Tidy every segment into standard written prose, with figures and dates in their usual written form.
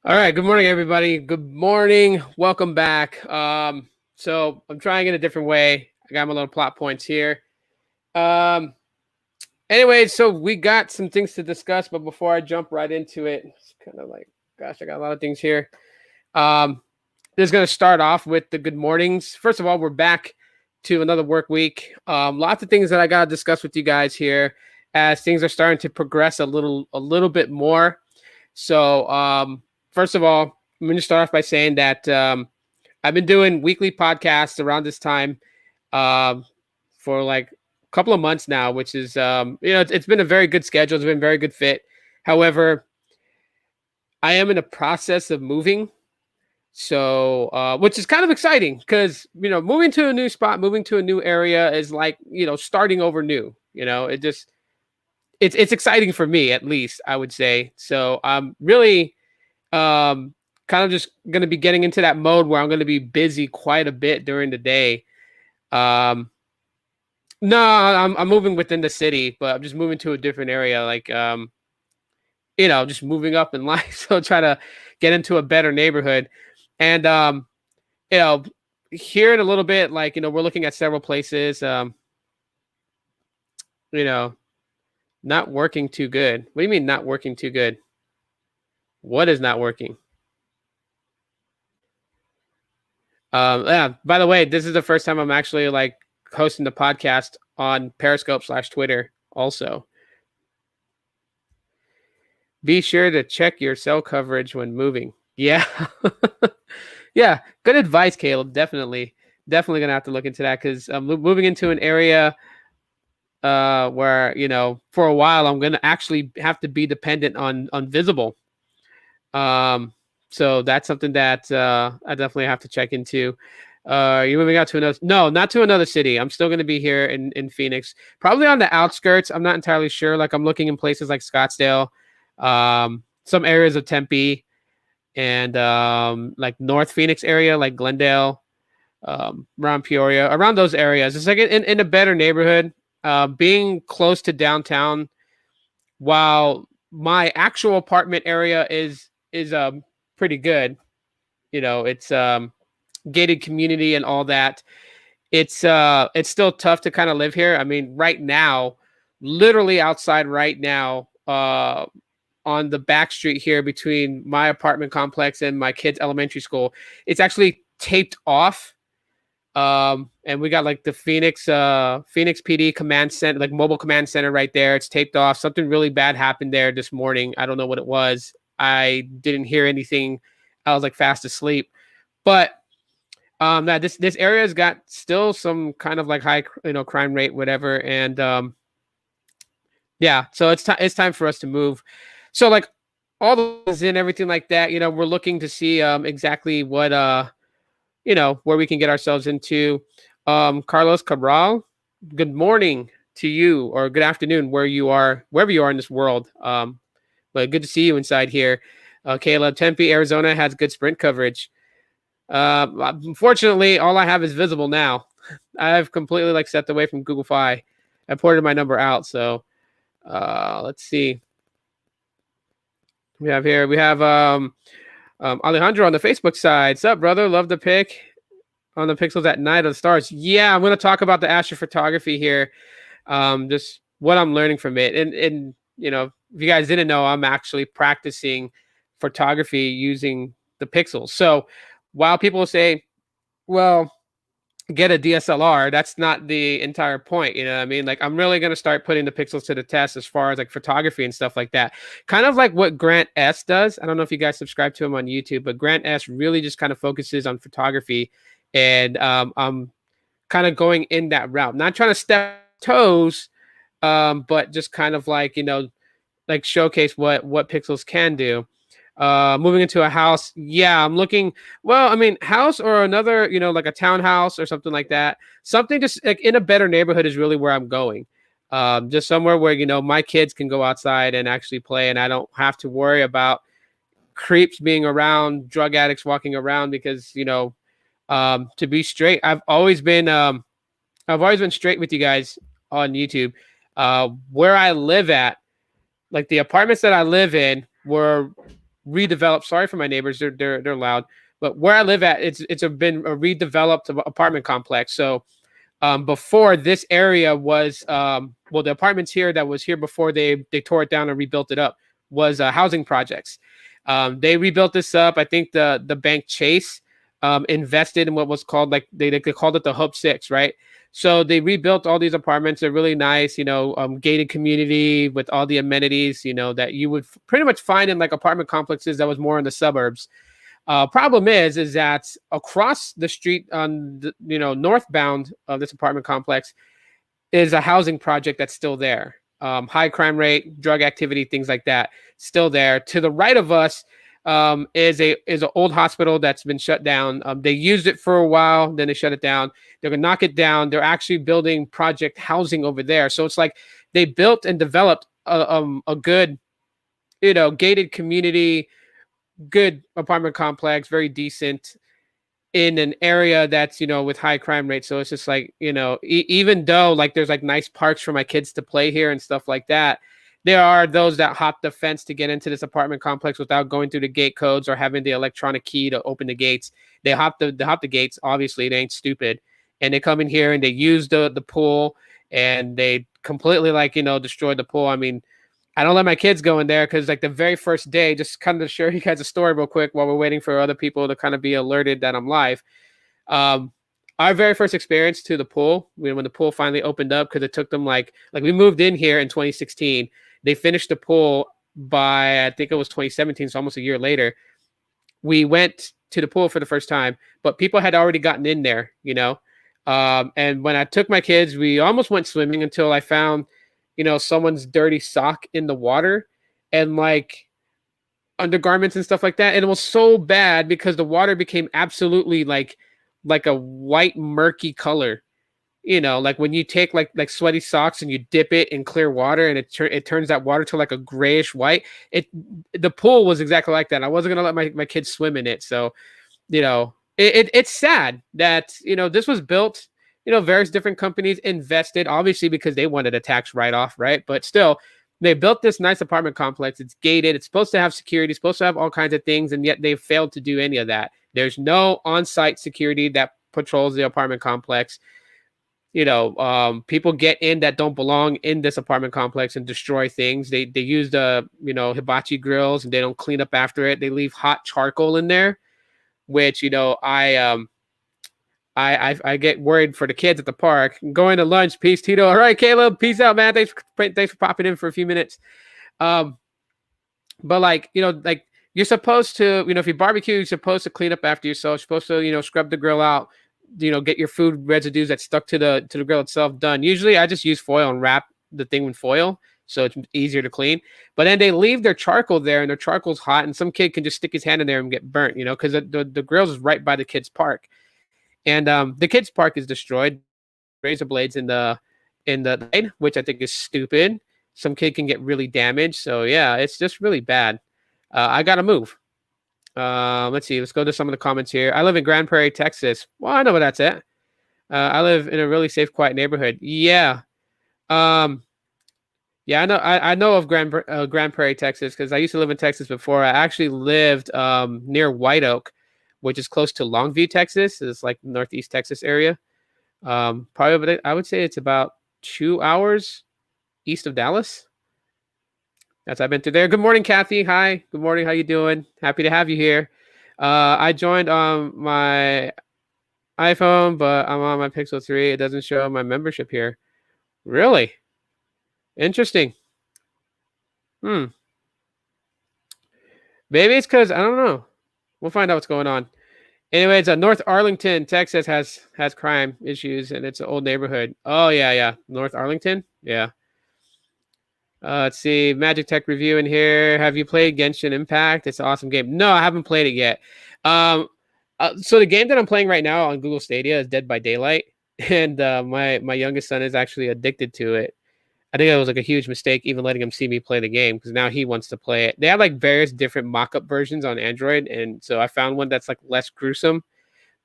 All right. Good morning, everybody. Good morning. Welcome back. So I'm trying it a different way. I got my little plot points here. Um, anyway, so we got some things to discuss, but before I jump right into it, it's kind of like, gosh, I got a lot of things here. Um, just gonna start off with the good mornings. First of all, we're back to another work week. Lots of things that I gotta discuss with you guys here as things are starting to progress a little bit more. So first of all, I'm going to start off by saying that I've been doing weekly podcasts around this time um, for like a couple of months now, which is it's been a very good schedule. It's been a very good fit. However, I am in a process of moving, so which is kind of exciting because moving to a new spot, moving to a new area is like starting over new. It's exciting for me, at least I would say. So I'm really kind of just going to be getting into that mode where I'm going to be busy quite a bit during the day. Um, no, I'm moving within the city, but I'm just moving to a different area, like just moving up in life. So try to get into a better neighborhood, and you know, here in a little bit, like we're looking at several places. You know, not working too good. What do you mean not working too good? What is not working? Yeah. By the way, this is the first time I'm actually like hosting the podcast on Periscope/Twitter. Also, be sure to check your cell coverage when moving. Yeah, yeah. Good advice, Caleb. Definitely gonna have to look into that because I'm moving into an area where for a while I'm gonna actually have to be dependent on Visible. Um, so that's something that I definitely have to check into. You're moving out to another? No, not to another city. I'm still going to be here in Phoenix, probably on the outskirts. I'm not entirely sure. Like I'm looking in places like Scottsdale, some areas of Tempe, and like North Phoenix area, like Glendale, around Peoria, around those areas. It's like in a better neighborhood. Being close to downtown, while my actual apartment area is pretty good. It's gated community and all that. It's still tough to kind of live here. I mean, right now, literally outside right now, on the back street here between my apartment complex and my kids' elementary school, it's actually taped off. And we got like the Phoenix PD command center, like mobile command center right there. It's taped off. Something really bad happened there this morning. I don't know what it was. I didn't hear anything. I was like fast asleep. But that this area has got still some kind of like high crime rate, whatever. And yeah, so it's time for us to move. So like all the things and everything like that, we're looking to see exactly what where we can get ourselves into. Carlos Cabral, good morning to you, or good afternoon where you are, wherever you are in this world. But good to see you inside here. Caleb, Tempe, Arizona has good sprint coverage. Unfortunately, all I have is Visible now. I've completely like stepped away from Google Fi. I ported my number out. So let's see. We have Alejandro on the Facebook side. What's up, brother? Love the pic on the pixels at night of the stars. Yeah, I'm going to talk about the astrophotography here. Just what I'm learning from it. And if you guys didn't know, I'm actually practicing photography using the pixels. So while people say, well, get a DSLR, that's not the entire point. You know what I mean? Like I'm really going to start putting the pixels to the test as far as like photography and stuff like that. Kind of like what Grant S does. I don't know if you guys subscribe to him on YouTube, but Grant S really just kind of focuses on photography. And I'm kind of going in that route, not trying to step toes, but just kind of like, like showcase what pixels can do. Moving into a house, yeah, I'm looking. Well, I mean, house or another, like a townhouse or something like that. Something just like in a better neighborhood is really where I'm going. Just somewhere where my kids can go outside and actually play, and I don't have to worry about creeps being around, drug addicts walking around. Because to be straight, I've always been straight with you guys on YouTube. Where I live at, like the apartments that I live in were redeveloped. Sorry for my neighbors, they're loud. But where I live at, been a redeveloped apartment complex. So before, this area was well, the apartments here that was here before they tore it down and rebuilt it up was housing projects. They rebuilt this up. I think the bank Chase invested in what was called, like, they called it the Hope Six, right? So they rebuilt all these apartments. They're really nice, gated community with all the amenities, that you would pretty much find in like apartment complexes that was more in the suburbs. Problem is that across the street on the, northbound of this apartment complex is a housing project that's still there. High crime rate, drug activity, things like that, still there. To the right of us is an old hospital that's been shut down. They used it for a while, then they shut it down. They're gonna knock it down. They're actually building project housing over there. So it's like they built and developed a good, gated community, good apartment complex, very decent, in an area that's, with high crime rates. So it's just like, even though like there's like nice parks for my kids to play here and stuff like that, there are those that hop the fence to get into this apartment complex without going through the gate codes or having the electronic key to open the gates. They hop the gates. Obviously, they ain't stupid, and they come in here and they use the pool, and they completely, like, destroy the pool. I mean, I don't let my kids go in there because, like, the very first day, just kind of to share you guys a story real quick while we're waiting for other people to kind of be alerted that I'm live. Um, our very first experience to the pool, when the pool finally opened up, because it took them like we moved in here in 2016. They finished the pool by, I think it was 2017, so almost a year later. We went to the pool for the first time, but people had already gotten in there, and when I took my kids, we almost went swimming until I found, someone's dirty sock in the water and like undergarments and stuff like that. And it was so bad because the water became absolutely like a white murky color. Like when you take like sweaty socks and you dip it in clear water and it turns that water to like a grayish white. The pool was exactly like that. I wasn't gonna let my kids swim in it. So, it's sad that, this was built, various different companies invested, obviously, because they wanted a tax write-off, right? But still, they built this nice apartment complex. It's gated. It's supposed to have security, it's supposed to have all kinds of things, and yet they've failed to do any of that. There's no on-site security that patrols the apartment complex. People get in that don't belong in this apartment complex and destroy things. They use the, hibachi grills, and they don't clean up after it. They leave hot charcoal in there, which, I get worried for the kids at the park. Going to lunch. Peace, Tito. All right, Caleb. Peace out, man. Thanks for popping in for a few minutes. But like, like you're supposed to, if you barbecue, you're supposed to clean up after yourself. You're supposed to, scrub the grill out, get your food residues that stuck to the grill itself done. Usually I just use foil and wrap the thing with foil, so it's easier to clean. But then they leave their charcoal there, and their charcoal's hot, and some kid can just stick his hand in there and get burnt, because the grill is right by the kids' park. And the kids' park is destroyed. Razor blades in the light, which I think is stupid. Some kid can get really damaged. So yeah, it's just really bad. I gotta move. Let's see. Let's go to some of the comments here. I live in Grand Prairie, Texas. Well, I know where that's at. I live in a really safe, quiet neighborhood. Yeah. Yeah, I know. I know of Grand Prairie, Texas, because I used to live in Texas before. I actually lived near White Oak, which is close to Longview, Texas. It's like Northeast Texas area. Probably, I would say it's about 2 hours east of Dallas. I've been through there. Good morning, Kathy. Hi. Good morning. How you doing? Happy to have you here. I joined on my iPhone, but I'm on my Pixel 3. It doesn't show my membership here. Really? Interesting. Maybe it's because, I don't know. We'll find out what's going on. Anyways, North Arlington, Texas has crime issues, and it's an old neighborhood. Oh, yeah. North Arlington? Yeah. Let's see. Magic Tech review in here. Have you played Genshin Impact? It's an awesome game. No, I haven't played it yet. So the game that I'm playing right now on Google Stadia is Dead by Daylight, and my youngest son is actually addicted to it. I think it was like a huge mistake even letting him see me play the game, because now he wants to play it. They have like various different mock-up versions on Android, and so I found one that's like less gruesome,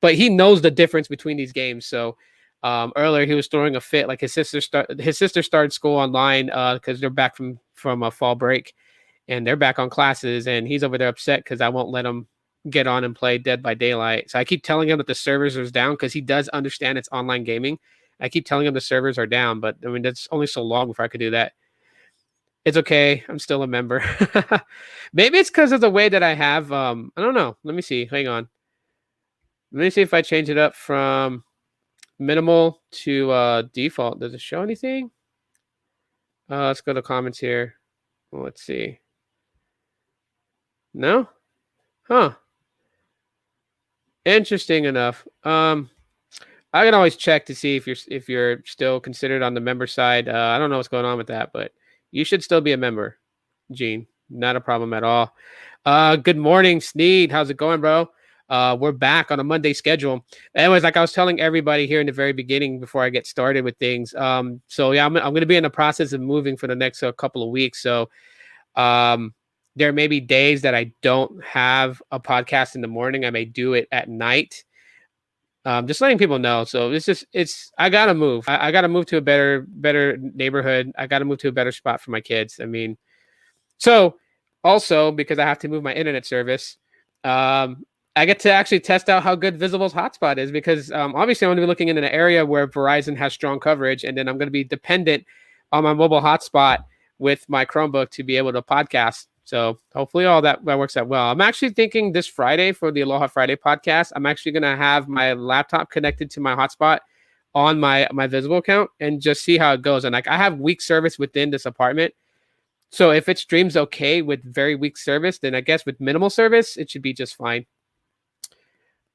but he knows the difference between these games. So earlier he was throwing a fit. Like his sister started school online because they're back from a fall break, and they're back on classes, and he's over there upset because I won't let him get on and play Dead by Daylight. So I keep telling him that the servers are down because he does understand it's online gaming. I keep telling him the servers are down, but I mean that's only so long before I could do that. It's okay. I'm still a member. Maybe it's because of the way that I have. I don't know. Let me see. Hang on. Let me see if I change it up from minimal to default. Does it show anything? Let's go to comments here. Let's see. No? Huh. Interesting enough. I can always check to see if you're still considered on the member side. I don't know what's going on with that, but you should still be a member, Gene. Not a problem at all. Good morning, Sneed. How's it going, bro? We're back on a Monday schedule. Anyways, like I was telling everybody here in the very beginning before I get started with things. So yeah, I'm going to be in the process of moving for the next couple of weeks. So there may be days that I don't have a podcast in the morning. I may do it at night. Just letting people know. So I gotta move. I gotta move to a better neighborhood. I gotta move to a better spot for my kids. I mean, so also because I have to move my internet service, I get to actually test out how good Visible's hotspot is because obviously I'm going to be looking in an area where Verizon has strong coverage, and then I'm going to be dependent on my mobile hotspot with my Chromebook to be able to podcast. So hopefully all that works out well. I'm actually thinking this Friday for the Aloha Friday podcast, I'm actually going to have my laptop connected to my hotspot on my Visible account and just see how it goes. And like I have weak service within this apartment. So if it streams okay with very weak service, then I guess with minimal service, it should be just fine.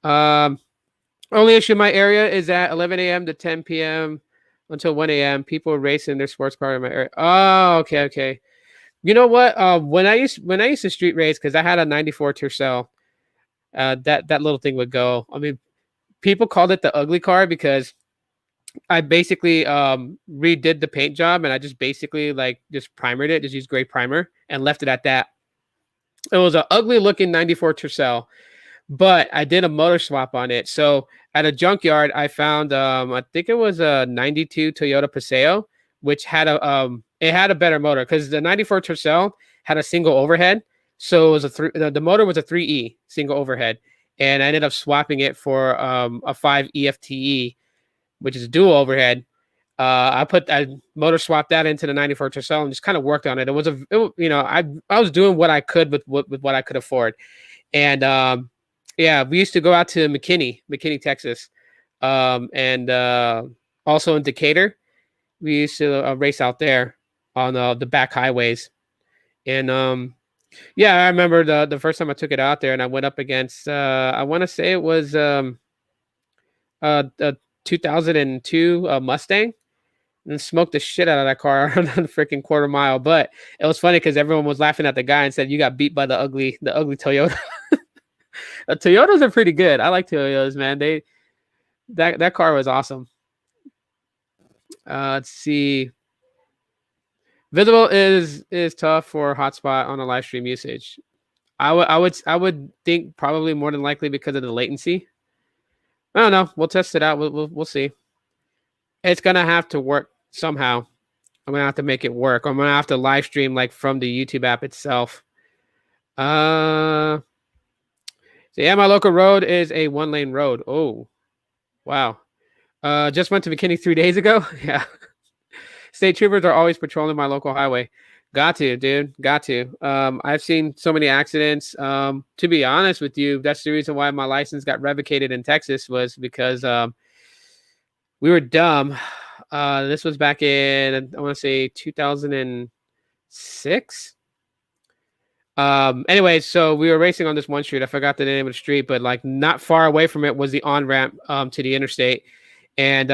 Only issue in my area is at 11 a.m. to 10 p.m. until 1 a.m. People are racing their sports car in my area. Oh, okay. You know what? When I used to street race, because I had a 94 Tercel, that little thing would go. I mean, people called it the ugly car because I basically redid the paint job and I just basically just primered it, just used gray primer and left it at that. It was an ugly looking 94 Tercel, but I did a motor swap on it. So at a junkyard, I found I think it was a 92 Toyota Paseo, which had it had a better motor because the 94 Tercel had a single overhead. So it was the motor was a 3E single overhead, and I ended up swapping it for a 5 EFTE, which is a dual overhead. I motor swapped that into the 94 Tercel and just kind of worked on it. I was doing what I could with what I could afford, and yeah, we used to go out to McKinney, Texas, and also in Decatur. We used to race out there on the back highways, and yeah, I remember the first time I took it out there, and I went up against I want to say it was a 2002 Mustang, and smoked the shit out of that car on the freaking quarter mile. But it was funny because everyone was laughing at the guy and said, "You got beat by the ugly Toyota." Toyotas are pretty good. I like Toyotas, man. That car was awesome. Let's see. Visible is tough for hotspot on a live stream usage. I would think probably more than likely because of the latency. I don't know. We'll test it out. We'll see. It's gonna have to work somehow. I'm gonna have to make it work. I'm gonna have to live stream from the YouTube app itself. So yeah, my local road is a 1-lane road. Oh, wow. Just went to McKinney 3 days ago. Yeah. State troopers are always patrolling my local highway. Got to, dude. Got to. I've seen so many accidents. To be honest with you, that's the reason why my license got revocated in Texas was because we were dumb. This was back in, I want to say 2006. Anyway, so we were racing on this one street. I forgot the name of the street, but not far away from it was the on-ramp to the interstate. And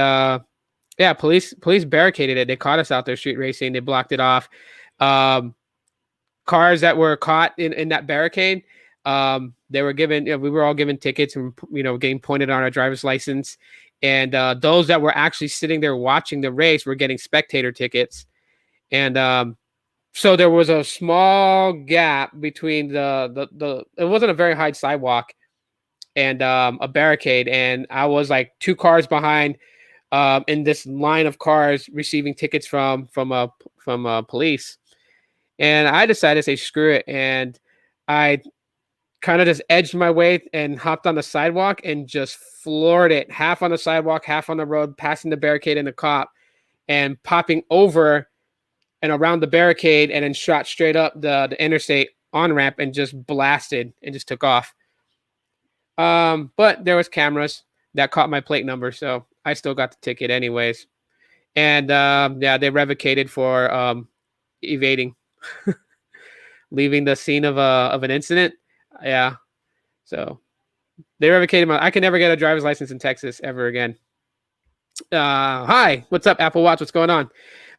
yeah, police barricaded it. They caught us out there street racing. They blocked it off. Cars that were caught in that barricade, they were given, we were all given tickets and, getting pointed on our driver's license. And those that were actually sitting there watching the race were getting spectator tickets. And so there was a small gap between it wasn't a very high sidewalk and a barricade. And I was 2 cars behind in this line of cars receiving tickets from police. And I decided to say screw it, and I kind of just edged my way and hopped on the sidewalk and just floored it, half on the sidewalk, half on the road, passing the barricade and the cop, and popping over and around the barricade, and then shot straight up the interstate on ramp and just blasted and just took off. But there was cameras that caught my plate number, so I still got the ticket anyways. And yeah, they revocated for evading, leaving the scene of an incident. Yeah, so they revocated my. I can never get a driver's license in Texas ever again. Hi, what's up, Apple Watch? What's going on?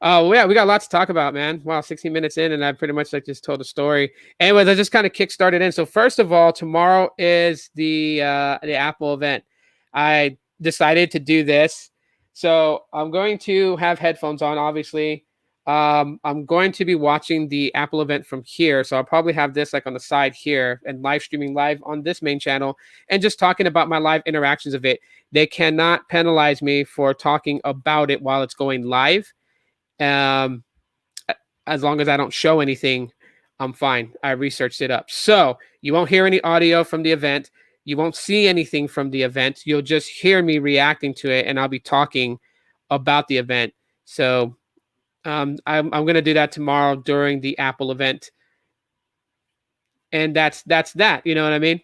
Well, yeah, we got lots to talk about, man. Wow, 16 minutes in, and I pretty much like just told a story. Anyways, I just kind of kick-started in. So first of all, tomorrow is the Apple event. I decided to do this, so I'm going to have headphones on, obviously. I'm going to be watching the Apple event from here, so I'll probably have this like on the side here and live streaming live on this main channel and just talking about my live interactions of it. They cannot penalize me for talking about it while it's going live. Um, as long as I don't show anything, I'm fine. I researched it up. So you won't hear any audio from the event. You won't see anything from the event. You'll just hear me reacting to it, and I'll be talking about the event. So I'm going to do that tomorrow during the Apple event. And that's that. You know what I mean?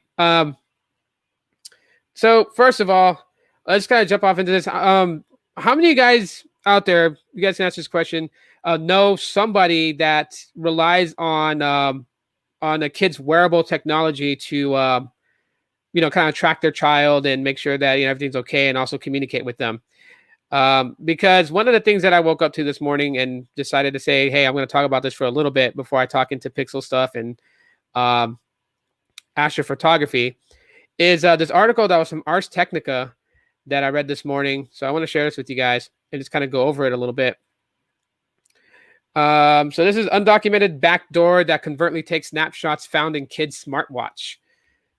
So first of all, let's kind of jump off into this. How many of you guys out there, you guys can answer this question, know somebody that relies on a kid's wearable technology to kind of track their child and make sure that everything's okay, and also communicate with them? Because one of the things that I woke up to this morning and decided to say, hey, I'm going to talk about this for a little bit before I talk into pixel stuff and astrophotography, is this article that was from Ars Technica that I read this morning. So I want to share this with you guys and just kind of go over it a little bit. So this is undocumented backdoor that covertly takes snapshots found in kid's smartwatch.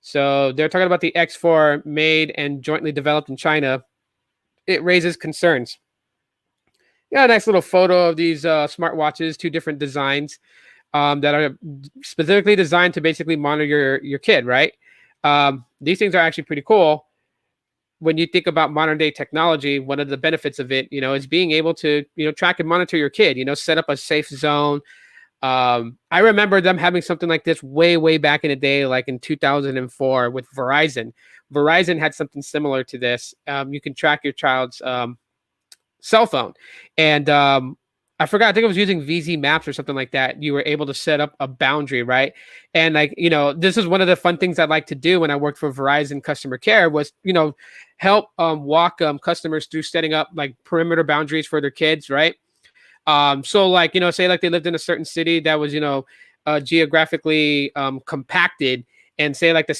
So they're talking about the X4 made and jointly developed in China. It raises concerns. Yeah, a nice little photo of these smartwatches, two different designs that are specifically designed to basically monitor your kid, right? These things are actually pretty cool. When you think about modern day technology, one of the benefits of it, is being able to, track and monitor your kid, set up a safe zone. I remember them having something like this way, way back in the day, like in 2004 with Verizon. Verizon had something similar to this. You can track your child's cell phone. And I forgot, I think it was using VZ Maps or something like that. You were able to set up a boundary, right? And this is one of the fun things I like to do when I worked for Verizon customer care was, help walk customers through setting up like perimeter boundaries for their kids, right? So like, say like they lived in a certain city that was, geographically compacted, and say like the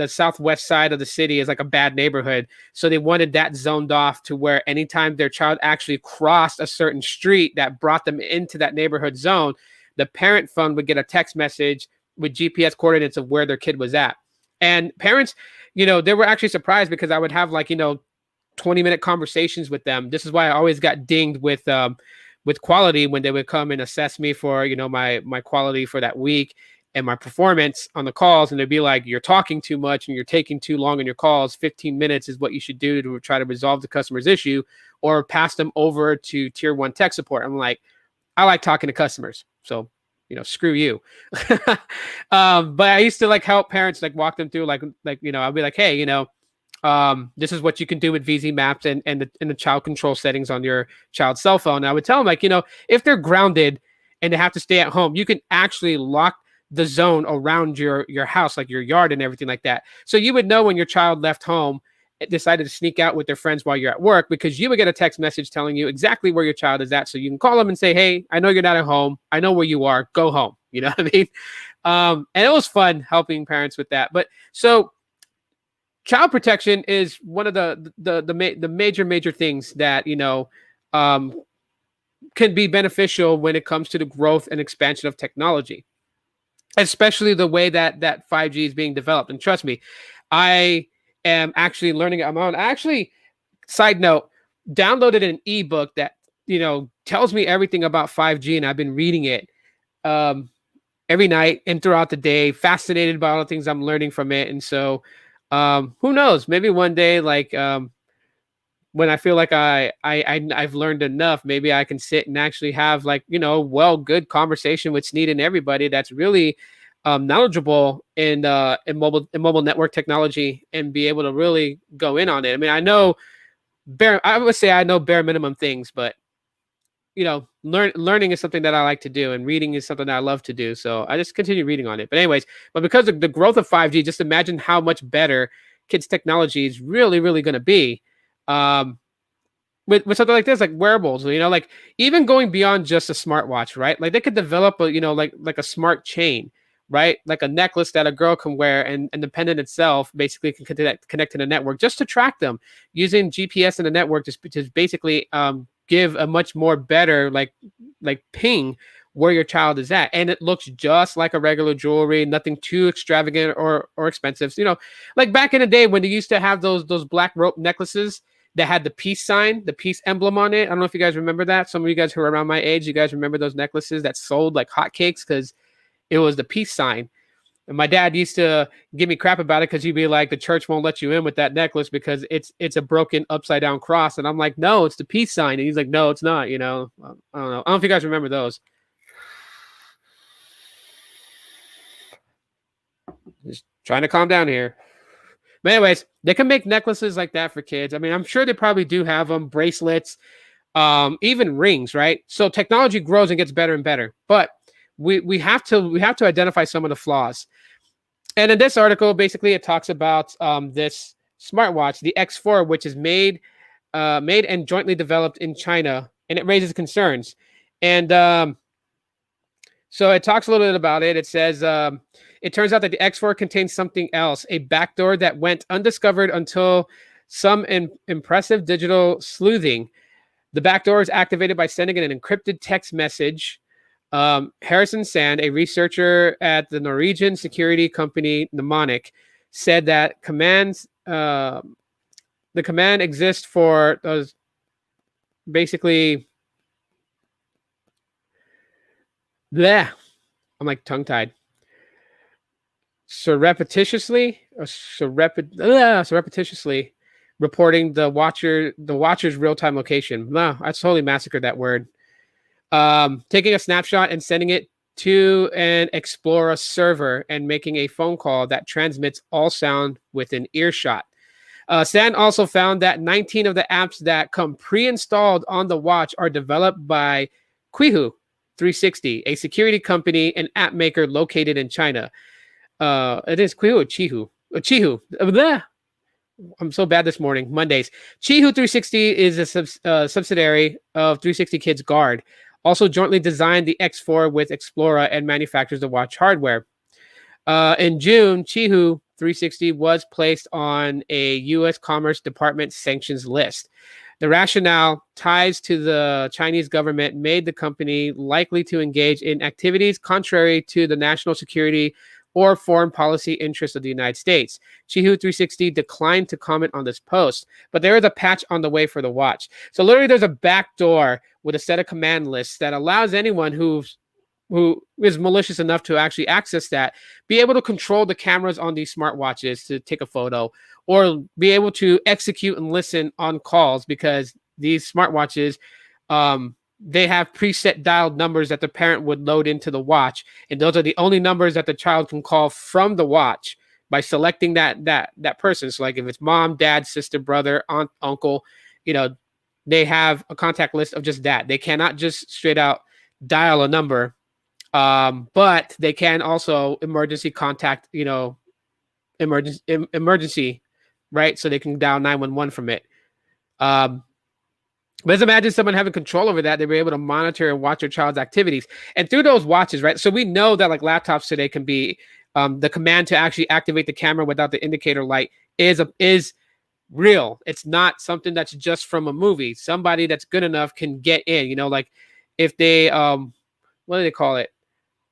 southwest side of the city is like a bad neighborhood. So they wanted that zoned off to where anytime their child actually crossed a certain street that brought them into that neighborhood zone, the parent phone would get a text message with GPS coordinates of where their kid was at. And parents, they were actually surprised because I would have like, 20-minute conversations with them. This is why I always got dinged with quality when they would come and assess me for, my quality for that week and my performance on the calls. And they'd be like, you're talking too much and you're taking too long on your calls. 15 minutes is what you should do to try to resolve the customer's issue, or pass them over to tier 1 tech support. I'm like, I like talking to customers. So, screw you. But I used to like help parents, like walk them through like, I'll be like, hey, this is what you can do with VZ Maps and the child control settings on your child's cell phone. And I would tell them like, if they're grounded and they have to stay at home, you can actually lock the zone around your house, like your yard and everything like that. So you would know when your child left home, decided to sneak out with their friends while you're at work, because you would get a text message telling you exactly where your child is at. So you can call them and say, hey, I know you're not at home. I know where you are. Go home. You know what I mean? And it was fun helping parents with that. But so child protection is one of the major things that, can be beneficial when it comes to the growth and expansion of technology, especially the way that 5G is being developed. And trust me, I am actually learning it on my own. I actually, side note, downloaded an ebook that, tells me everything about 5G, and I've been reading it. um, every night and throughout the day, fascinated by all the things I'm learning from it. And so, who knows? Maybe one day, like when I feel like I've learned enough, maybe I can sit and actually have like good conversation with Sneed and everybody that's really knowledgeable in mobile network technology and be able to really go in on it. I mean, I would say I know bare minimum things, but learning is something that I like to do, and reading is something that I love to do. So I just continue reading on it. But anyways, but because of the growth of 5G, just imagine how much better kids' technology is really, really going to be. Um, with something like this, like wearables, like even going beyond just a smartwatch, right? Like they could develop like a smart chain, right? Like a necklace that a girl can wear, and the pendant itself basically can connect to the network just to track them using GPS in the network to basically give a much more better like ping where your child is at, and it looks just like a regular jewelry, nothing too extravagant or expensive. Like back in the day when they used to have those black rope necklaces that had the peace sign, the peace emblem on it. I don't know if you guys remember that. Some of you guys who are around my age, you guys remember those necklaces that sold like hotcakes because it was the peace sign. And my dad used to give me crap about it because he'd be like, the church won't let you in with that necklace because it's a broken upside down cross. And I'm like, no, it's the peace sign. And he's like, no, it's not. I don't know. I don't know if you guys remember those. Just trying to calm down here. But anyways, they can make necklaces like that for kids. I mean, I'm sure they probably do have them, bracelets, even rings, right? So technology grows and gets better and better. But we have to identify some of the flaws. And in this article, basically, it talks about this smartwatch, the X4, which is made and jointly developed in China, and it raises concerns. And so it talks a little bit about it. It says it turns out that the X4 contains something else, a backdoor that went undiscovered until some impressive digital sleuthing. The backdoor is activated by sending an encrypted text message. Harrison Sand, a researcher at the Norwegian security company Mnemonic, said that the command exists for basically. Bleh, I'm like tongue-tied. Surreptitiously reporting the watcher's real-time location. No, I totally massacred that word. Taking a snapshot and sending it to an Explorer server and making a phone call that transmits all sound within earshot. Stan also found that 19 of the apps that come pre-installed on the watch are developed by Qihu 360, a security company and app maker located in China. It is Qihu or Qihu? Qihu. I'm so bad this morning. Mondays. Qihu 360 is a subsidiary of 360 Kids Guard. Also jointly designed the X4 with Explorer and manufactures the watch hardware. In June, Qihu 360 was placed on a U.S. Commerce Department sanctions list. The rationale ties to the Chinese government made the company likely to engage in activities contrary to the national security or foreign policy interests of the United States. Qihu 360 declined to comment on this post, but there is a patch on the way for the watch. So literally there's a back door with a set of command lists that allows anyone who is malicious enough to actually access that, be able to control the cameras on these smartwatches to take a photo, or be able to execute and listen on calls, because these smartwatches, they have preset dialed numbers that the parent would load into the watch, and those are the only numbers that the child can call from the watch by selecting that person. So like if it's mom, dad, sister, brother, aunt, uncle, they have a contact list of just that. They cannot just straight out dial a number. But they can also emergency contact, emergency, right? So they can dial 911 from it. But let's imagine someone having control over that. They were able to monitor and watch your child's activities. And through those watches, right? So we know that like laptops today can be the command to actually activate the camera without the indicator light is real. It's not something that's just from a movie. Somebody that's good enough can get in, like if they, what do they call it?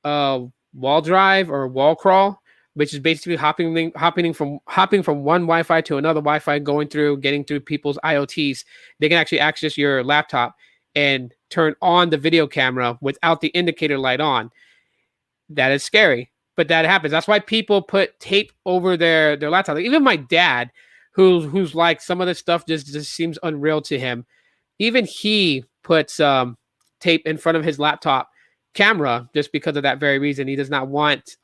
Wall drive or wall crawl, which is basically hopping from one Wi-Fi to another Wi-Fi, getting through people's IoTs. They can actually access your laptop and turn on the video camera without the indicator light on. That is scary, but that happens. That's why people put tape over their laptop. Like, even my dad, who's like, some of this stuff just seems unreal to him. Even he puts tape in front of his laptop camera just because of that very reason. He does not want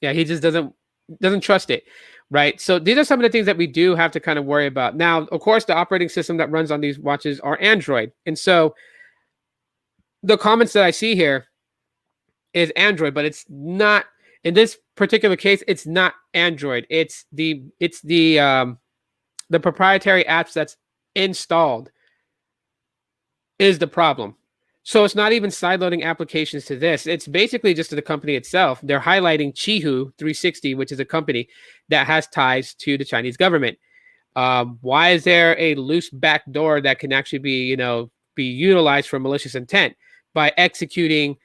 yeah, he just doesn't trust it, right? So these are some of the things that we do have to kind of worry about. Now, of course, the operating system that runs on these watches are Android, and so the comments that I see here is Android, but it's not. In this particular case, it's not Android. It's the proprietary apps that's installed is the problem. So it's not even sideloading applications to this. It's basically just to the company itself. They're highlighting Qihoo 360, which is a company that has ties to the Chinese government. Why is there a loose back door that can actually be utilized for malicious intent by executing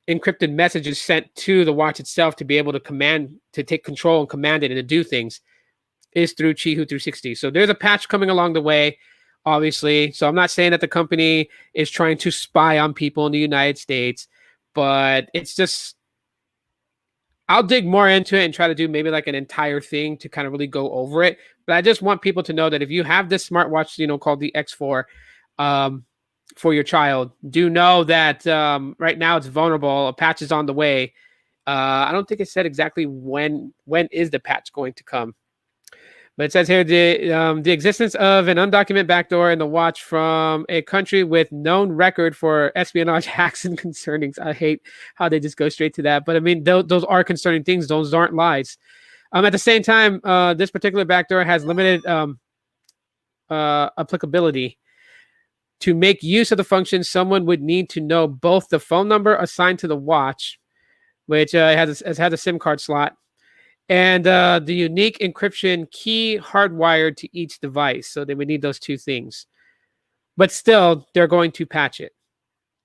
encrypted messages sent to the watch itself to be able to take control and command it and to do things, is through Qihoo 360. So there's a patch coming along the way, obviously. So I'm not saying that the company is trying to spy on people in the United States, but it's just, I'll dig more into it and try to do maybe like an entire thing to kind of really go over it. But I just want people to know that if you have this smartwatch, called the X4, for your child, do know that right now it's vulnerable. A patch is on the way. I don't think it said exactly when is the patch going to come. But it says here the existence of an undocumented backdoor in the watch from a country with known record for espionage, hacks, and concernings. I hate how they just go straight to that. But I mean, those are concerning things. Those aren't lies. At the same time, this particular backdoor has limited applicability. To make use of the function, someone would need to know both the phone number assigned to the watch, which has a SIM card slot, and the unique encryption key hardwired to each device. So they would need those two things. But still, they're going to patch it.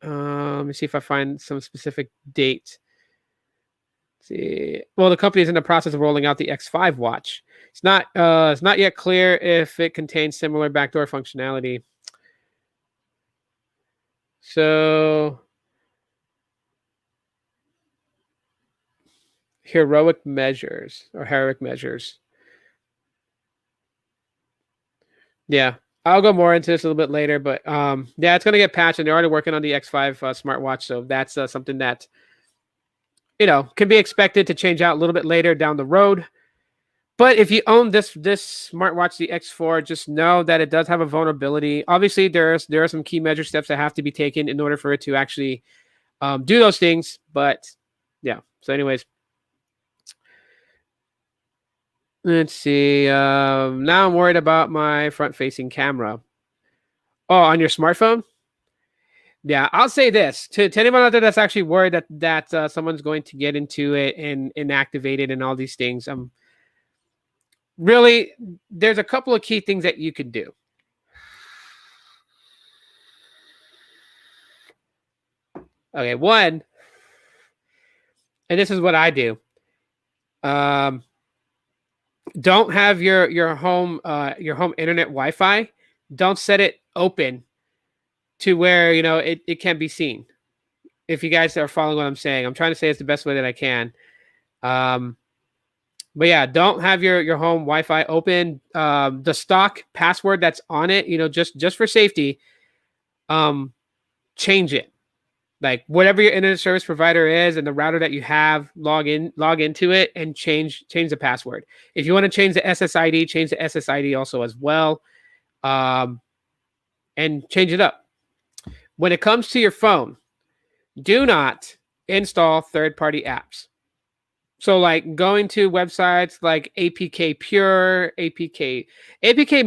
Let me see if I find some specific date. Let's see. Well, the company is in the process of rolling out the X5 watch. It's not yet clear if it contains similar backdoor functionality. So, heroic measures. Yeah, I'll go more into this a little bit later, but yeah, it's going to get patched, and they're already working on the X5 smartwatch, so that's something that can be expected to change out a little bit later down the road. But if you own this smartwatch, the X4, just know that it does have a vulnerability. Obviously, there are some key measure steps that have to be taken in order for it to actually do those things. But yeah, so anyways, let's see. Now I'm worried about my front-facing camera. Oh, on your smartphone? Yeah, I'll say this to anyone out there that's actually worried that someone's going to get into it and inactivate it and all these things. Really, there's a couple of key things that you could do. Okay, one, and this is what I do. Don't have your home internet Wi-Fi. Don't set it open to where it can be seen. If you guys are following what I'm saying, I'm trying to say it's the best way that I can. But yeah, don't have your home Wi-Fi open. The stock password that's on it, just for safety, change it. Like whatever your internet service provider is and the router that you have, log into it and change the password. If you want to change the SSID, change the SSID also as well, and change it up. When it comes to your phone, do not install third-party apps. So like going to websites like APK Pure, APK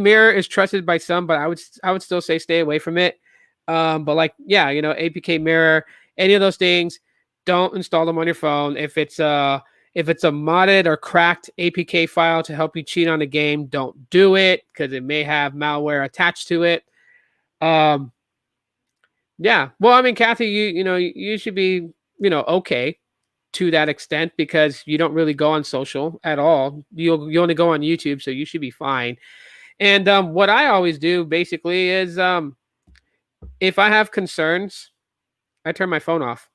Mirror is trusted by some, but I would still say stay away from it. But like, yeah, APK Mirror, any of those things, don't install them on your phone. If it's a modded or cracked APK file to help you cheat on a game, don't do it because it may have malware attached to it. Yeah. Well, I mean, Kathy, you should be, okay to that extent because you don't really go on social at all. You only go on YouTube, so you should be fine. And what I always do basically is if I have concerns, I turn my phone off.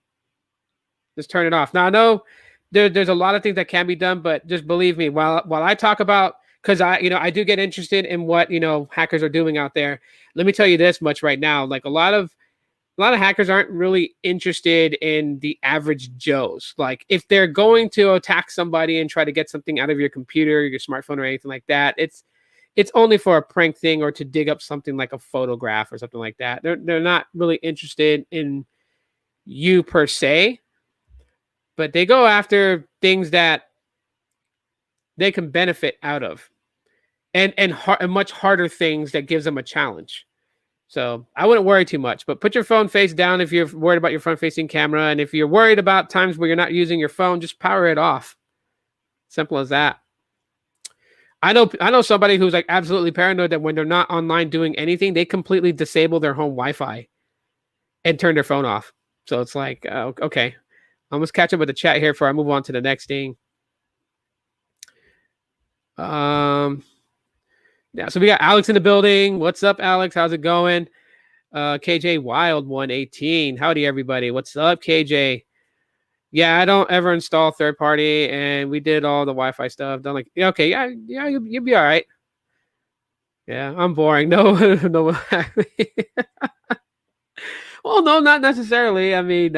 Just turn it off. Now I know there's a lot of things that can be done, but just believe me, while I talk about, because I do get interested in what hackers are doing out there. Let me tell you this much right now: like a lot of hackers aren't really interested in the average Joes. Like if they're going to attack somebody and try to get something out of your computer, your smartphone, or anything like that, it's only for a prank thing or to dig up something like a photograph or something like that. They're not really interested in you per se, but they go after things that they can benefit out of, and much harder things that gives them a challenge. So I wouldn't worry too much, but put your phone face down if you're worried about your front-facing camera, and if you're worried about times where you're not using your phone, just power it off. Simple as that. I know somebody who's like absolutely paranoid that when they're not online doing anything, they completely disable their home Wi-Fi and turn their phone off. So it's like, okay, I must catch up with the chat here before I move on to the next thing. Yeah, so we got Alex in the building. What's up, Alex? How's it going? KJ Wild 118. Howdy, everybody. What's up, KJ? Yeah, I don't ever install third party, and we did all the Wi-Fi stuff. Done like, okay, yeah, you'll be all right. Yeah, I'm boring. No, no. Well, no, not necessarily. I mean,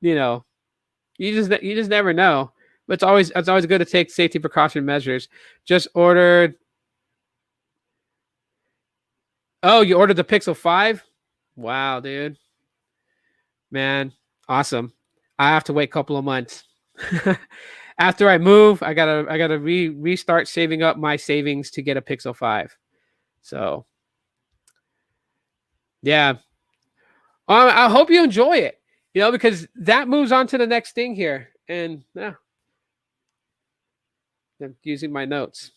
you just never know. But it's always good to take safety precaution measures. Just ordered. Oh, you ordered the Pixel 5? Wow, dude. Man, awesome. I have to wait a couple of months. After I move, I gotta restart saving up my savings to get a Pixel 5. So yeah. I hope you enjoy it. Because that moves on to the next thing here. And yeah. I'm using my notes.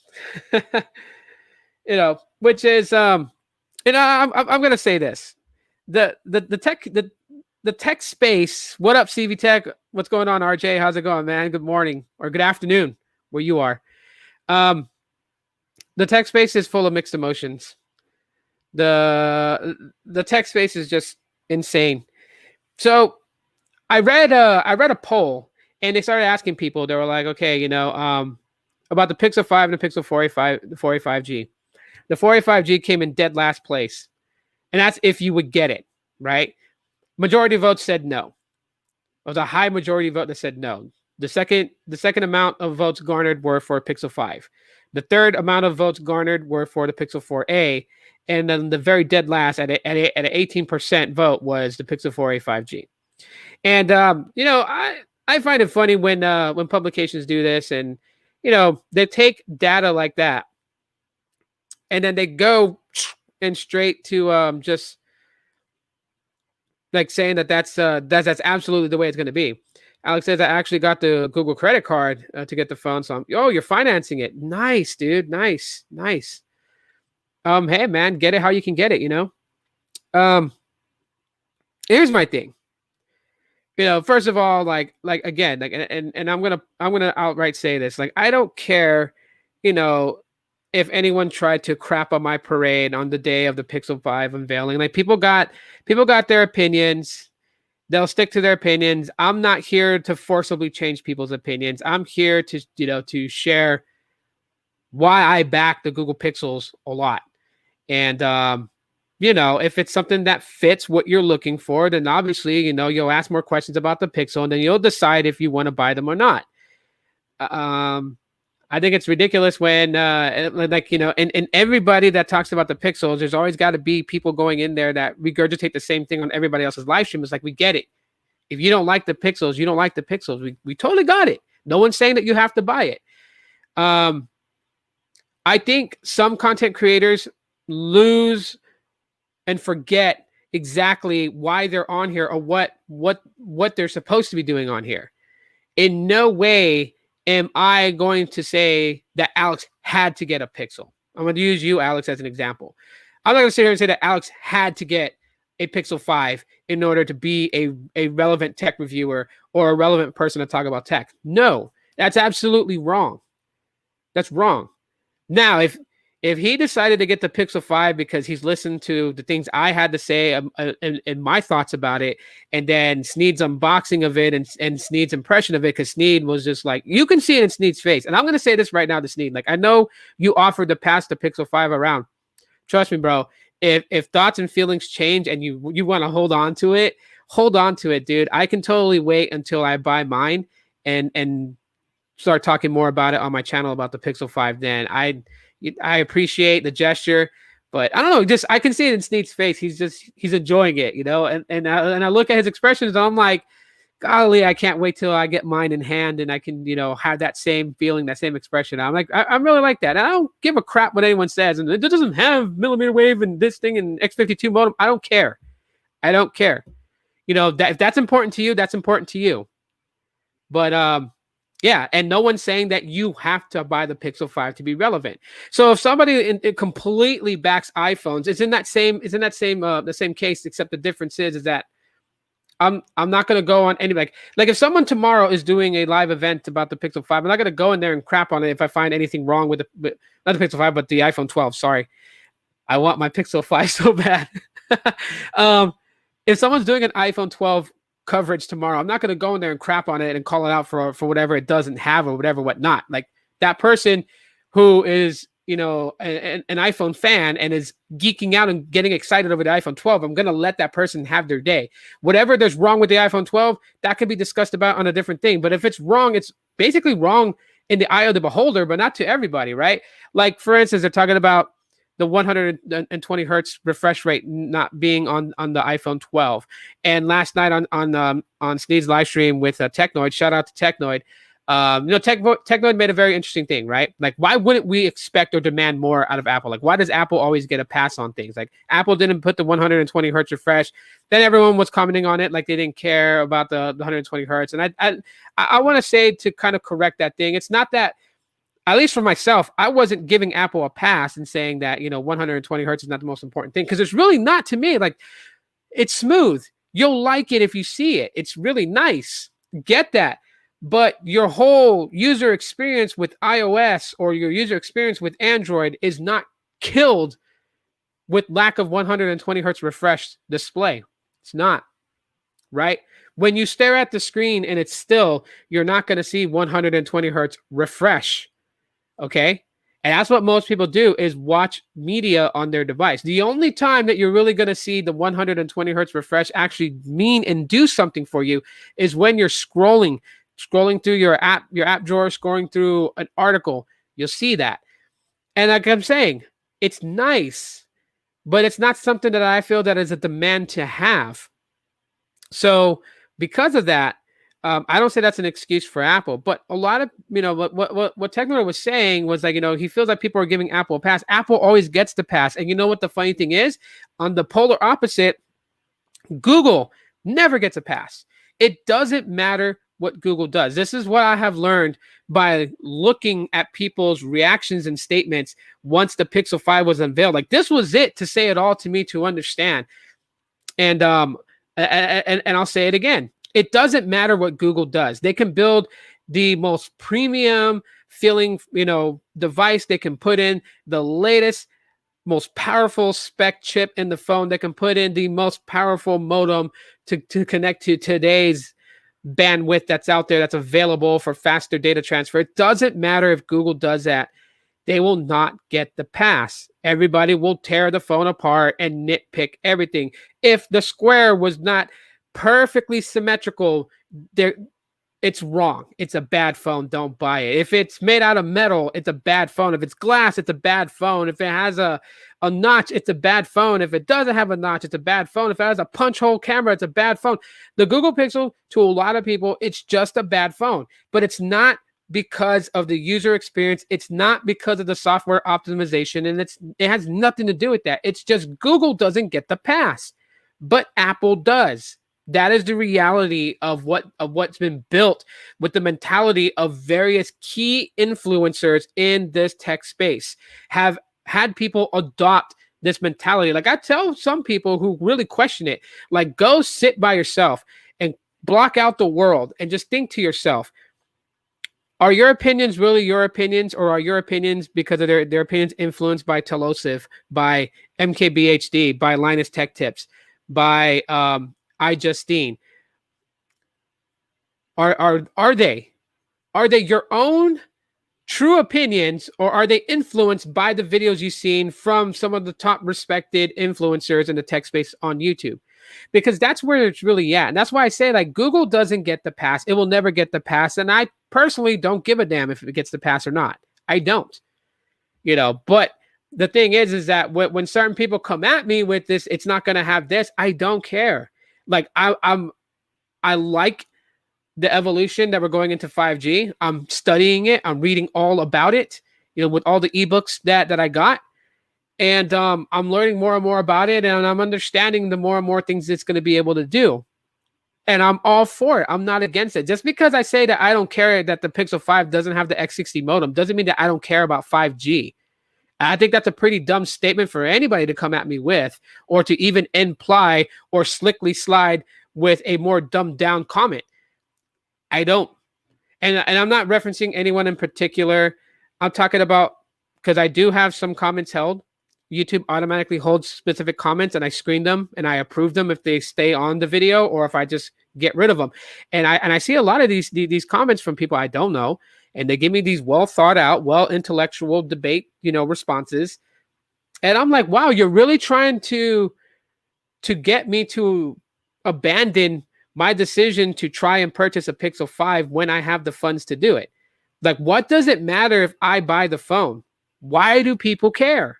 Which is I'm gonna say this. The tech space. What up, CV Tech? What's going on, RJ? How's it going, man? Good morning or good afternoon, where you are. The tech space is full of mixed emotions. The tech space is just insane. So I read a poll, and they started asking people. They were like, okay, about the Pixel 5 and the Pixel 4a5, the 4a5G. The 4a5G came in dead last place, and that's if you would get it, right? Majority of votes said no. It was a high majority vote that said no. The second amount of votes garnered were for Pixel 5. The third amount of votes garnered were for the Pixel 4a, and then the very dead last at an 18% vote was the Pixel 4a 5G. And I find it funny when publications do this, and they take data like that, and then they go and straight to just like saying that's absolutely the way it's going to be. Alex says I actually got the Google credit card to get the phone. So you're financing it. Nice, dude. Nice. Hey man, get it how you can get it. Here's my thing. First of all, like again, like, and I'm gonna outright say this. Like, I don't care, if anyone tried to crap on my parade on the day of the Pixel 5 unveiling. Like, people got their opinions. They'll stick to their opinions. I'm not here to forcibly change people's opinions. I'm here to, to share why I back the Google Pixels a lot. And, if it's something that fits what you're looking for, then obviously, you'll ask more questions about the Pixel, and then you'll decide if you want to buy them or not. I think it's ridiculous when, and everybody that talks about the Pixels, there's always got to be people going in there that regurgitate the same thing on everybody else's live stream. It's like, we get it. If you don't like the Pixels, you don't like the Pixels. We totally got it. No one's saying that you have to buy it. I think some content creators lose and forget exactly why they're on here or what they're supposed to be doing on here. In no way am I going to say that Alex had to get a Pixel. I'm going to use you, Alex, as an example. I'm not going to sit here and say that Alex had to get a Pixel 5 in order to be a relevant tech reviewer or a relevant person to talk about tech. No, that's absolutely wrong. That's wrong. Now, If he decided to get the Pixel 5 because he's listened to the things I had to say and my thoughts about it, and then Sneed's unboxing of it and Sneed's impression of it, because Sneed was just like, you can see it in Sneed's face. And I'm going to say this right now to Sneed. Like, I know you offered to pass the Pixel 5 around. Trust me, bro. If thoughts and feelings change and you want to hold on to it, dude. I can totally wait until I buy mine and start talking more about it on my channel about the Pixel 5. Then I appreciate the gesture, but I don't know. Just I can see it in Sneak's face. He's enjoying it, you know. And I look at his expressions, and I'm like, golly, I can't wait till I get mine in hand and I can, you know, have that same feeling, that same expression. I'm like, I really like that. And I don't give a crap what anyone says. And it doesn't have millimeter wave and this thing and X52 modem. I don't care. You know, if that's important to you, that's important to you. But yeah, and no one's saying that you have to buy the Pixel 5 to be relevant. So if somebody completely backs iPhones, it's in that same case, except the difference is that I'm not going to go on any like if someone tomorrow is doing a live event about the Pixel 5, I'm not going to go in there and crap on it if I find anything wrong with not the Pixel 5, but the iPhone 12. Sorry. I want my Pixel 5 so bad. If someone's doing an iPhone 12 coverage tomorrow, I'm not going to go in there and crap on it and call it out for whatever it doesn't have or whatnot. Like that person who is, you know, an iPhone fan and is geeking out and getting excited over the iPhone 12, I'm going to let that person have their day. Whatever there's wrong with the iPhone 12, that could be discussed about on a different thing. But if it's wrong, it's basically wrong in the eye of the beholder, but not to everybody, right? Like, for instance, they're talking about the 120 hertz refresh rate not being on the iPhone 12. And last night on Sneed's live stream with Technoid, shout out to Technoid, you know, Technoid made a very interesting thing, right? Like, why wouldn't we expect or demand more out of Apple? Like, why does Apple always get a pass on things? Like, Apple didn't put the 120 hertz refresh. Then everyone was commenting on it like they didn't care about the 120 hertz. And I want to say, to kind of correct that thing, it's not that, at least for myself, I wasn't giving Apple a pass and saying that, you know, 120 hertz is not the most important thing, because it's really not to me. Like, it's smooth. You'll like it if you see it. It's really nice. Get that. But your whole user experience with iOS or your user experience with Android is not killed with lack of 120 hertz refresh display. It's not, right? When you stare at the screen and it's still, you're not going to see 120 hertz refresh, okay? And that's what most people do, is watch media on their device. The only time that you're really going to see the 120 hertz refresh actually mean and do something for you is when you're scrolling through your app drawer, scrolling through an article. You'll see that. And like I'm saying, it's nice, but it's not something that I feel that is a demand to have. So because of that, I don't say that's an excuse for Apple, but a lot of, you know, what Techno was saying was like, you know, he feels like people are giving Apple a pass. Apple always gets the pass. And you know what the funny thing is? On the polar opposite, Google never gets a pass. It doesn't matter what Google does. This is what I have learned by looking at people's reactions and statements once the Pixel 5 was unveiled. Like, this was it to say it all to me to understand. And I'll say it again. It doesn't matter what Google does. They can build the most premium feeling, you know, device. They can put in the latest, most powerful spec chip in the phone. They can put in the most powerful modem to connect to today's bandwidth that's out there, that's available for faster data transfer. It doesn't matter if Google does that. They will not get the pass. Everybody will tear the phone apart and nitpick everything. If the square was not perfectly symmetrical, it's wrong. It's a bad phone. Don't buy it. If it's made out of metal, it's a bad phone. If it's glass, it's a bad phone. If it has a notch, it's a bad phone. If it doesn't have a notch, it's a bad phone. If it has a punch hole camera, it's a bad phone. The Google Pixel, to a lot of people, it's just a bad phone. But it's not because of the user experience. It's not because of the software optimization. And it has nothing to do with that. It's just Google doesn't get the pass, but Apple does. That is the reality of what's been built with the mentality of various key influencers in this tech space have had people adopt this mentality. Like, I tell some people who really question it, like, go sit by yourself and block out the world and just think to yourself, Are your opinions really your opinions, or are your opinions because of their opinions influenced by Telosive, by MKBHD, by Linus Tech Tips, by iJustine? Are they your own true opinions, or are they influenced by the videos you've seen from some of the top respected influencers in the tech space on YouTube? Because that's where it's really at. And that's why I say, like, Google doesn't get the pass. It will never get the pass. And I personally don't give a damn if it gets the pass or not. I don't, but the thing is that when certain people come at me with this, it's not going to have this. I don't care. Like, I like the evolution that we're going into 5G. I'm studying it. I'm reading all about it, with all the ebooks that I got. And I'm learning more and more about it, and I'm understanding the more and more things it's going to be able to do. And I'm all for it. I'm not against it. Just because I say that I don't care that the Pixel 5 doesn't have the X60 modem doesn't mean that I don't care about 5G. I think that's a pretty dumb statement for anybody to come at me with, or to even imply or slickly slide with a more dumbed down comment. I don't. And I'm not referencing anyone in particular. I'm talking about, because I do have some comments held. YouTube automatically holds specific comments, and I screen them and I approve them if they stay on the video, or if I just get rid of them. And I see a lot of these comments from people I don't know, and they give me these well thought out, well intellectual debate, responses. And I'm like, wow, you're really trying to get me to abandon my decision to try and purchase a Pixel 5 when I have the funds to do it. Like, what does it matter if I buy the phone? Why do people care?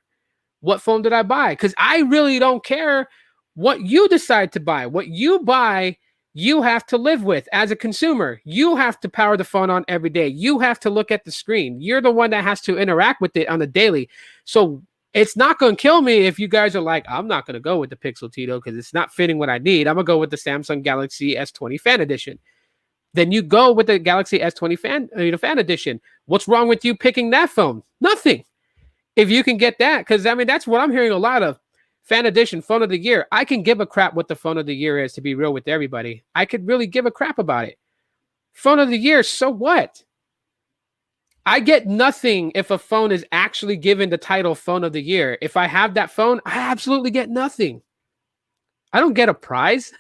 What phone did I buy? Because I really don't care what you decide to buy. What you buy, you have to live with as a consumer. You have to power the phone on every day. You have to look at the screen. You're the one that has to interact with it on a daily. So it's not going to kill me if you guys are like, I'm not going to go with the Pixel Tito because it's not fitting what I need. I'm going to go with the Samsung Galaxy S20 Fan Edition. Then you go with the Galaxy S20 Fan Edition. What's wrong with you picking that phone? Nothing. If you can get that, because that's what I'm hearing a lot of. Fan Edition, phone of the year. I can give a crap what the phone of the year is, to be real with everybody. I could really give a crap about it. Phone of the year, so what? I get nothing if a phone is actually given the title phone of the year. If I have that phone, I absolutely get nothing. I don't get a prize.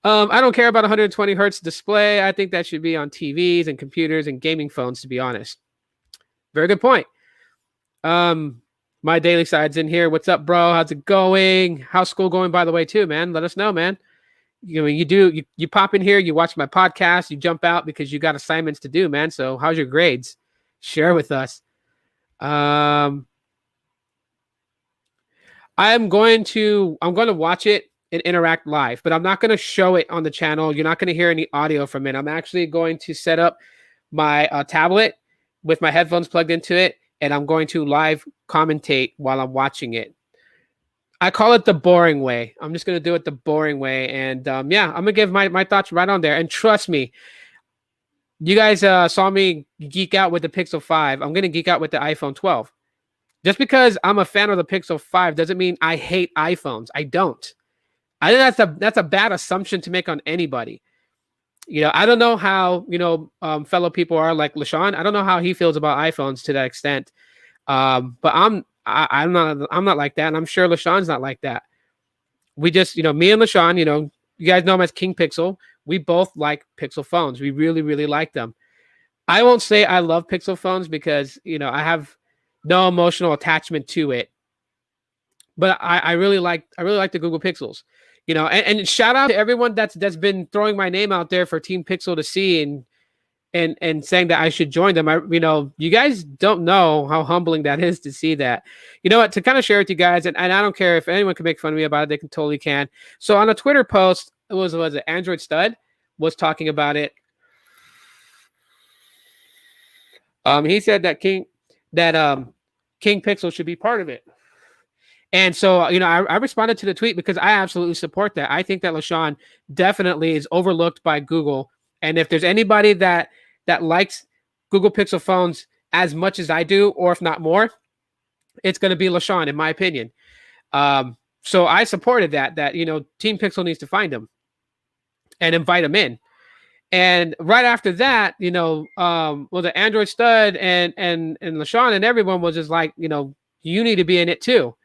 I don't care about 120 hertz display. I think that should be on TVs and computers and gaming phones, to be honest. Very good point. My daily side's in here. What's up, bro? How's it going? How's school going, by the way, too, man? Let us know, man. You pop in here, you watch my podcast, you jump out because you got assignments to do, man. So how's your grades? Share with us. I'm going to watch it and interact live, but I'm not going to show it on the channel. You're not going to hear any audio from it. I'm actually going to set up my tablet with my headphones plugged into it, and I'm going to live commentate while I'm watching it. I call it the boring way. I'm just going to do it the boring way. And I'm going to give my thoughts right on there. And trust me, you guys saw me geek out with the Pixel 5. I'm going to geek out with the iPhone 12. Just because I'm a fan of the Pixel 5 doesn't mean I hate iPhones. I don't. I think that's a bad assumption to make on anybody. I don't know how, fellow people are like LaShawn. I don't know how he feels about iPhones to that extent. But I'm not like that. And I'm sure LaShawn's not like that. We just, me and LaShawn, you guys know him as King Pixel. We both like Pixel phones. We really, really like them. I won't say I love Pixel phones because, I have no emotional attachment to it. But I really like the Google Pixels. And shout out to everyone that's been throwing my name out there for Team Pixel to see and saying that I should join them. You guys don't know how humbling that is to see that. You know what? To kind of share with you guys, and I don't care if anyone can make fun of me about it, they totally can. So on a Twitter post, it was Android Stud was talking about it. He said that King Pixel should be part of it. And so, I responded to the tweet because I absolutely support that. I think that LaShawn definitely is overlooked by Google. And if there's anybody that likes Google Pixel phones as much as I do, or if not more, it's going to be LaShawn, in my opinion. So I supported that Team Pixel needs to find him and invite him in. And right after that, well, the Android stud and LaShawn and everyone was just like, you need to be in it too.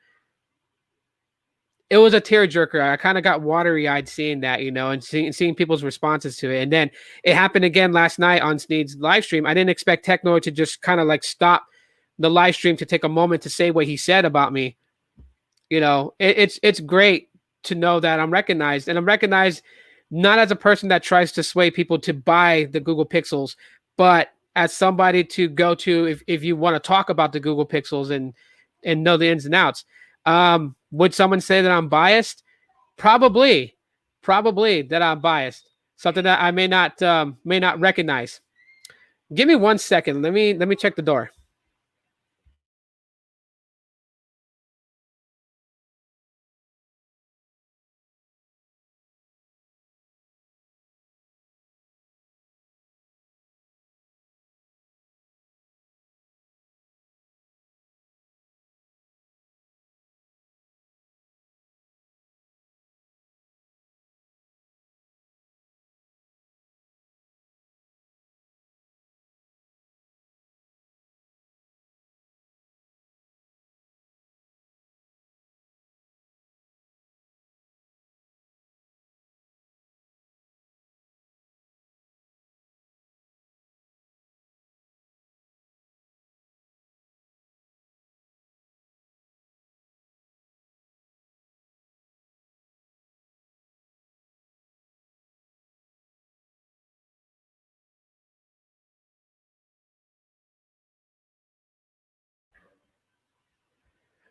It was a tearjerker. I kind of got watery eyed seeing that, and seeing people's responses to it. And then it happened again last night on Sneed's live stream. I didn't expect Technoid to just kind of like stop the live stream to take a moment to say what he said about me. It's great to know that I'm recognized, and I'm recognized not as a person that tries to sway people to buy the Google Pixels, but as somebody to go to if you want to talk about the Google Pixels and know the ins and outs. Would someone say that I'm biased? Probably that I'm biased. Something that I may not recognize. Give me 1 second. Let me check the door.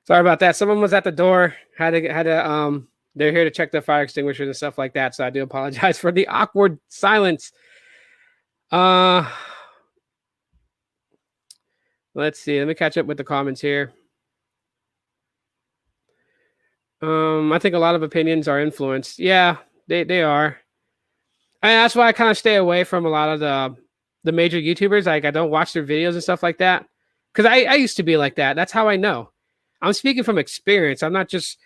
Sorry about that. Someone was at the door. Had to. They're here to check the fire extinguishers and stuff like that. So I do apologize for the awkward silence. Let's see. Let me catch up with the comments here. I think a lot of opinions are influenced. Yeah, they are. And that's why I kind of stay away from a lot of the major YouTubers. Like I don't watch their videos and stuff like that. Because I used to be like that. That's how I know. I'm speaking from experience. I'm not just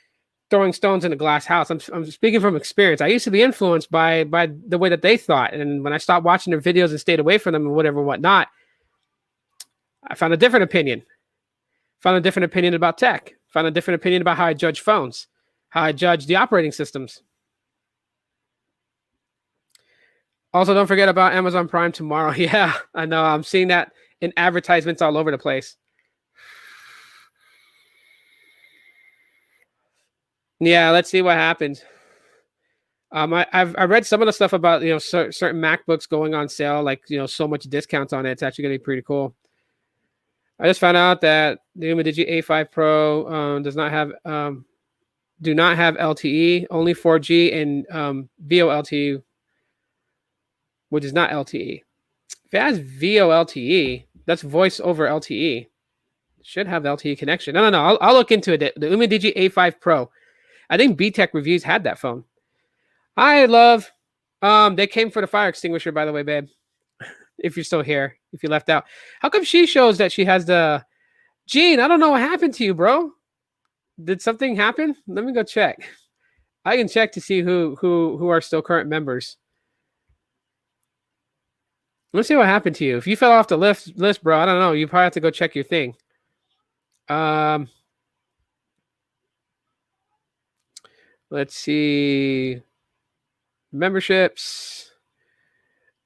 throwing stones in a glass house. I'm speaking from experience. I used to be influenced by the way that they thought. And when I stopped watching their videos and stayed away from them and whatnot, I found a different opinion. Found a different opinion about tech. Found a different opinion about how I judge phones, how I judge the operating systems. Also, don't forget about Amazon Prime tomorrow. Yeah, I know. I'm seeing that in advertisements all over the place. Yeah, let's see what happens. I've read some of the stuff about certain MacBooks going on sale, like so much discounts on it. It's actually gonna be pretty cool. I just found out that the Umidigi A5 Pro does not have LTE, only 4G and VoLTE, which is not LTE. If it has VoLTE, that's voice over LTE. Should have LTE connection. No. I'll look into it. The Umidigi A5 Pro. I think BTech Reviews had that phone. Hi, love. They came for the fire extinguisher, by the way, babe. If you're still here, if you left out. How come she shows that she has the Gene? I don't know what happened to you, bro. Did something happen? Let me go check. I can check to see who are still current members. Let's see what happened to you. If you fell off the list, bro, I don't know. You probably have to go check your thing. Let's see. Memberships.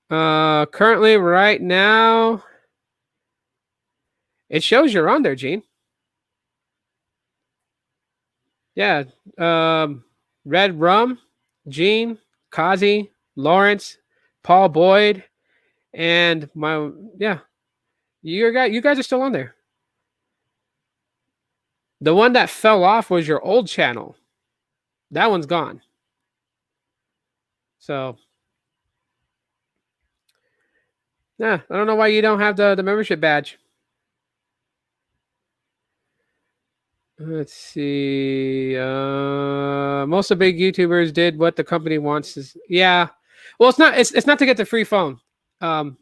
Currently, right now, it shows you're on there, Gene. Yeah. Red Rum, Gene, Kazi, Lawrence, Paul Boyd, and you guys are still on there. The one that fell off was your old channel. That one's gone. So yeah, I don't know why you don't have the membership badge. Let's see. Most of the big YouTubers did what the company wants. Yeah. Well, it's not to get the free phone. And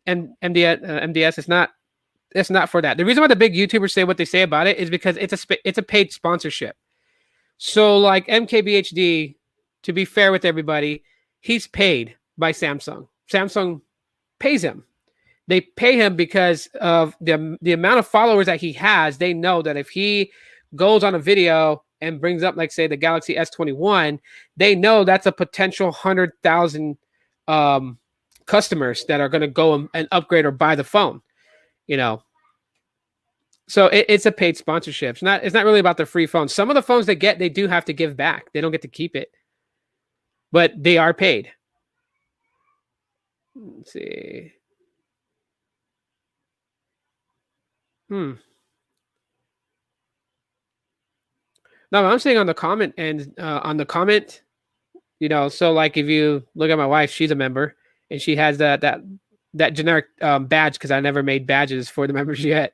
MDS. It's not for that. The reason why the big YouTubers say what they say about it is because it's a paid sponsorship. So like MKBHD, to be fair with everybody, he's paid by Samsung. Samsung pays him. They pay him because of the amount of followers that he has. They know that if he goes on a video and brings up, like, say, the Galaxy S21, they know that's a potential 100,000 customers that are going to go and upgrade or buy the phone. You know, so it's a paid sponsorship. It's not really about the free phone. Some of the phones they do have to give back. They don't get to keep it, but they are paid. Let's see. No, I'm saying on the comment and on the comment, so like if you look at my wife, she's a member and she has that generic badge because I never made badges for the members yet.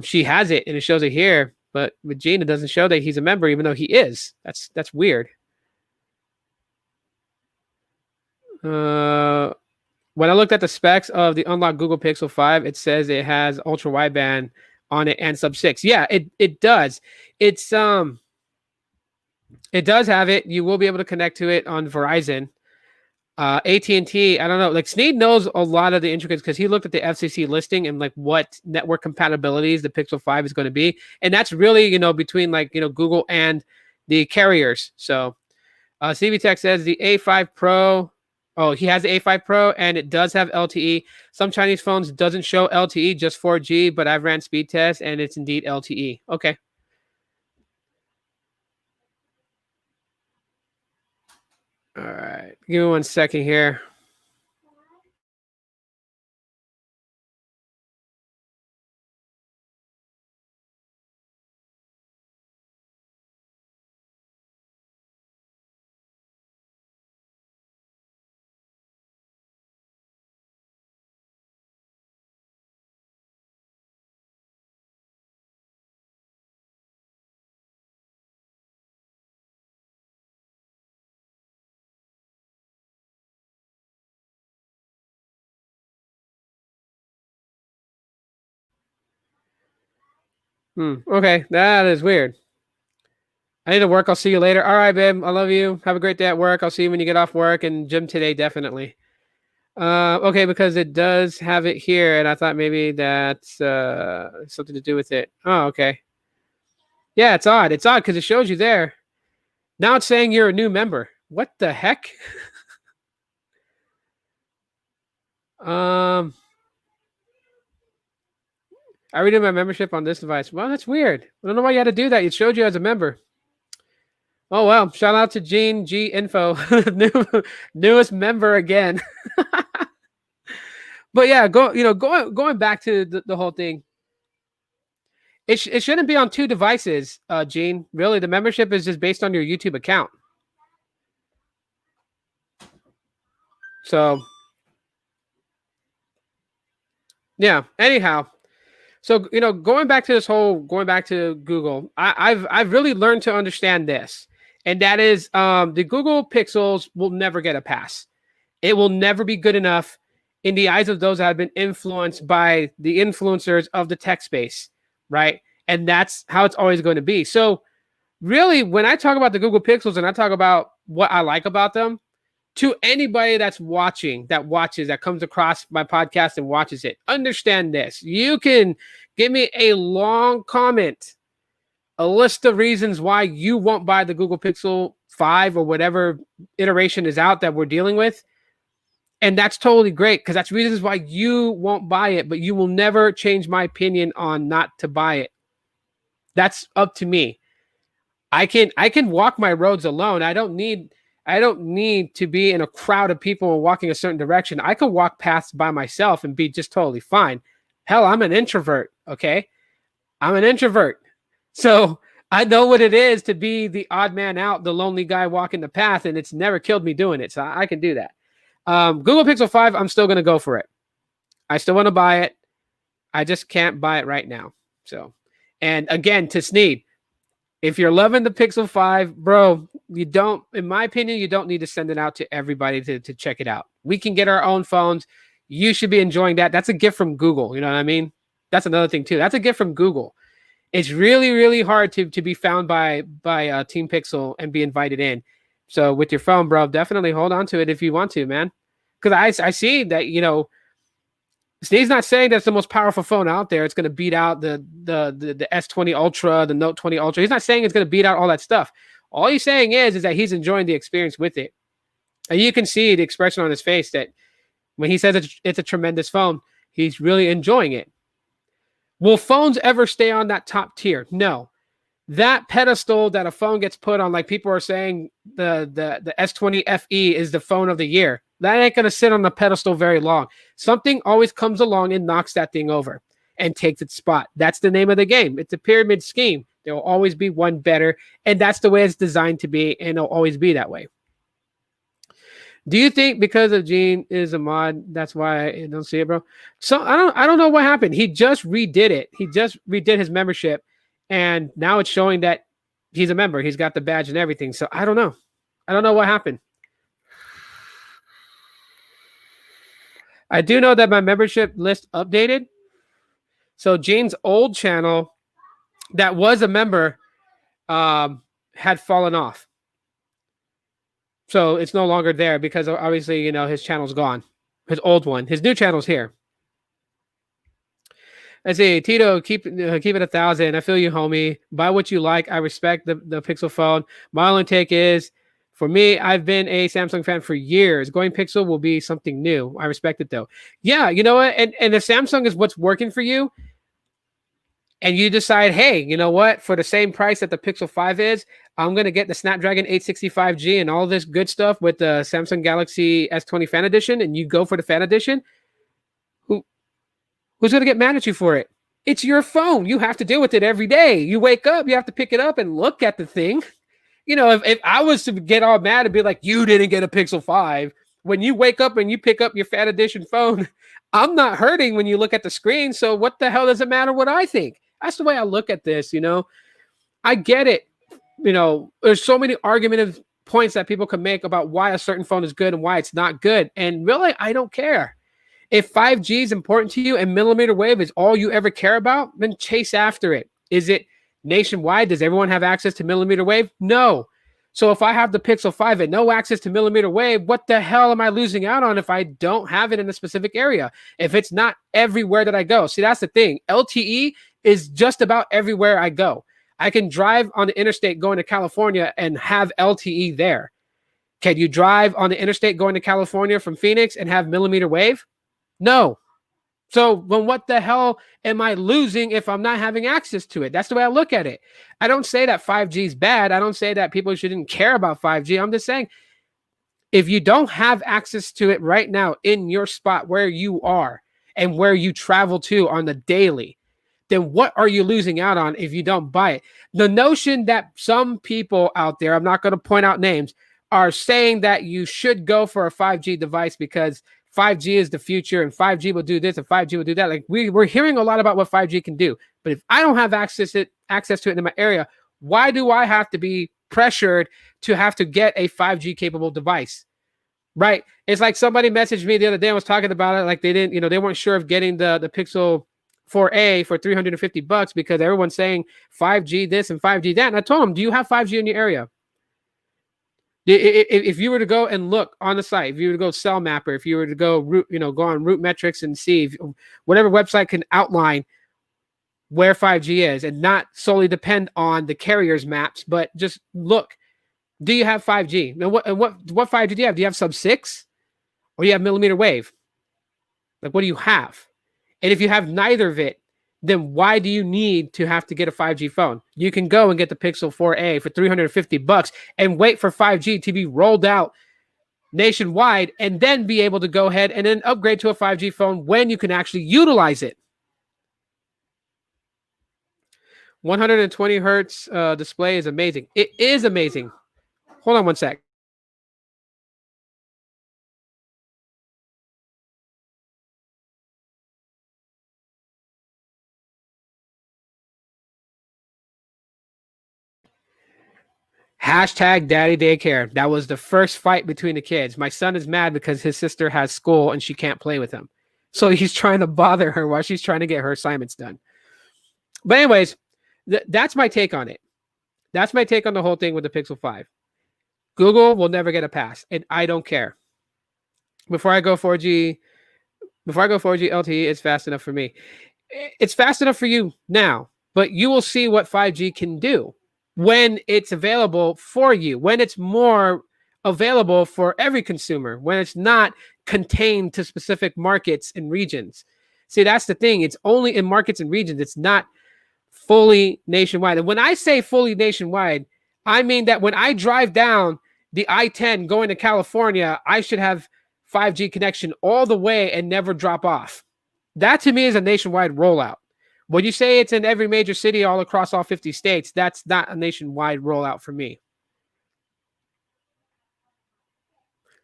She has it and it shows it here, but with Gene, it doesn't show that he's a member, even though he is. That's weird. When I looked at the specs of the unlocked Google Pixel 5, it says it has ultra wideband on it and sub 6. Yeah, it does. It does have it. You will be able to connect to it on Verizon. AT&T, I don't know. Like, Sneed knows a lot of the intricacies because he looked at the FCC listing and like what network compatibilities the Pixel 5 is going to be, and that's really between Google and the carriers. So, CB Tech says the A5 Pro. Oh, he has the A5 Pro and it does have LTE. Some Chinese phones doesn't show LTE, just 4G, but I've ran speed tests and it's indeed LTE. Okay. All right. Give me 1 second here. Okay, that is weird. I need to work. I'll see you later. All right, babe. I love you. Have a great day at work. I'll see you when you get off work, and gym today, definitely. Okay, because it does have it here, and I thought maybe that's something to do with it. Oh, okay. Yeah, it's odd. It's odd because it shows you there. Now it's saying you're a new member. What the heck? I renewed my membership on this device. Well, that's weird. I don't know why you had to do that. It showed you as a member. Oh well, shout out to Gene G Info, newest member again. But yeah, going back to the whole thing. It shouldn't be on two devices, Gene. Really, the membership is just based on your YouTube account. So yeah. Anyhow, so going back to Google, I've really learned to understand this, and that is the Google Pixels will never get a pass. It will never be good enough in the eyes of those that have been influenced by the influencers of the tech space, right? And that's how it's always going to be. So really, when I talk about the Google Pixels and I talk about what I like about them, to anybody that's watching, that comes across my podcast and watches it, understand this. You can give me a long comment, a list of reasons why you won't buy the Google Pixel 5 or whatever iteration is out that we're dealing with. And that's totally great because that's reasons why you won't buy it, but you will never change my opinion on not to buy it. That's up to me. I can walk my roads alone. I don't need to be in a crowd of people and walking a certain direction. I can walk paths by myself and be just totally fine. Hell, I'm an introvert, okay? I'm an introvert. So I know what it is to be the odd man out, the lonely guy walking the path, and it's never killed me doing it. So I can do that. Google Pixel 5, I'm still going to go for it. I still want to buy it. I just can't buy it right now. So, and again, to Sneed, if you're loving the Pixel 5, bro, in my opinion, you don't need to send it out to everybody to check it out. We can get our own phones. You should be enjoying that. That's a gift from Google. You know what I mean? That's another thing too. That's a gift from Google. It's really, really hard to be found by Team Pixel and be invited in. So with your phone, bro, definitely hold on to it if you want to, man. Because I see that, he's not saying that's the most powerful phone out there. It's going to beat out the S20 Ultra, the Note 20 Ultra. He's not saying it's going to beat out all that stuff. All he's saying is that he's enjoying the experience with it. And you can see the expression on his face that when he says it's a tremendous phone, he's really enjoying it. Will phones ever stay on that top tier? No. That pedestal that a phone gets put on, like people are saying the S20 FE is the phone of the year. That ain't going to sit on the pedestal very long. Something always comes along and knocks that thing over and takes its spot. That's the name of the game. It's a pyramid scheme. There will always be one better, and that's the way it's designed to be, and it'll always be that way. Do you think because of Gene is a mod, that's why I don't see it, bro? So I don't know what happened. He just redid it. He just redid his membership, and now it's showing that he's a member. He's got the badge and everything. So I don't know. I don't know what happened. I do know that my membership list updated. So Gene's old channel that was a member had fallen off. So it's no longer there because obviously, his channel's gone. His old one. His new channel's here. Let's see. Tito, keep it 1,000. I feel you, homie. Buy what you like. I respect the Pixel phone. My only take is, for me, I've been a Samsung fan for years. Going Pixel will be something new. I respect it, though. Yeah, you know what? And if Samsung is what's working for you, and you decide, hey, you know what? For the same price that the Pixel 5 is, I'm going to get the Snapdragon 865G and all this good stuff with the Samsung Galaxy S20 Fan Edition, and you go for the Fan Edition, who's going to get mad at you for it? It's your phone. You have to deal with it every day. You wake up, you have to pick it up and look at the thing. If I was to get all mad and be like, you didn't get a Pixel 5, when you wake up and you pick up your Fan Edition phone, I'm not hurting when you look at the screen. So what the hell does it matter what I think? That's the way I look at this, I get it. There's so many argumentative points that people can make about why a certain phone is good and why it's not good. And really, I don't care. If 5G is important to you and millimeter wave is all you ever care about, then chase after it. Is it nationwide? Does everyone have access to millimeter wave? No. So if I have the Pixel 5 and no access to millimeter wave, what the hell am I losing out on if I don't have it in a specific area? If it's not everywhere that I go. See, that's the thing. LTE is just about everywhere I go. I can drive on the interstate going to California and have LTE there. Can you drive on the interstate going to California from Phoenix and have millimeter wave? No. So then what the hell am I losing if I'm not having access to it? That's the way I look at it. I don't say that 5G is bad. I don't say that people shouldn't care about 5G. I'm just saying, if you don't have access to it right now in your spot where you are and where you travel to on the daily, then what are you losing out on if you don't buy it? The notion that some people out there, I'm not going to point out names, are saying that you should go for a 5G device because 5G is the future and 5G will do this and 5G will do that. Like we're hearing a lot about what 5G can do. But if I don't have access to it in my area, why do I have to be pressured to have to get a 5G capable device? Right? It's like somebody messaged me the other day and was talking about it. Like they didn't, they weren't sure of getting the Pixel 4A for $350 because everyone's saying 5G this and 5G that. And I told them, do you have 5G in your area? If you were to go and look on the site, if you were to go Cell Mapper, if you were to go go on Root Metrics and see whatever website can outline where 5G is and not solely depend on the carrier's maps, but just look, do you have 5G? Now, what 5G do you have? Do you have sub 6 or do you have millimeter wave? Like, what do you have? And if you have neither of it, then why do you need to have to get a 5G phone? You can go and get the Pixel 4a for $350 and wait for 5G to be rolled out nationwide and then be able to go ahead and then upgrade to a 5G phone when you can actually utilize it. 120 hertz display is amazing. It is amazing. Hold on one sec. Hashtag daddy daycare. That was the first fight between the kids. My son is mad because his sister has school and she can't play with him. So he's trying to bother her while she's trying to get her assignments done. But anyways, that's my take on it. That's my take on the whole thing with the Pixel 5. Google will never get a pass, and I don't care. before I go 4G, before I go 4G LTE, it's fast enough for me. It's fast enough for you now, but you will see what 5G can do when it's available for you, when it's more available for every consumer, when it's not contained to specific markets and regions. See, that's the thing. It's only in markets and regions. It's not fully nationwide. And when I say fully nationwide, I mean that when I drive down the I-10 going to California, I should have 5G connection all the way and never drop off. That to me is a nationwide rollout. When you say it's in every major city all across all 50 states, that's not a nationwide rollout for me.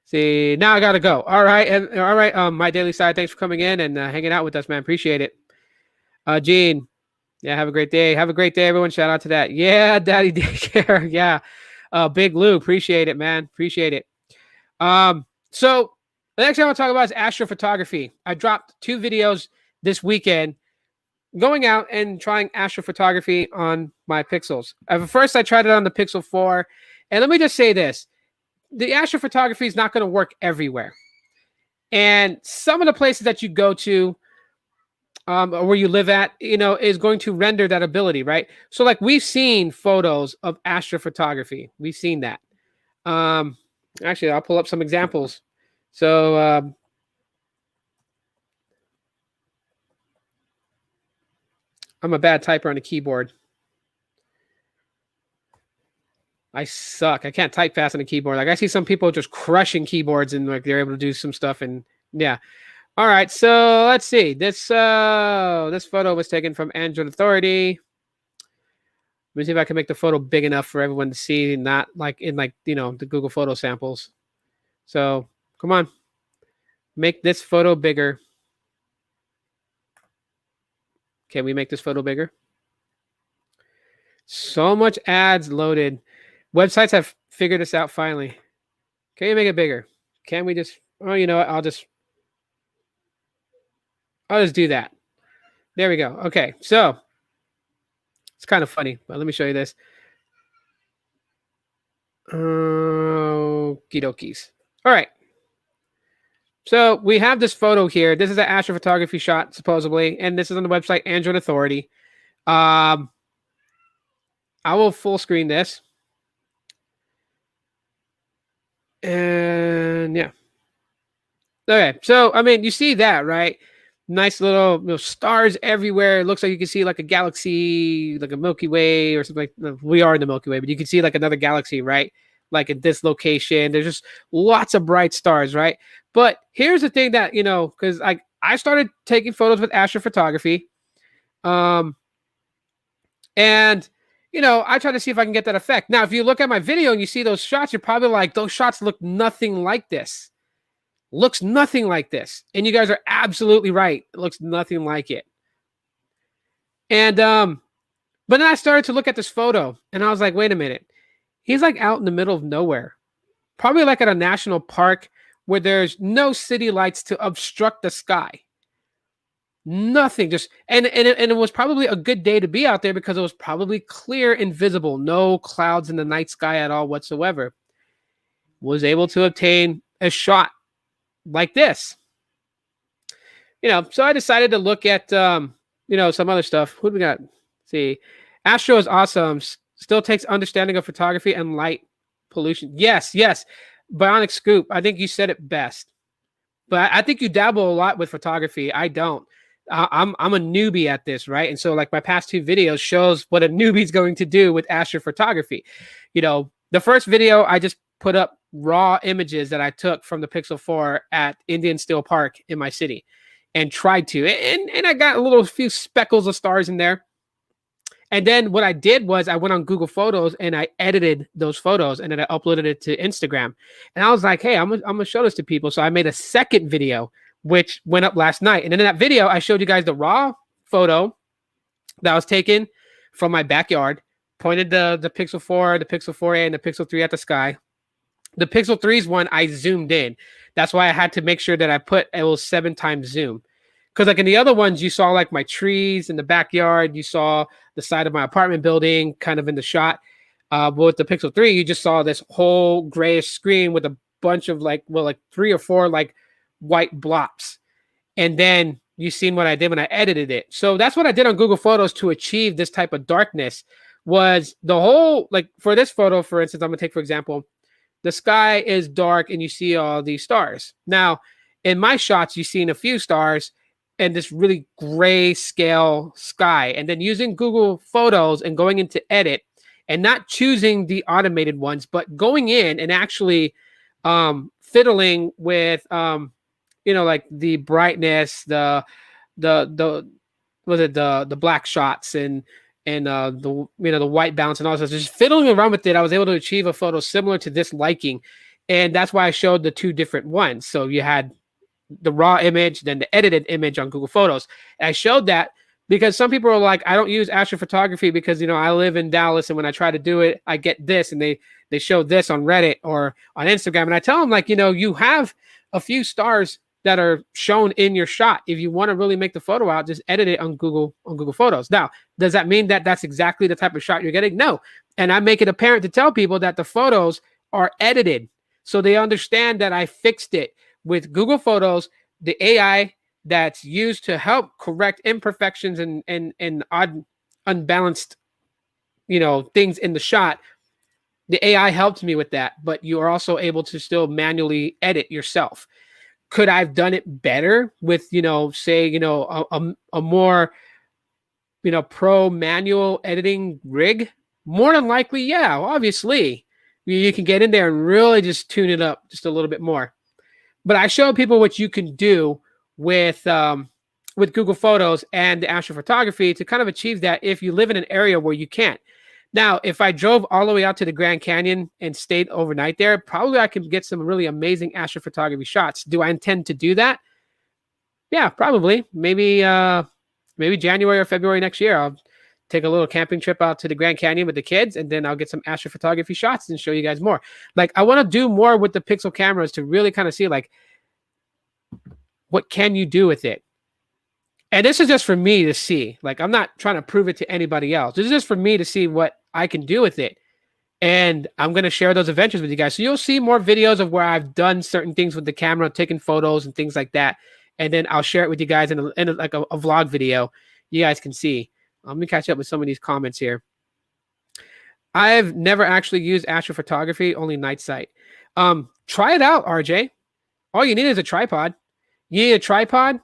See, now I gotta go. All right, and all right. My daily side. Thanks for coming in and hanging out with us, man. Appreciate it. Gene, yeah, have a great day. Have a great day, everyone. Shout out to that. Yeah, Daddy Daycare. Yeah. Big Lou, appreciate it, man. Appreciate it. So the next thing I want to talk about is astrophotography. I dropped 2 videos this weekend going out and trying astrophotography on my Pixels. First, I tried it on the Pixel 4. And let me just say this. The astrophotography is not going to work everywhere. And some of the places that you go to, or where you live at, is going to render that ability, right? So like we've seen photos of astrophotography. We've seen that. Actually, I'll pull up some examples. So I'm a bad typer on the keyboard. I suck. I can't type fast on the keyboard. Like I see some people just crushing keyboards and like they're able to do some stuff. And yeah. All right. So let's see. This photo was taken from Android Authority. Let me see if I can make the photo big enough for everyone to see, not like in the Google photo samples. So come on, make this photo bigger. Can we make this photo bigger? So much ads loaded. Websites have figured this out finally. Can you make it bigger? Can we just, oh, you know what? I'll just do that. There we go. Okay. So it's kind of funny, but let me show you this. Okie dokies. All right. So we have this photo here. This is an astrophotography shot, supposedly, and this is on the website Android Authority. I will full screen this. And yeah. Okay. So, I mean, you see that, right? Nice little stars everywhere. It looks like you can see like a galaxy, like a Milky Way or something like we are in the Milky Way, but you can see like another galaxy, right? Like at this location. There's just lots of bright stars, right? But here's the thing that, because I started taking photos with astrophotography. And I try to see if I can get that effect. Now, if you look at my video and you see those shots, you're probably like, those shots look nothing like this. Looks nothing like this. And you guys are absolutely right. It looks nothing like it. And but then I started to look at this photo and I was like, wait a minute. He's like out in the middle of nowhere. Probably like at a national park where there's no city lights to obstruct the sky. Nothing, just and it was probably a good day to be out there because it was probably clear and visible, no clouds in the night sky at all whatsoever. Was able to obtain a shot like this. So I decided to look at some other stuff. Who do we got? Let's see, Astro is awesome. Still takes understanding of photography and light pollution. Yes. Bionic Scoop. I think you said it best. But I think you dabble a lot with photography. I don't. I'm a newbie at this, right? And so like my past 2 videos shows what a newbie's going to do with astrophotography. The first video I just put up raw images that I took from the Pixel 4 at Indian Steel Park in my city and tried to. And I got a few speckles of stars in there. And then what I did was I went on Google Photos and I edited those photos and then I uploaded it to Instagram. And I was like, hey, I'm gonna show this to people. So I made a second video, which went up last night. And in that video, I showed you guys the raw photo that was taken from my backyard, pointed the Pixel 4, the Pixel 4a, and the Pixel 3 at the sky. The Pixel 3's one, I zoomed in. That's why I had to make sure that I put it was 7 times zoom. Because like in the other ones, you saw like my trees in the backyard. You saw the side of my apartment building kind of in the shot. But with the Pixel 3, you just saw this whole grayish screen with a bunch of like 3 or 4 like white blobs. And then you seen what I did when I edited it. So that's what I did on Google Photos to achieve this type of darkness. Was the whole, like for this photo, for instance, I'm gonna take for example, the sky is dark and you see all these stars. Now, in my shots, you've seen a few stars and this really gray scale sky. And then using Google Photos and going into edit and not choosing the automated ones, but going in and actually fiddling with like the brightness, the was it the black shots and the white balance and all this. Just fiddling around with it, I was able to achieve a photo similar to this liking, and that's why I showed the two different ones. So you had the raw image, then the edited image on Google Photos. And I showed that because some people are like, I don't use astrophotography because I live in Dallas, and when I try to do it, I get this, and they show this on Reddit or on Instagram, and I tell them like, you have a few stars that are shown in your shot. If you want to really make the photo out, just edit it on Google Photos. Now, does that mean that that's exactly the type of shot you're getting? No. And I make it apparent to tell people that the photos are edited, so they understand that I fixed it with Google Photos, the AI that's used to help correct imperfections and odd, unbalanced, things in the shot. The AI helped me with that, but you are also able to still manually edit yourself. Could I have done it better with, say, a more, pro manual editing rig? More than likely, yeah, obviously. You can get in there and really just tune it up just a little bit more. But I show people what you can do with Google Photos and the astrophotography to kind of achieve that if you live in an area where you can't. Now, if I drove all the way out to the Grand Canyon and stayed overnight there, probably I could get some really amazing astrophotography shots. Do I intend to do that? Yeah, probably. Maybe January or February next year, I'll take a little camping trip out to the Grand Canyon with the kids, and then I'll get some astrophotography shots and show you guys more. Like, I want to do more with the Pixel cameras to really kind of see, like, what can you do with it? And this is just for me to see. Like, I'm not trying to prove it to anybody else. This is just for me to see what I can do with it. And I'm going to share those adventures with you guys. So you'll see more videos of where I've done certain things with the camera, taking photos and things like that. And then I'll share it with you guys in a vlog video. You guys can see. Let me catch up with some of these comments here. I've never actually used astrophotography, only night sight. Try it out, RJ. All you need is a tripod. You need a tripod.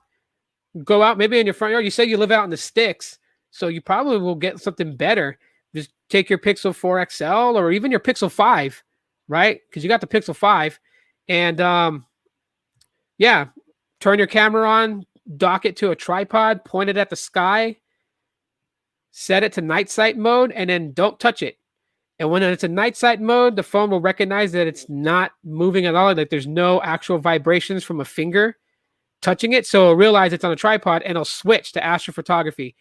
Go out maybe in your front yard. You say you live out in the sticks, so you probably will get something better. Just take your Pixel 4 XL or even your Pixel 5, right? Because you got the Pixel 5. And turn your camera on, dock it to a tripod, point it at the sky, set it to night sight mode, and then don't touch it. And when it's a night sight mode, the phone will recognize that it's not moving at all, like there's no actual vibrations from a finger touching it. So it'll realize it's on a tripod and it'll switch to astrophotography.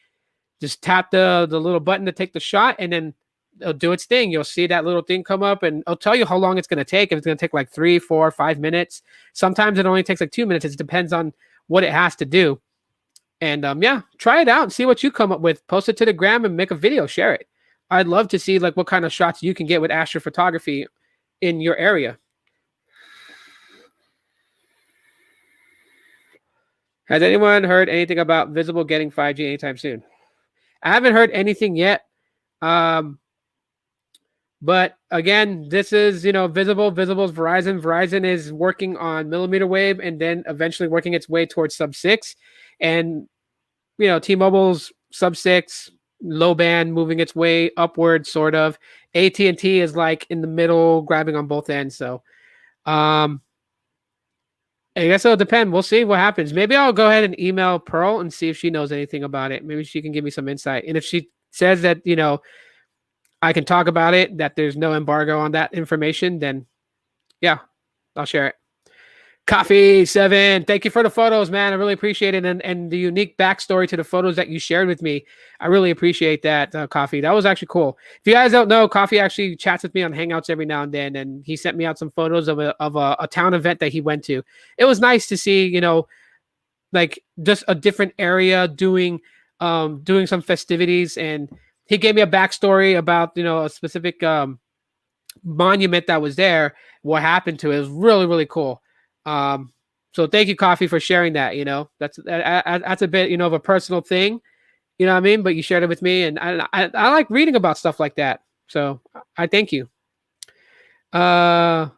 Just tap the little button to take the shot, and then it'll do its thing. You'll see that little thing come up, and it'll tell you how long it's going to take. If it's going to take like 3, 4, 5 minutes. Sometimes it only takes like 2 minutes. It depends on what it has to do. And try it out and see what you come up with. Post it to the gram and make a video. Share it. I'd love to see like what kind of shots you can get with astrophotography in your area. Has anyone heard anything about Visible getting 5G anytime soon? I haven't heard anything yet. But again, this is, Visible. Visible's Verizon. Verizon is working on millimeter wave and then eventually working its way towards sub-6. And, T-Mobile's sub-6, low band, moving its way upward, sort of. AT&T is like in the middle, grabbing on both ends. So, I guess it'll depend. We'll see what happens. Maybe I'll go ahead and email Pearl and see if she knows anything about it. Maybe she can give me some insight. And if she says that, I can talk about it, that there's no embargo on that information, then I'll share it. Coffee 7, thank you for the photos, man. I really appreciate it. And the unique backstory to the photos that you shared with me. I really appreciate that, Coffee. That was actually cool. If you guys don't know, Coffee actually chats with me on Hangouts every now and then, and he sent me out some photos of a town event that he went to. It was nice to see, like just a different area doing some festivities, and he gave me a backstory about, a specific monument that was there, what happened to it. It was really, really cool. So thank you, Coffee, for sharing that. That's a bit, of a personal thing. You know what I mean? But you shared it with me, and I like reading about stuff like that. So I thank you. Let's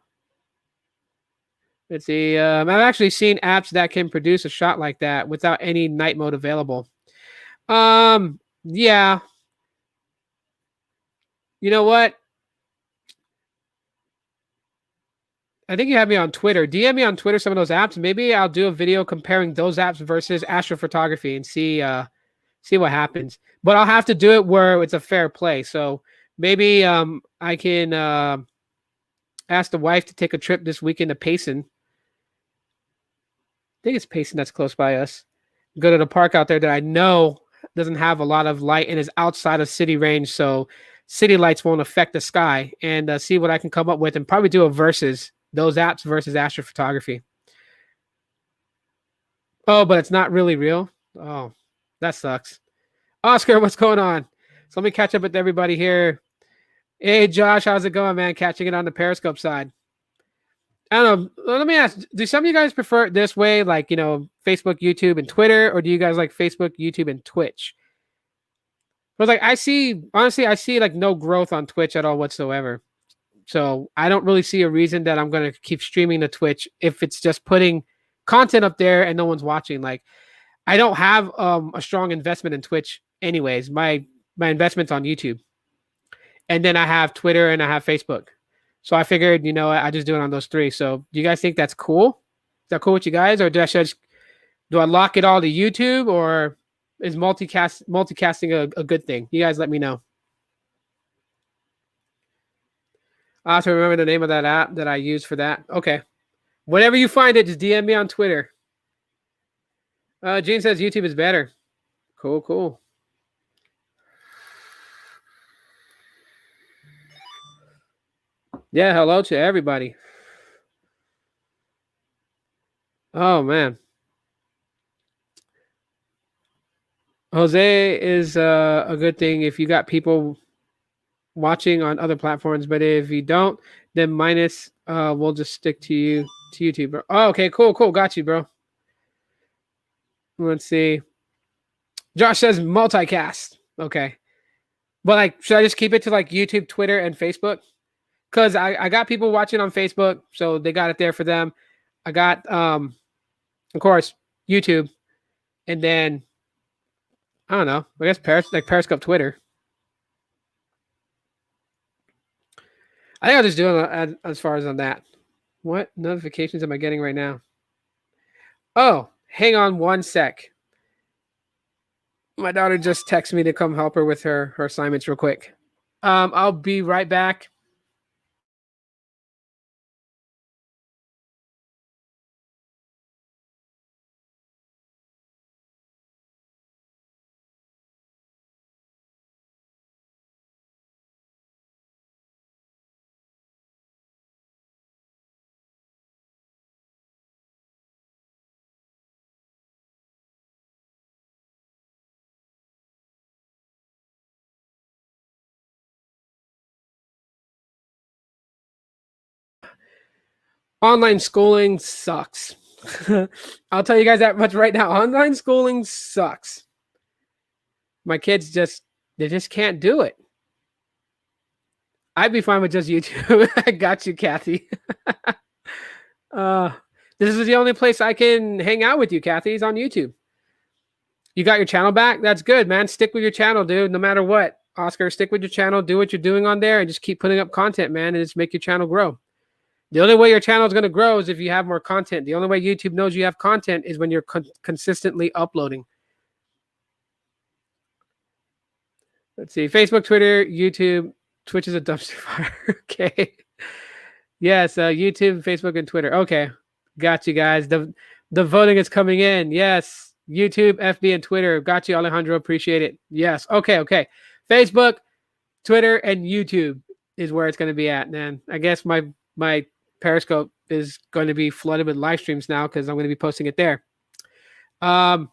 see. I've actually seen apps that can produce a shot like that without any night mode available. Yeah. You know what? I think you have me on Twitter. DM me on Twitter some of those apps. Maybe I'll do a video comparing those apps versus astrophotography and see what happens. But I'll have to do it where it's a fair play. So maybe I can ask the wife to take a trip this weekend to Payson. I think it's Payson that's close by us. Go to the park out there that I know doesn't have a lot of light and is outside of city range, so city lights won't affect the sky. And see what I can come up with, and probably do a versus those apps versus astrophotography. Oh, but it's not really real. Oh, that sucks. Oscar, what's going on? So let me catch up with everybody here. Hey, Josh, how's it going, man? Catching it on the Periscope side. I don't know. Let me ask: do some of you guys prefer it this way, like Facebook, YouTube, and Twitter, or do you guys like Facebook, YouTube, and Twitch? But like, honestly, I see like no growth on Twitch at all whatsoever. So I don't really see a reason that I'm gonna keep streaming to Twitch if it's just putting content up there and no one's watching. Like, I don't have a strong investment in Twitch, anyways. My investment's on YouTube, and then I have Twitter and I have Facebook. So I figured, I just do it on those three. So do you guys think that's cool? Is that cool with you guys, or do I lock it all to YouTube, or is multicasting a good thing? You guys let me know. I have to remember the name of that app that I use for that. Okay. Whenever you find it, just DM me on Twitter. Gene says YouTube is better. Cool. Yeah, hello to everybody. Oh, man. Jose is a good thing if you got people watching on other platforms, but if you don't, then minus we'll just stick to YouTube, bro. Oh, okay, cool. Got you, bro. Let's see. Josh says multicast. Okay. But like, should I just keep it to like YouTube, Twitter, and Facebook? Because I got people watching on Facebook, so they got it there for them. I got of course, YouTube, and then I don't know. I guess Periscope, Twitter. I think I'll just do it as far as on that. What notifications am I getting right now? Oh, hang on one sec. My daughter just texted me to come help her with her assignments real quick. I'll be right back. Online schooling sucks. I'll tell you guys that much right now. Online schooling sucks. My kids just can't do it. I'd be fine with just YouTube. I got you, Kathy. This is the only place I can hang out with you, Kathy, is on YouTube. You got your channel back? That's good, man. Stick with your channel, dude, no matter what. Oscar, stick with your channel. Do what you're doing on there and just keep putting up content, man, and just make your channel grow. The only way your channel is going to grow is if you have more content. The only way YouTube knows you have content is when you're consistently uploading. Let's see. Facebook, Twitter, YouTube. Twitch is a dumpster fire. Okay. Yes, YouTube, Facebook, and Twitter. Okay. Got you guys. The voting is coming in. Yes. YouTube, FB, and Twitter. Got you, Alejandro. Appreciate it. Yes. Okay. Facebook, Twitter, and YouTube is where it's going to be at, man. I guess my Periscope is going to be flooded with live streams now because I'm going to be posting it there. Yeah,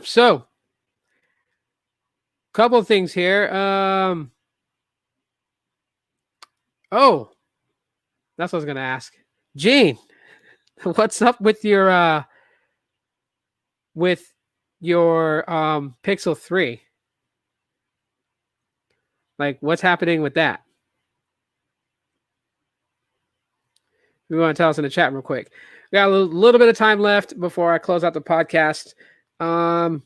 so couple of things here. Oh, that's what I was going to ask. Gene, What's up with your Pixel 3? Like, what's happening with that? You want to tell us in the chat real quick? We got a little bit of time left before I close out the podcast. Then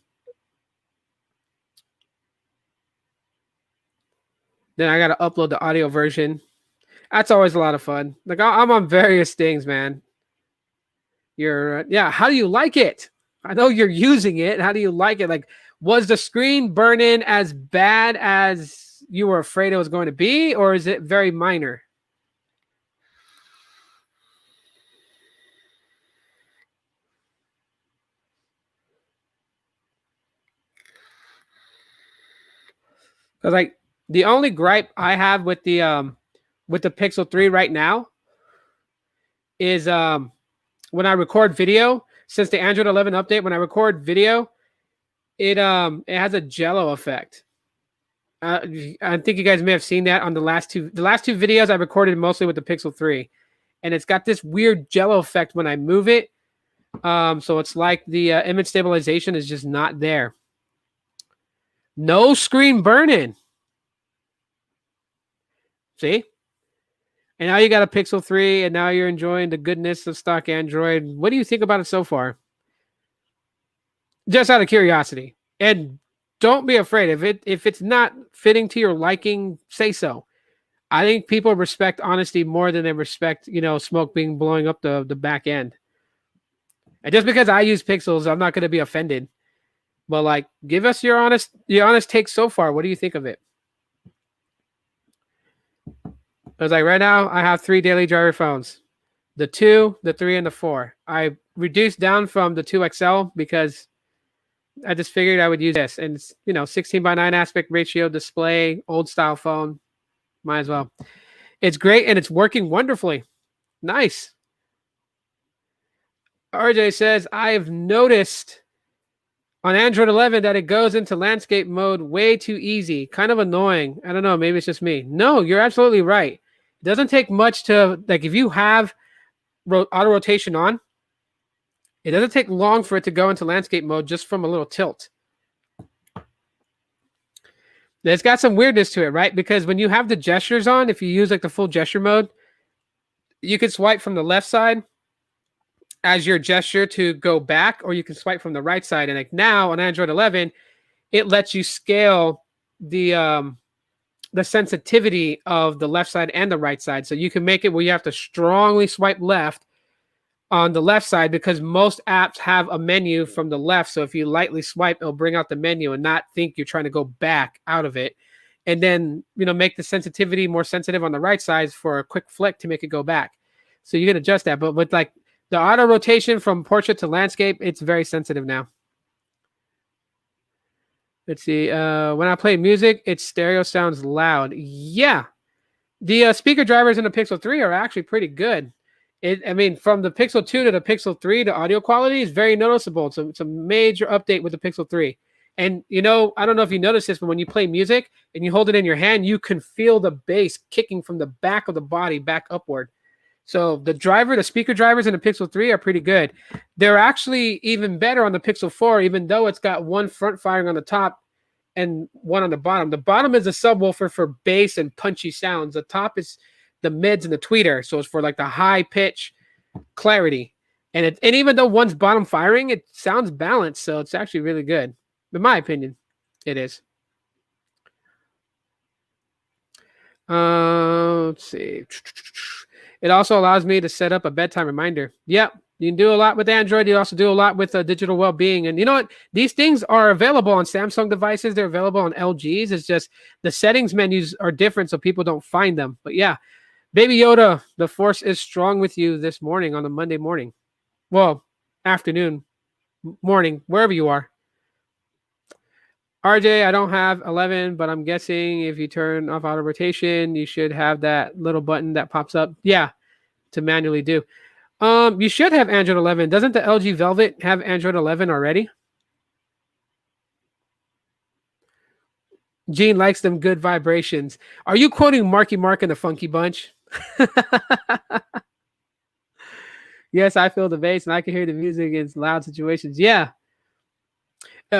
I got to upload the audio version. That's always a lot of fun. Like, I'm on various things, man. How do you like it? I know you're using it. How do you like it? Like, was the screen burn-in as bad as you were afraid it was going to be, or is it very minor? Because like the only gripe I have with the Pixel 3 right now is when I record video, since the Android 11 update, when I record video, it has a jello effect. I think you guys may have seen that on the last two videos I recorded mostly with the Pixel 3, and it's got this weird jello effect when I move it. So it's like the image stabilization is just not there. No screen burn-in. See? And now you got a Pixel 3, and now you're enjoying the goodness of stock Android. What do you think about it so far? Just out of curiosity. And don't be afraid. If it's not fitting to your liking, say so. I think people respect honesty more than they respect, smoke being blowing up the back end. And just because I use Pixels, I'm not going to be offended. But like, give us your honest take so far. What do you think of it? I was like, right now, I have 3 daily driver phones. The 2, the 3, and the 4. I reduced down from the 2 XL because I just figured I would use this. And it's, 16:9 aspect ratio display, old style phone. Might as well. It's great, and it's working wonderfully. Nice. RJ says, I've noticed on Android 11 that it goes into landscape mode way too easy. Kind of annoying. I don't know. Maybe it's just me. No, you're absolutely right. It doesn't take much to, like, if you have auto rotation on, it doesn't take long for it to go into landscape mode just from a little tilt. It's got some weirdness to it, right? Because when you have the gestures on, if you use like the full gesture mode, you can swipe from the left side as your gesture to go back, or you can swipe from the right side. And like now on Android 11, it lets you scale the sensitivity of the left side and the right side. So you can make it where you have to strongly swipe left on the left side, because most apps have a menu from the left. So if you lightly swipe, it'll bring out the menu and not think you're trying to go back out of it. And then, make the sensitivity more sensitive on the right side for a quick flick to make it go back. So you can adjust that. But with like the auto rotation from portrait to landscape, it's very sensitive now. Let's see. When I play music, its stereo sounds loud. Yeah. The speaker drivers in the Pixel 3 are actually pretty good. From the Pixel 2 to the Pixel 3, the audio quality is very noticeable. It's a major update with the Pixel 3. And, I don't know if you noticed this, but when you play music and you hold it in your hand, you can feel the bass kicking from the back of the body back upward. So the speaker drivers in the Pixel 3 are pretty good. They're actually even better on the Pixel 4, even though it's got one front firing on the top and one on the bottom. The bottom is a subwoofer for bass and punchy sounds. The top is the mids and the tweeter. So it's for like the high pitch clarity. And even though one's bottom firing, it sounds balanced. So it's actually really good. In my opinion, it is. Let's see. It also allows me to set up a bedtime reminder. Yep. You can do a lot with Android. You also do a lot with digital well-being. And you know what? These things are available on Samsung devices. They're available on LGs. It's just the settings menus are different, so people don't find them. But yeah, Baby Yoda, the force is strong with you this morning on a Monday morning. Well, afternoon, morning, wherever you are. RJ, I don't have 11, but I'm guessing if you turn off auto rotation, you should have that little button that pops up. Yeah, to manually do. You should have Android 11. Doesn't the LG Velvet have Android 11 already? Gene likes them good vibrations. Are you quoting Marky Mark and the Funky Bunch? Yes, I feel the bass and I can hear the music in loud situations. Yeah.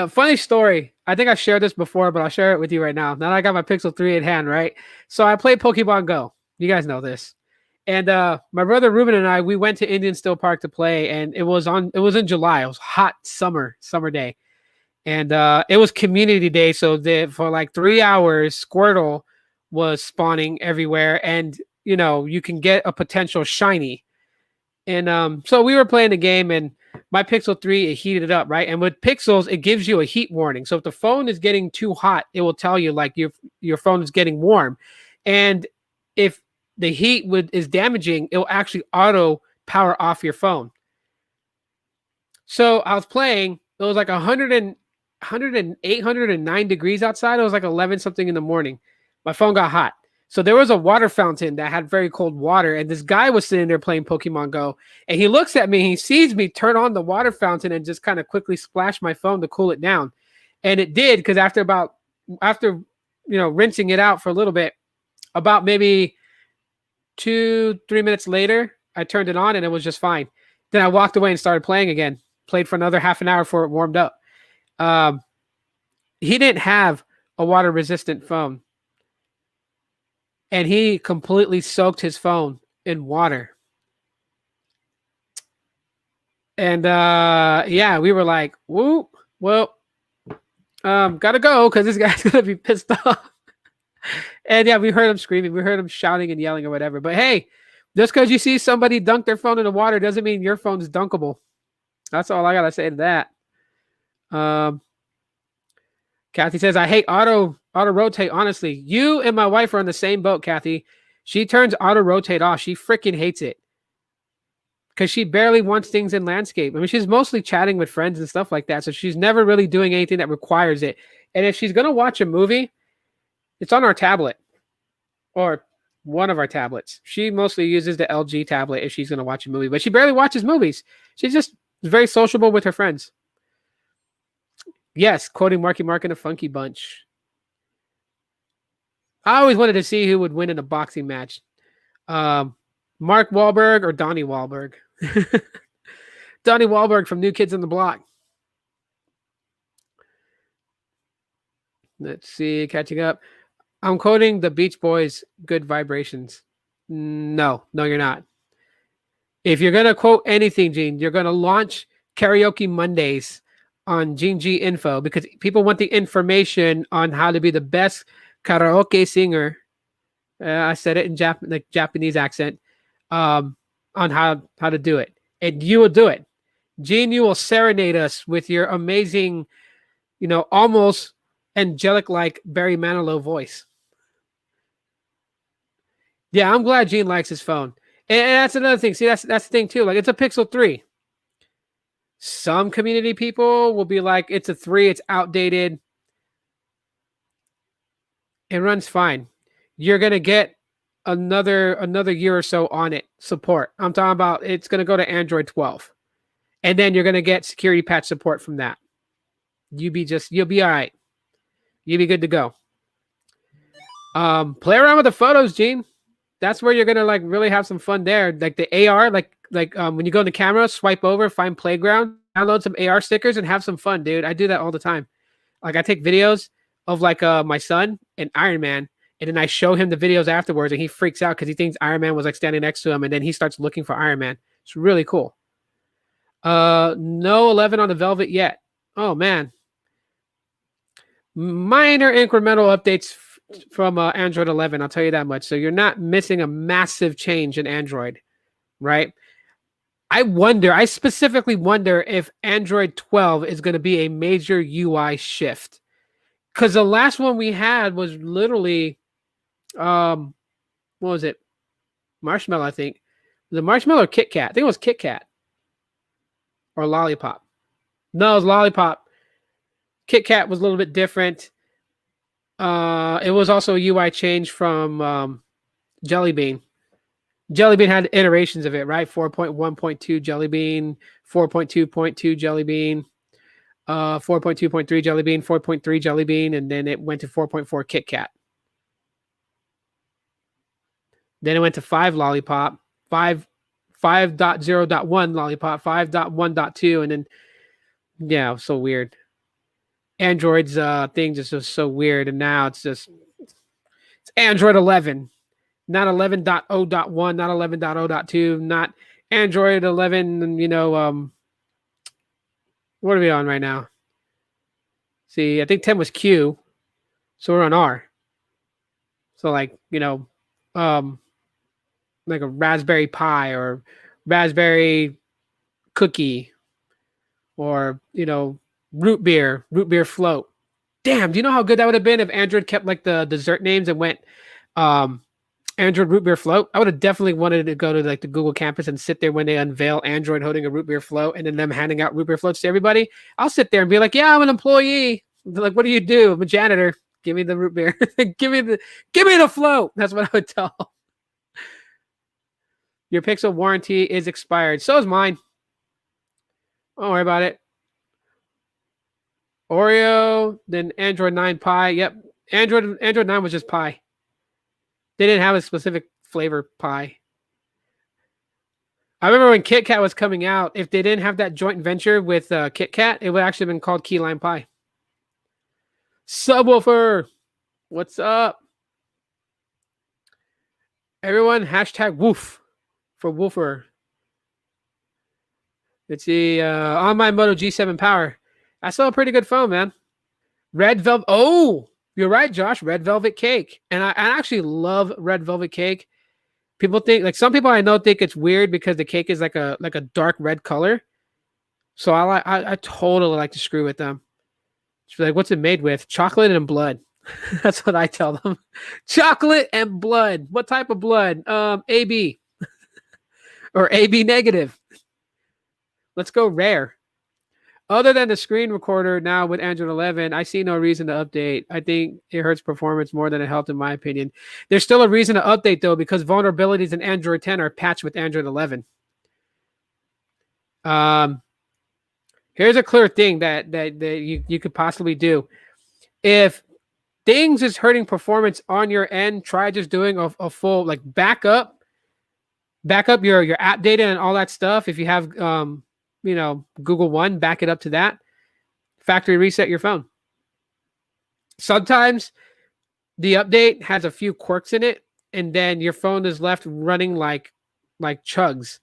Funny story. I think I shared this before, but I'll share it with you right now. Now that I got my Pixel 3 in hand, right? So I played Pokemon Go. You guys know this. And my brother Ruben and I, we went to Indian Still Park to play, and it was in July. It was hot summer day. And it was community day, so for like 3 hours, Squirtle was spawning everywhere, and you can get a potential shiny. And so we were playing the game, and my Pixel 3, it heated up, right? And with Pixels, it gives you a heat warning. So if the phone is getting too hot, it will tell you like your phone is getting warm. And if the heat is damaging, it will actually auto power off your phone. So I was playing, it was like 109 degrees outside. It was like 11 something in the morning. My phone got hot. So there was a water fountain that had very cold water, and this guy was sitting there playing Pokemon Go, and he looks at me, he sees me turn on the water fountain and just kind of quickly splash my phone to cool it down. And it did, because after rinsing it out for a little bit, about maybe 2-3 minutes later, I turned it on and it was just fine. Then I walked away and started playing again. Played for another half an hour before it warmed up. He didn't have a water resistant phone, and he completely soaked his phone in water. And yeah, we were like, whoop, well, gotta go, because this guy's gonna be pissed off. And yeah, we heard him screaming, we heard him shouting and yelling or whatever. But hey, just because you see somebody dunk their phone in the water doesn't mean your phone's dunkable. That's all I gotta say to that. Kathy says, I hate auto rotate. Honestly, you and my wife are on the same boat, Kathy. She turns auto rotate off. She freaking hates it because she barely wants things in landscape. I mean, she's mostly chatting with friends and stuff like that. So she's never really doing anything that requires it. And if she's going to watch a movie, it's on our tablet or one of our tablets. She mostly uses the LG tablet if she's going to watch a movie, but she barely watches movies. She's just very sociable with her friends. Yes, quoting Marky Mark and a Funky Bunch. I always wanted to see who would win in a boxing match. Mark Wahlberg or Donnie Wahlberg. Donnie Wahlberg from New Kids on the Block. Let's see, catching up. I'm quoting the Beach Boys, Good Vibrations. No, you're not. If you're going to quote anything, Gene, you're going to launch Karaoke Mondays on Gene G Info, because people want the information on how to be the best karaoke singer. I said it in Japanese accent, on how to do it. And you will do it. Gene, you will serenade us with your amazing, almost angelic like Barry Manilow voice. Yeah, I'm glad Gene likes his phone. And that's another thing. See, that's the thing too. Like, it's a Pixel 3. Some community people will be like, it's a 3, it's outdated. It runs fine. You're going to get another year or so on it support. I'm talking about it's going to go to Android 12. And then you're going to get security patch support from that. You'll be all right. You'll be good to go. Play around with the photos, Gene. That's where you're going to like really have some fun there. Like the AR, like when you go in the camera, swipe over, find playground, download some AR stickers and have some fun, dude. I do that all the time. Like, I take videos of like my son and Iron Man, and then I show him the videos afterwards, and he freaks out because he thinks Iron Man was like standing next to him, and then he starts looking for Iron Man. It's really cool. No 11 on the Velvet yet. Oh man. Minor incremental updates from Android 11, I'll tell you that much. So you're not missing a massive change in Android, right? I specifically wonder if Android 12 is going to be a major UI shift. Because the last one we had was literally, what was it? Marshmallow, I think. Was it Marshmallow or Kit Kat? I think it was Kit Kat. Or Lollipop. No, it was Lollipop. Kit Kat was a little bit different. It was also a UI change from Jelly Bean. Jelly Bean had iterations of it, right? 4.1.2 Jelly Bean, 4.2.2 Jelly Bean, 4.2.3 Jelly Bean, 4.3 Jelly Bean, and then it went to 4.4 Kit Kat. Then it went to 5 Lollipop, 5 5.0.1 lollipop, 5.1.2, and then yeah, so weird. Android's thing just was so weird, and now it's Android 11, not 11.0.1, not 11.0.2, not Android 11. What are we on right now? See, I think 10 was Q, so we're on R. So like like a Raspberry Pi or Raspberry Cookie, or root beer float. Damn, do you know how good that would have been if Android kept like the dessert names and went um Android root beer float? I would have definitely wanted to go to like the Google campus and sit there when they unveil Android holding a root beer float and then them handing out root beer floats to everybody. I'll sit there and be like, yeah, I'm an employee. They're like, what do you do? I'm a janitor. Give me the root beer. give me the float. That's what I would tell. Your Pixel warranty is expired. So is mine. Don't worry about it. Oreo, then Android 9 Pie. Yep. Android 9 was just pie. They didn't have a specific flavor pie. I remember when Kit Kat was coming out, if they didn't have that joint venture with Kit Kat, it would actually have been called Key Lime Pie. Subwoofer, what's up? Everyone, hashtag woof for woofer. Let's see, on my Moto G7 Power. I saw a pretty good phone, man. Red Velvet. Oh, you're right, Josh. Red Velvet Cake. And I actually love Red Velvet Cake. People think, like some people I know think it's weird because the cake is like a dark red color. So I totally like to screw with them. She's like, what's it made with? Chocolate and blood. That's what I tell them. Chocolate and blood. What type of blood? AB. Or AB negative. Let's go rare. Other than the screen recorder now with Android 11, I see no reason to update. I think it hurts performance more than it helped, in my opinion. There's still a reason to update, though, because vulnerabilities in Android 10 are patched with Android 11. Here's a clear thing that you could possibly do. If things is hurting performance on your end, try just doing a full like backup your app data and all that stuff. If you have Google One, back it up to that. Factory reset your phone. Sometimes the update has a few quirks in it, and then your phone is left running like chugs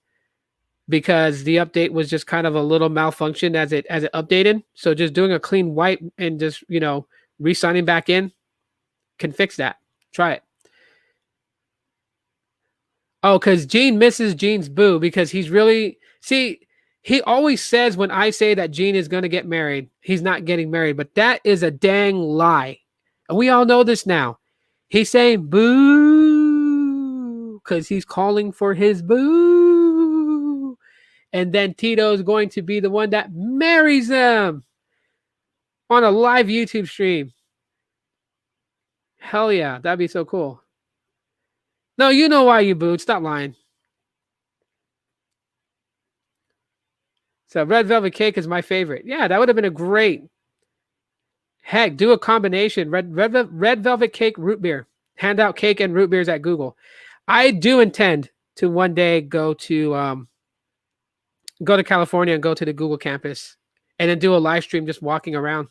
because the update was just kind of a little malfunction as it updated. So just doing a clean wipe and just re-signing back in can fix that. Try it. Oh, because Gene misses Gene's boo because he's really he always says when I say that Gene is going to get married, he's not getting married, but that is a dang lie. And we all know this now. He's saying boo because he's calling for his boo. And then Tito is going to be the one that marries them on a live YouTube stream. Hell yeah, that'd be so cool. No, you know why you booed. Stop lying. So Red Velvet Cake is my favorite. Yeah, that would have been a great. Heck, do a combination. Red Velvet Cake root beer. Hand out cake and root beers at Google. I do intend to one day go to California and go to the Google campus and then do a live stream just walking around.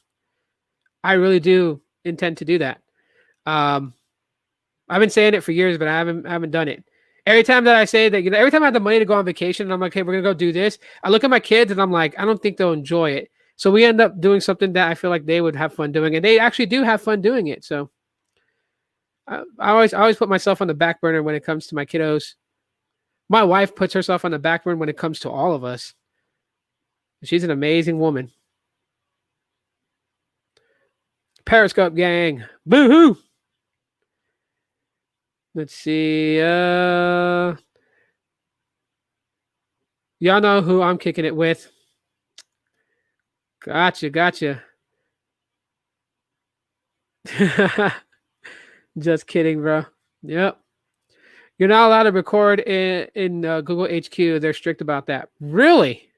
I really do intend to do that. I've been saying it for years, but I haven't done it. Every time that I say that, every time I have the money to go on vacation and I'm like, hey, we're going to go do this. I look at my kids and I'm like, I don't think they'll enjoy it. So we end up doing something that I feel like they would have fun doing. And they actually do have fun doing it. So I always put myself on the back burner when it comes to my kiddos. My wife puts herself on the back burner when it comes to all of us. She's an amazing woman. Periscope gang. Boo-hoo. Let's see. Y'all know who I'm kicking it with. Gotcha. Just kidding, bro. Yep. You're not allowed to record in Google HQ. They're strict about that. Really?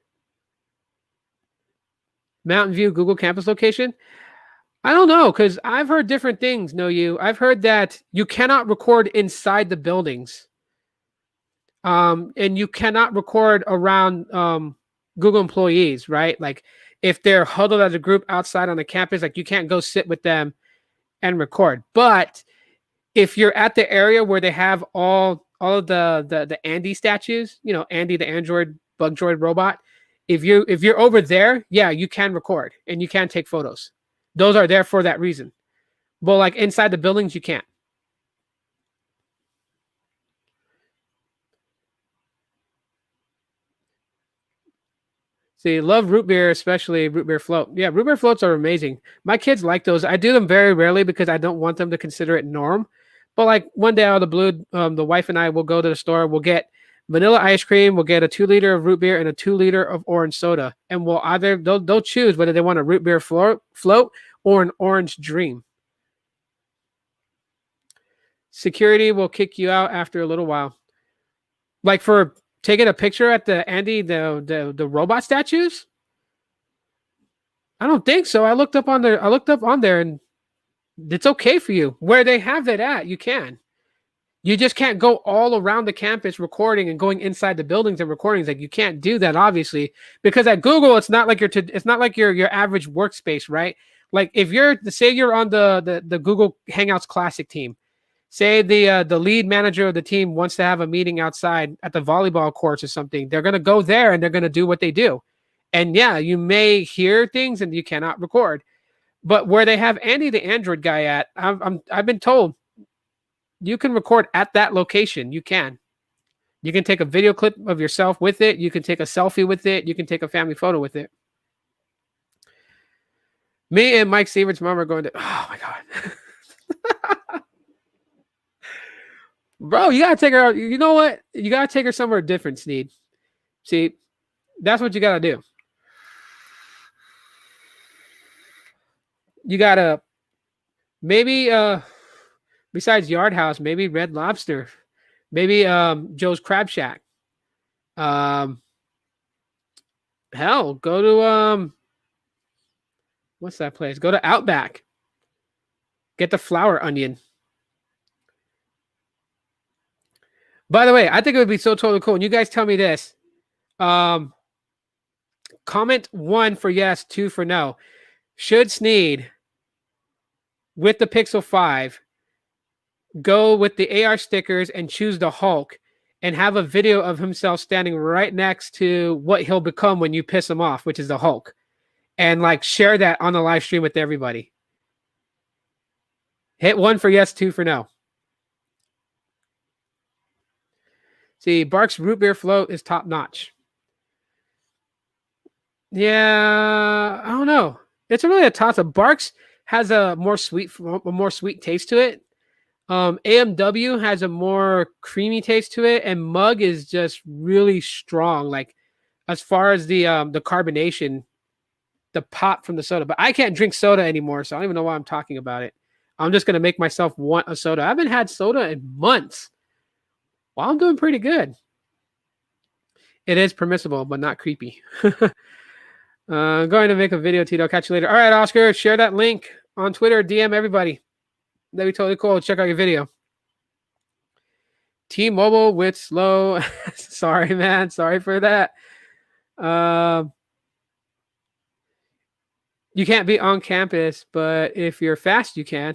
Mountain View Google campus location? I don't know, because I've heard different things, I've heard that you cannot record inside the buildings. And you cannot record around Google employees, right? Like if they're huddled as a group outside on the campus, like you can't go sit with them and record. But if you're at the area where they have all of the Andy statues, you know, Andy the android bug droid robot, if you're over there, yeah, you can record and you can take photos. Those are there for that reason. But like inside the buildings, you can't. See, love root beer, especially root beer float. Yeah, root beer floats are amazing. My kids like those. I do them very rarely because I don't want them to consider it norm. But like one day out of the blue, the wife and I will go to the store. We'll get vanilla ice cream. We'll get a 2 liter of root beer and a 2 liter of orange soda, and we'll either they'll choose whether they want a root beer float or an orange dream. Security will kick you out after a little while, like for taking a picture at the Andy the robot statues. I don't think so. I looked up on there and it's okay for you. Where they have that at, you can. You just can't go all around the campus recording and going inside the buildings and recordings. Like you can't do that, obviously, because at Google, it's not like it's not like your average workspace, right? Like if you're say you're on the Google Hangouts Classic team, say the lead manager of the team wants to have a meeting outside at the volleyball courts or something, they're gonna go there and they're gonna do what they do. And yeah, you may hear things and you cannot record. But where they have Andy the Android guy at, I've been told you can record at that location. You can. You can take a video clip of yourself with it. You can take a selfie with it. You can take a family photo with it. Me and Mike Sievert's mom are going to. Oh my god, bro! You gotta take her out. You know what? You gotta take her somewhere different, Sneed. See, that's what you gotta do. You gotta maybe besides Yard House, maybe Red Lobster, maybe Joe's Crab Shack. Um, hell, go to what's that place? Go to Outback. Get the flour onion. By the way, I think it would be so totally cool. And you guys tell me this. Um, comment 1 for yes, 2 for no. Should Sneed with the Pixel 5 go with the AR stickers and choose the Hulk and have a video of himself standing right next to what he'll become when you piss him off, which is the Hulk, and like share that on the live stream with everybody? Hit 1 for yes, 2 for no. See, Bark's root beer float is top notch. Yeah, I don't know. It's really a toss up. Barks has a more sweet taste to it. AMW has a more creamy taste to it, and Mug is just really strong. Like as far as the carbonation, the pop from the soda. But I can't drink soda anymore, so I don't even know why I'm talking about it. I'm just gonna make myself want a soda. I haven't had soda in months. Well, I'm doing pretty good. It is permissible, but not creepy. Going to make a video, Tito. Catch you later. All right, Oscar, share that link on Twitter. DM everybody. That'd be totally cool. Check out your video. T-Mobile with slow. Sorry, man. Sorry for that. You can't be on campus, but if you're fast, you can.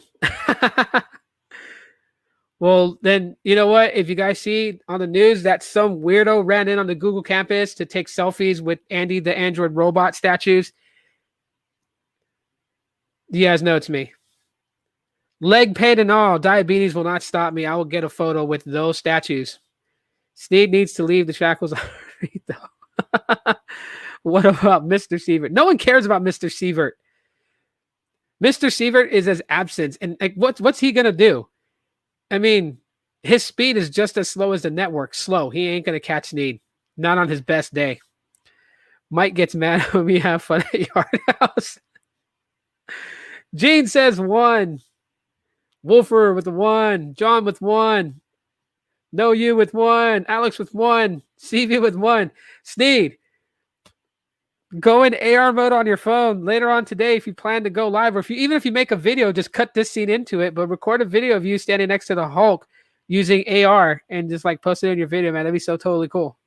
Well, then, you know what? If you guys see on the news that some weirdo ran in on the Google campus to take selfies with Andy the Android robot statues, you guys know it's me. Leg pain and all, diabetes will not stop me. I will get a photo with those statues. Sneed needs to leave the shackles. What about Mr. Sievert? No one cares about Mr. Sievert. Mr. Sievert is as absent. And like, what's he going to do? I mean, his speed is just as slow as the network. Slow. He ain't going to catch Sneed. Not on his best day. Mike gets mad when we have fun at Yard House. Gene says 1. Wolfer with 1. John with 1. No you with 1. Alex with 1. CV with 1. Sneed, go in AR mode on your phone later on today if you plan to go live, or even if you make a video, just cut this scene into it, but record a video of you standing next to the Hulk using AR and just like post it in your video, man. That'd be so totally cool.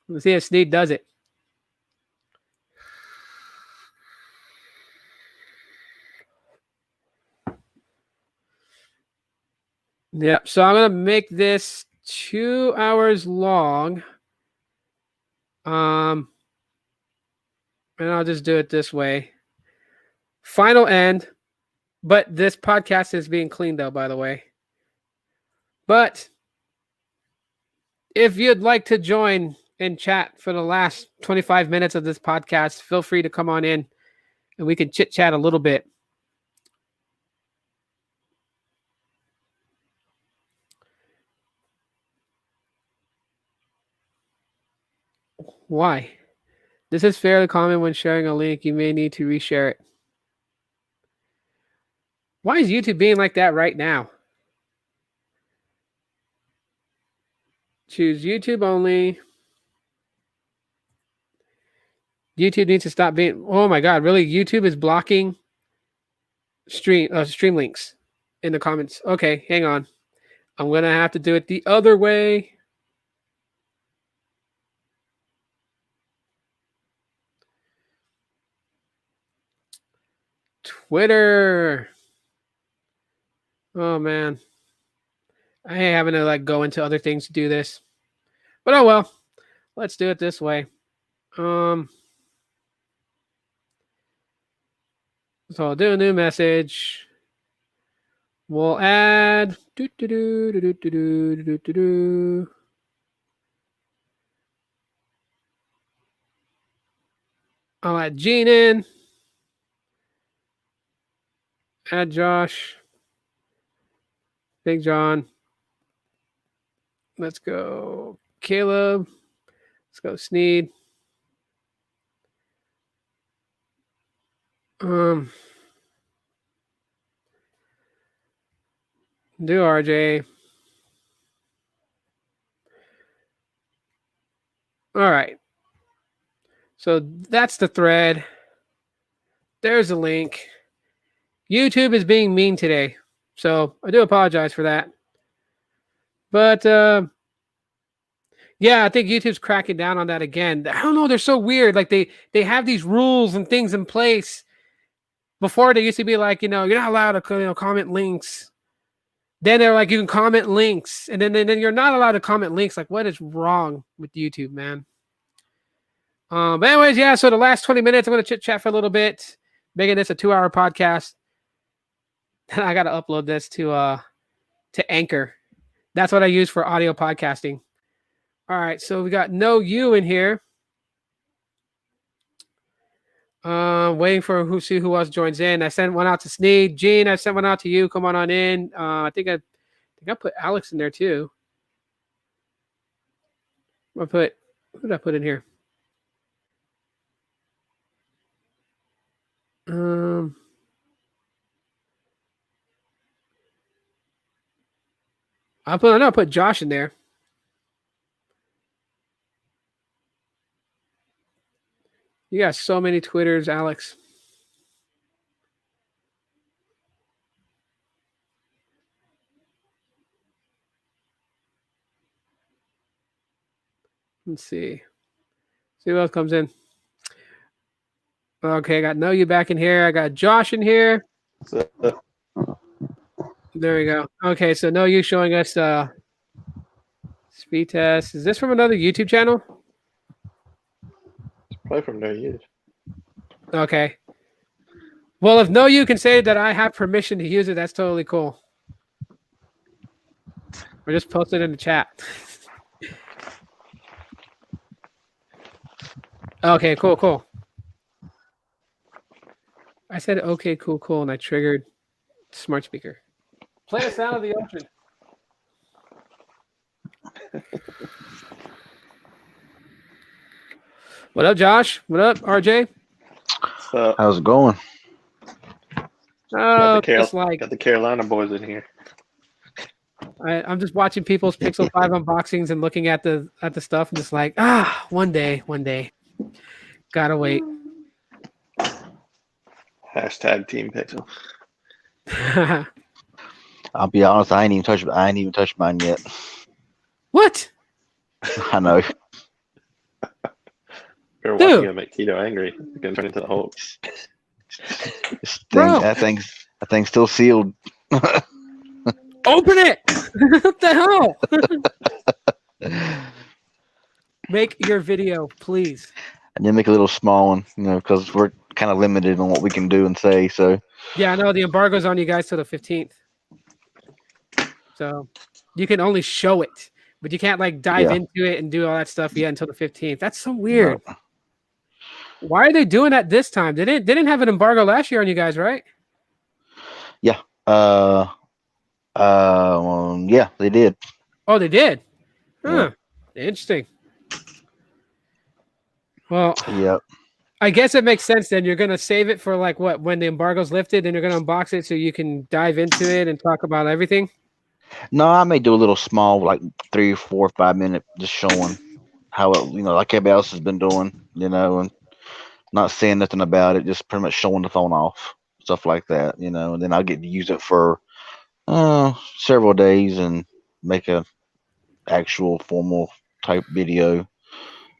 Let's see if Sneed does it. Yep. So I'm gonna make this 2 hours long. And I'll just do it this way. Final end. But this podcast is being cleaned out, by the way. But if you'd like to join and chat for the last 25 minutes of this podcast, feel free to come on in and we can chit chat a little bit. Why? This is fairly common when sharing a link. You may need to reshare it. Why is YouTube being like that right now? Choose YouTube only. YouTube needs to stop being. Oh my God! Really? YouTube is blocking stream links in the comments. Okay, hang on. I'm gonna have to do it the other way. Twitter. Oh man, I ain't having to like go into other things to do this, but oh well. Let's do it this way. So I'll do a new message. We'll add. I'll add Gene in. Add Josh. Big John. Let's go Caleb. Let's go Sneed. Do RJ. All right. So that's the thread. There's a link. YouTube is being mean today. So I do apologize for that. But yeah, I think YouTube's cracking down on that again. I don't know. They're so weird. Like they have these rules and things in place. Before they used to be like, you're not allowed to comment links. Then they're like, you can comment links. And then you're not allowed to comment links. Like, what is wrong with YouTube, man? But anyways, yeah, so the last 20 minutes, I'm going to chit chat for a little bit, making this a 2-hour podcast. Then I got to upload this to Anchor. That's what I use for audio podcasting. All right, so we got No You in here. Waiting for who else joins in. I sent one out to Sneed. Gene, I sent one out to you. Come on in. I think I put Alex in there too. Who did I put in here? I put Josh in there. You got so many Twitters, Alex. Let's see. See who else comes in. Okay, I got No You back in here. I got Josh in here. There we go. Okay, so No You showing us speed test. Is this from another YouTube channel? It's probably from No You. Okay. Well, if No You can say that I have permission to use it, that's totally cool. Or just post it in the chat. Okay, cool. I said okay, cool, and I triggered smart speaker. Play the sound of the ocean. What up, Josh? What up, RJ? How's it going? Oh, got the Carolina boys in here. I'm just watching people's Pixel 5 unboxings and looking at the stuff and just like, one day. Gotta wait. Hashtag Team Pixel. I'll be honest, I ain't even touched mine yet. What? I know. You're Dude. gonna make Tito angry. You're gonna turn into the Hulk. That thing's still sealed. Open it! What the hell? Make your video, please. And then make a little small one, because we're kind of limited on what we can do and say. So yeah, I know the embargo's on you guys till the 15th. So you can only show it, but you can't like dive into it and do all that stuff yet until the 15th. That's so weird. No. Why are they doing that this time? They didn't have an embargo last year on you guys, right? Yeah. Yeah, they did. Oh, they did. Huh. Yeah. Interesting. Well, yep. I guess it makes sense then. You're gonna save it for like what, when the embargo's lifted, and you're gonna unbox it so you can dive into it and talk about everything. No, I may do a little small, like 3, 4, 5 minute, just showing how it, like everybody else has been doing, and not saying nothing about it, just pretty much showing the phone off, stuff like that, and then I'll get to use it for several days and make a actual formal type video.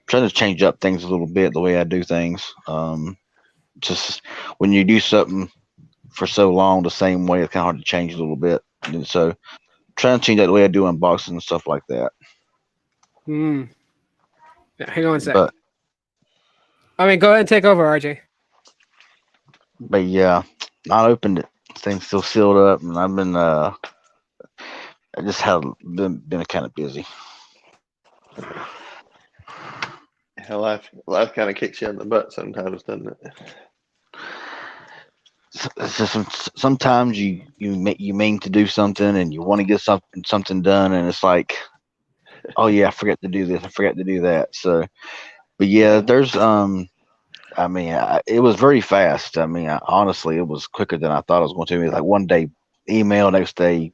Trying to change up things a little bit, the way I do things. Just when you do something for so long the same way, it's kind of hard to change a little bit. And so trying to change that the way I do unboxing and stuff like that. Yeah, hang on a second. Go ahead and take over, RJ. But yeah, I opened it. Things still sealed up, and I've been I just have been kind of busy. Life kind of kicks you in the butt sometimes, doesn't it? It's just sometimes you mean to do something and you want to get something done, and it's like, oh yeah, I forgot to do this, I forgot to do that. So, but yeah, there's it was very fast. Honestly, it was quicker than I thought it was going to be. Like one day email, next day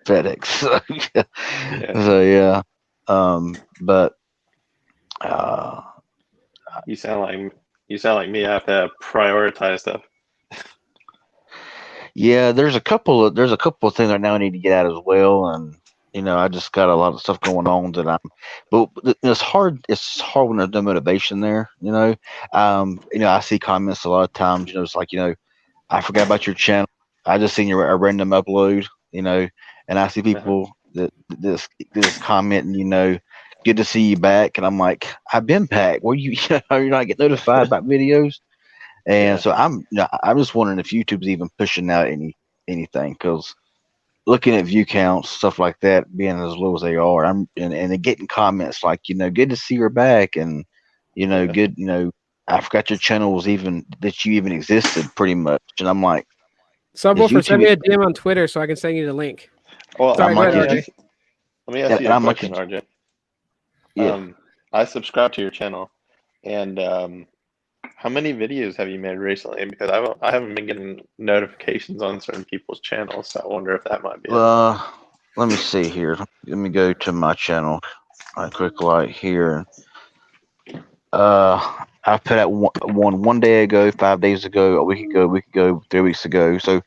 FedEx. So yeah, but you sound like me. I have to prioritize stuff. Yeah, there's a couple of things right now I need to get out as well, and I just got a lot of stuff going on that but it's hard when there's no motivation there. I see comments a lot of times. It's like, I forgot about your channel. I just seen a random upload. And I see people that this commenting, good to see you back, and I'm like, I've been back. Where you're not getting notified about videos. And so I'm just wondering if YouTube's even pushing out anything, because looking at view counts, stuff like that, being as low as they are, and getting comments like, good to see you're back, and good, I forgot your channel was that you even existed, pretty much. And I'm like, Subwoofer, send me a DM on Twitter so I can send you the link. Well, sorry, let me ask you a question, RJ. Yeah. I subscribe to your channel, and how many videos have you made recently? Because I haven't been getting notifications on certain people's channels, so I wonder if that might be it. Let me see here. Let me go to my channel. I quick light here. I put out one day ago, 5 days ago, a week ago, 3 weeks ago. So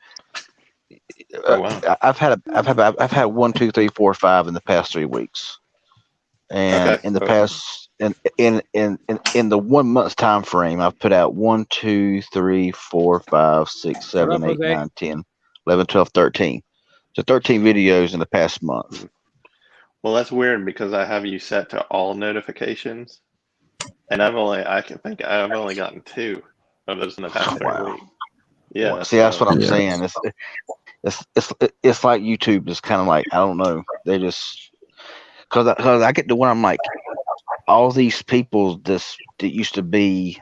I've had 1, 2, 3, 4, 5 in the past 3 weeks, and in the past. In the 1 month's time frame, I've put out 1, 2, 3, 4, 5, 6, 7, 8, 9, 10, 11, 12, 13. So 13 videos in the past month. Well, that's weird because I have you set to all notifications, and I've only gotten 2 of those in the past 3 weeks. Yeah. Well, see, that's what I'm saying. It's like YouTube is kind of like, I don't know. They just because I get to when I'm like, all these people that used to be,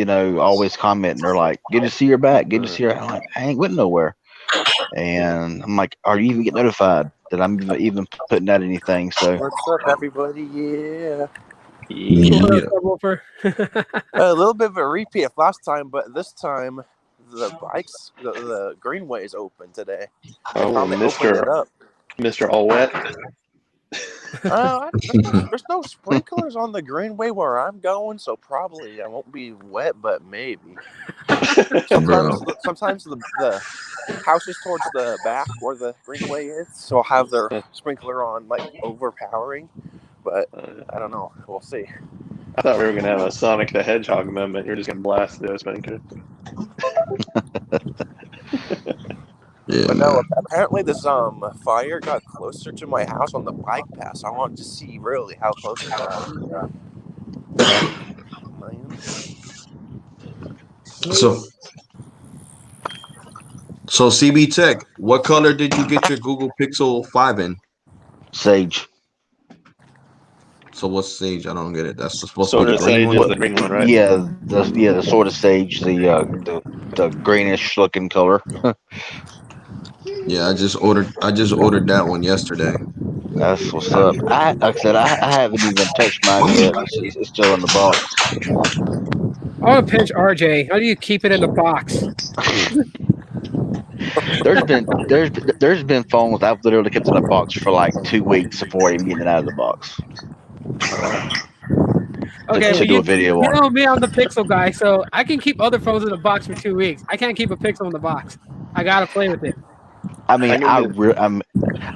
always commenting, they're like, good to see you're back, good to see you. I'm like, I ain't went nowhere. And I'm like, are you even getting notified that I'm even putting out anything? So what's up, everybody? Yeah. A little bit of a repeat of last time, but this time the greenway is open today. Oh, Mr. All Wet. There's no sprinklers on the greenway where I'm going, so probably I won't be wet, but maybe. Sometimes the houses towards the back where the greenway is, so I'll have their sprinkler on, like, overpowering, but I don't know. We'll see. I thought we were gonna have a Sonic the Hedgehog moment. You're just gonna blast those sprinkler. Yeah, But no, man. apparently this fire got closer to my house on the bike path. I wanted to see really how close it got. Man. So CB Tech, what color did you get your Google Pixel 5 in? Sage. So what's sage? I don't get it. That's supposed Sort to be of the green Sage one. is the green one, right? Yeah, the sort of sage, the greenish looking color. Yeah, I just ordered that one yesterday. That's what's up. Like I said, I haven't even touched mine yet. It's still in the box. I want to pinch RJ. How do you keep it in the box? There's been phones I've literally kept in a box for like 2 weeks before even getting it out of the box Okay, to well, do a video you on. know me, I'm the Pixel guy, so I can keep other phones in the box for 2 weeks. I can't keep a Pixel in the box. I gotta play with it. I mean, I can get I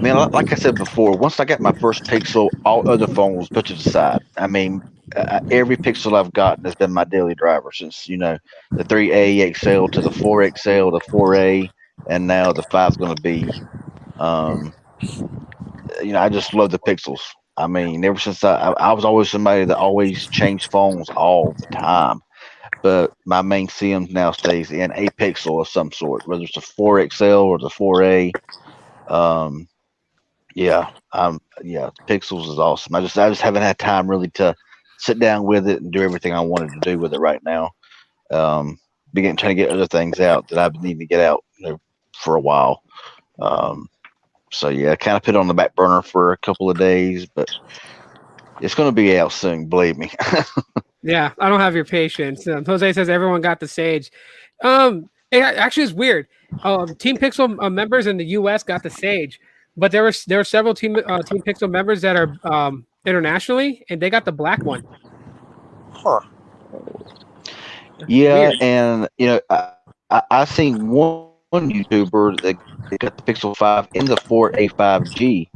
mean, like I said before, once I got my first Pixel, all other phones put to the side. I mean, every Pixel I've gotten has been my daily driver since the 3A XL to the 4XL, the 4A, and now the 5's going to be. Um, I just love the Pixels. I mean, ever since I was always somebody that always changed phones all the time. But my main SIM now stays in a Pixel of some sort, whether it's the 4XL or the 4A. Yeah, Pixels is awesome. I just haven't had time really to sit down with it and do everything I wanted to do with it right now. Trying to get other things out that I've been needing to get out for a while. So yeah, I kind of put it on the back burner for a couple of days, but it's going to be out soon. Believe me. Yeah, I don't have your patience. Jose says everyone got the Sage. Actually, it's weird. Team Pixel members in the U.S. got the Sage, but there were several Team Pixel members that are internationally, and they got the black one. Huh. Yeah, Weird. and I seen one YouTuber that got the Pixel 5 in the 4A 5G.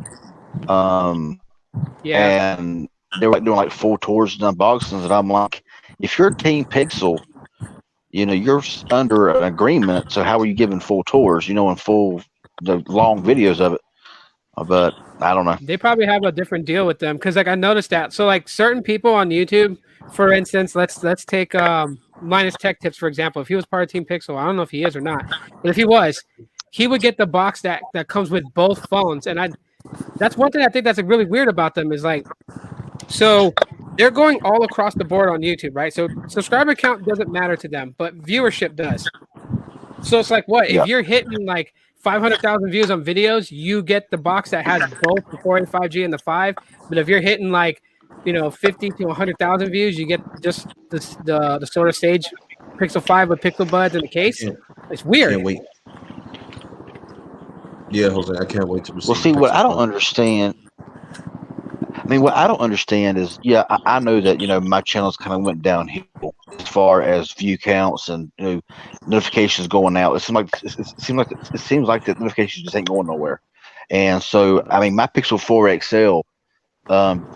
Yeah. And they were like doing like full tours and unboxings, and I'm like, if you're Team Pixel, you're under an agreement. So how are you giving full tours? And the long videos of it. But I don't know. They probably have a different deal with them because, like, I noticed that. So, like, certain people on YouTube, for instance, let's take Linus Tech Tips for example. If he was part of Team Pixel, I don't know if he is or not, but if he was, he would get the box that comes with both phones. And that's one thing I think that's like really weird about them is like, so they're going all across the board on YouTube, right? So subscriber count doesn't matter to them, but viewership does. So it's like what Yeah. if you're hitting like 500,000 views on videos, you get the box that has both the 4 and 5G and the 5. But if you're hitting like 50 to 100,000 views, you get just the sort of Sage Pixel 5 with Pixel Buds in the case. It's weird. Can't wait. Yeah, Jose, I can't wait to receive. Well, see, what I don't understand. I mean, what I don't understand is, I know that my channels kind of went downhill as far as view counts and notifications going out. It seems like the notifications just ain't going nowhere. And so, I mean, my Pixel 4 XL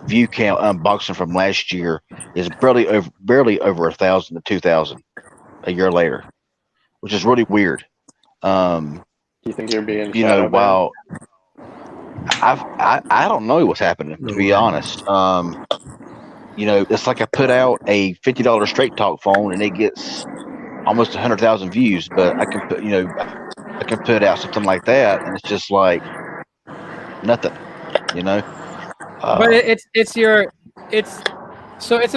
view count unboxing from last year is barely over 1,000 to 2,000 a year later, which is really weird. You think you're being shadow banned? While I don't know what's happening, to be honest. It's like I put out a $50 straight talk phone and it gets almost 100,000 views, but I can put out something like that and it's just like nothing, But it's the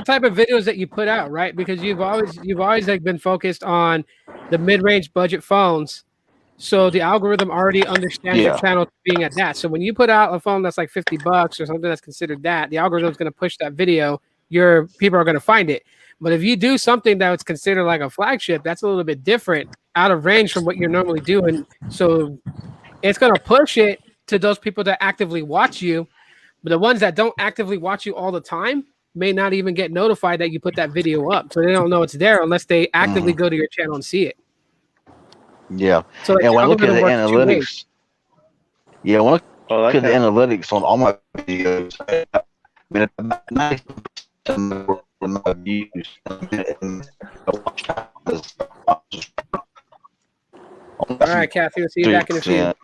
type of videos that you put out, right? Because you've always like been focused on the mid-range budget phones. So the algorithm already understands your channel being at that. So when you put out a phone that's like $50 or something that's considered that, the algorithm is going to push that video. Your people are going to find it. But if you do something that's considered like a flagship, that's a little bit different, out of range from what you're normally doing. So it's going to push it to those people that actively watch you. But the ones that don't actively watch you all the time may not even get notified that you put that video up. So they don't know it's there unless they actively go to your channel and see it. Yeah. So like And the when I look at algorithm the works two ways. analytics, when I Well, look that at the kind of, analytics on all my videos, I mean, about 90% of my views and All right, Kathy, we'll see you back in a few. 3%,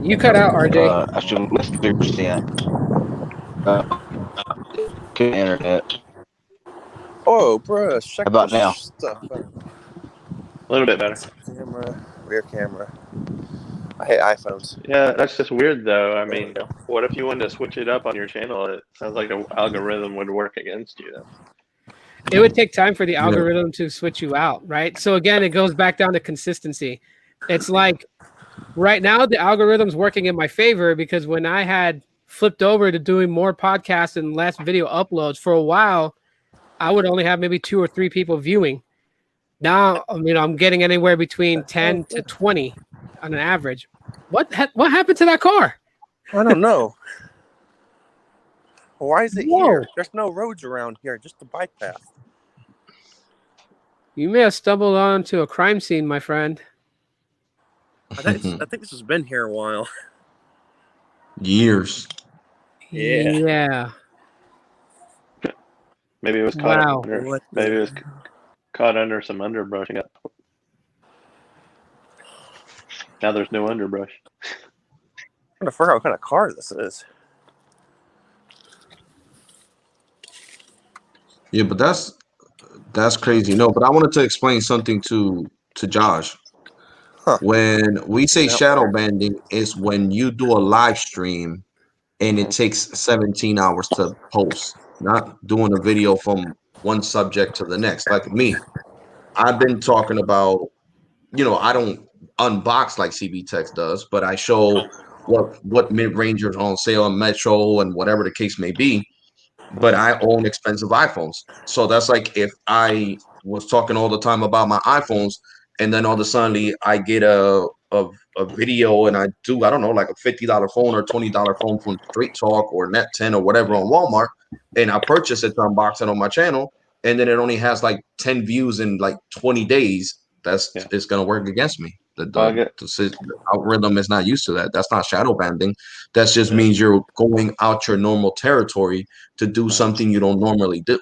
You cut out, RJ. actually less than 3%. Good internet. Oh, bro, check About this now? stuff out. a little bit better. Camera, rear camera. I hate iPhones. Yeah, that's just weird though. I mean, what if you wanted to switch it up on your channel? It sounds like the algorithm would work against you then. It would take time for the Yeah. algorithm to switch you out, right? So again, it goes back down to consistency. It's like right now the algorithm's working in my favor because when I had flipped over to doing more podcasts and less video uploads for a while, I would only have maybe 2 or 3 people viewing. Now, I'm getting anywhere between 10 to 20 on an average. What happened to that car? I don't know. Why is it Whoa. here? There's no roads around here, just a bike path. You may have stumbled onto a crime scene, my friend. I think this has been here a while. Years. Yeah. Maybe it was caught Wow. under. Maybe it was caught under some underbrush. Now there's no underbrush. I'm trying to figure out what kind of car this is. Yeah, but that's crazy. No, but I wanted to explain something to Josh. Huh. When we say Yep. shadow banding, is when you do a live stream and it takes 17 hours to post, not doing a video from one subject to the next. Like me, I've been talking about, I don't unbox like CB Tex does, but I show what mid-rangers on sale on Metro and whatever the case may be. But I own expensive iPhones. So that's like if I was talking all the time about my iPhones and then all of a sudden I get a video and I don't know, like a $50 phone or $20 phone from Straight Talk or Net 10 or whatever on Walmart, and I purchase it to unbox it on my channel, and then it only has like 10 views in like 20 days. It's gonna work against me. The algorithm is not used to that. That's not shadow banding. That just means you're going out your normal territory to do something you don't normally do.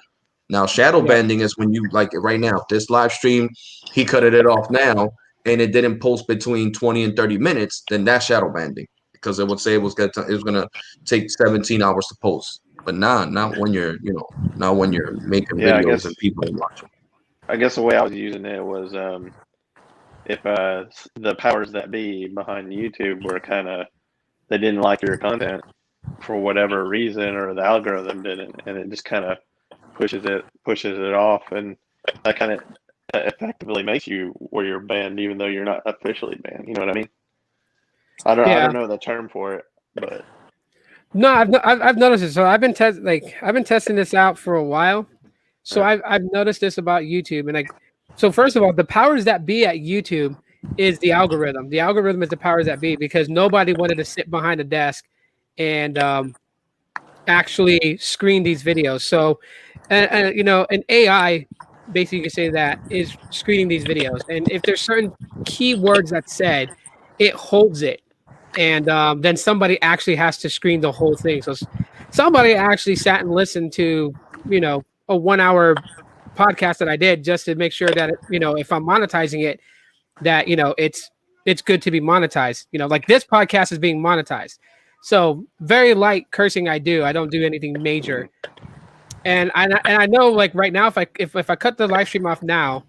Now, shadow banding is when you, like right now, this live stream, he cut it off now and it didn't post between 20 and 30 minutes, then that's shadow banding because it would say it was gonna take 17 hours to post. But not when you're, not when you're making videos and people are watching. I guess the way I was using it was if the powers that be behind YouTube were they didn't like your content for whatever reason, or the algorithm didn't, and it just kind of pushes it off, and that kind of effectively makes you where you're banned, even though you're not officially banned. You know what I mean? I don't know the term for it, but no, I've noticed it. So I've been testing this out for a while. So I've noticed this about YouTube, and so first of all, the powers that be at YouTube is the algorithm. The algorithm is the powers that be because nobody wanted to sit behind a desk and actually screen these videos. So, and an AI, basically you can say that is screening these videos. And if there's certain keywords that said, it holds it. And then somebody actually has to screen the whole thing. So somebody actually sat and listened to, a 1 hour podcast that I did just to make sure that, if I'm monetizing it, that, it's good to be monetized. Like this podcast is being monetized. So very light cursing I don't do anything major. And I know like right now, if I cut the live stream off now,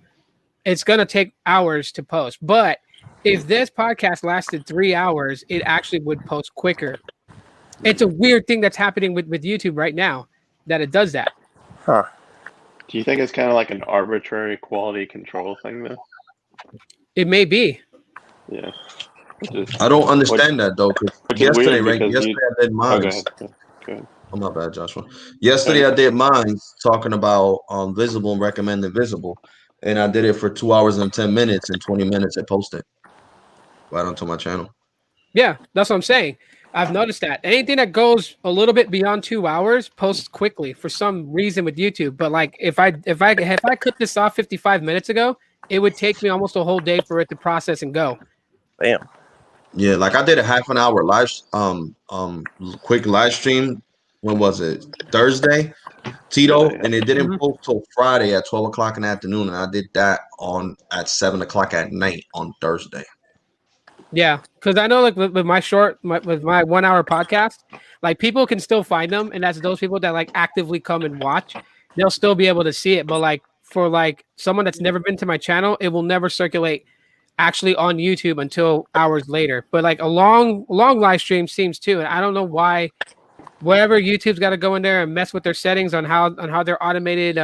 it's going to take hours to post. But if this podcast lasted 3 hours, it actually would post quicker. It's a weird thing that's happening with YouTube right now that it does that. Huh. Do you think it's kind of like an arbitrary quality control thing, though? It may be. Yeah. I don't understand that though. Yesterday, right? Yesterday I did mine. Go ahead. Oh, my bad, Joshua. Yesterday I did mine talking about visible and recommend invisible, and I did it for 2 hours and 10 minutes, and 20 minutes I posted right onto my channel. Yeah, that's what I'm saying. I've noticed that anything that goes a little bit beyond 2 hours posts quickly for some reason with YouTube. But like if I cut this off 55 minutes ago, it would take me almost a whole day for it to process and go. Damn. Yeah, like I did a half an hour quick live stream. When was it? Thursday, Tito, Yeah. and it didn't Mhm. post till Friday at 12 o'clock in the afternoon, and I did that on at 7 o'clock at night on Thursday. Yeah, because I know like with with my 1 hour podcast, like people can still find them, and that's those people that like actively come and watch. They'll still be able to see it, but like for like someone that's never been to my channel, it will never circulate actually on YouTube until hours later. But like a long live stream seems too, and I don't know why. Wherever YouTube's got to go in there and mess with their settings on how their automated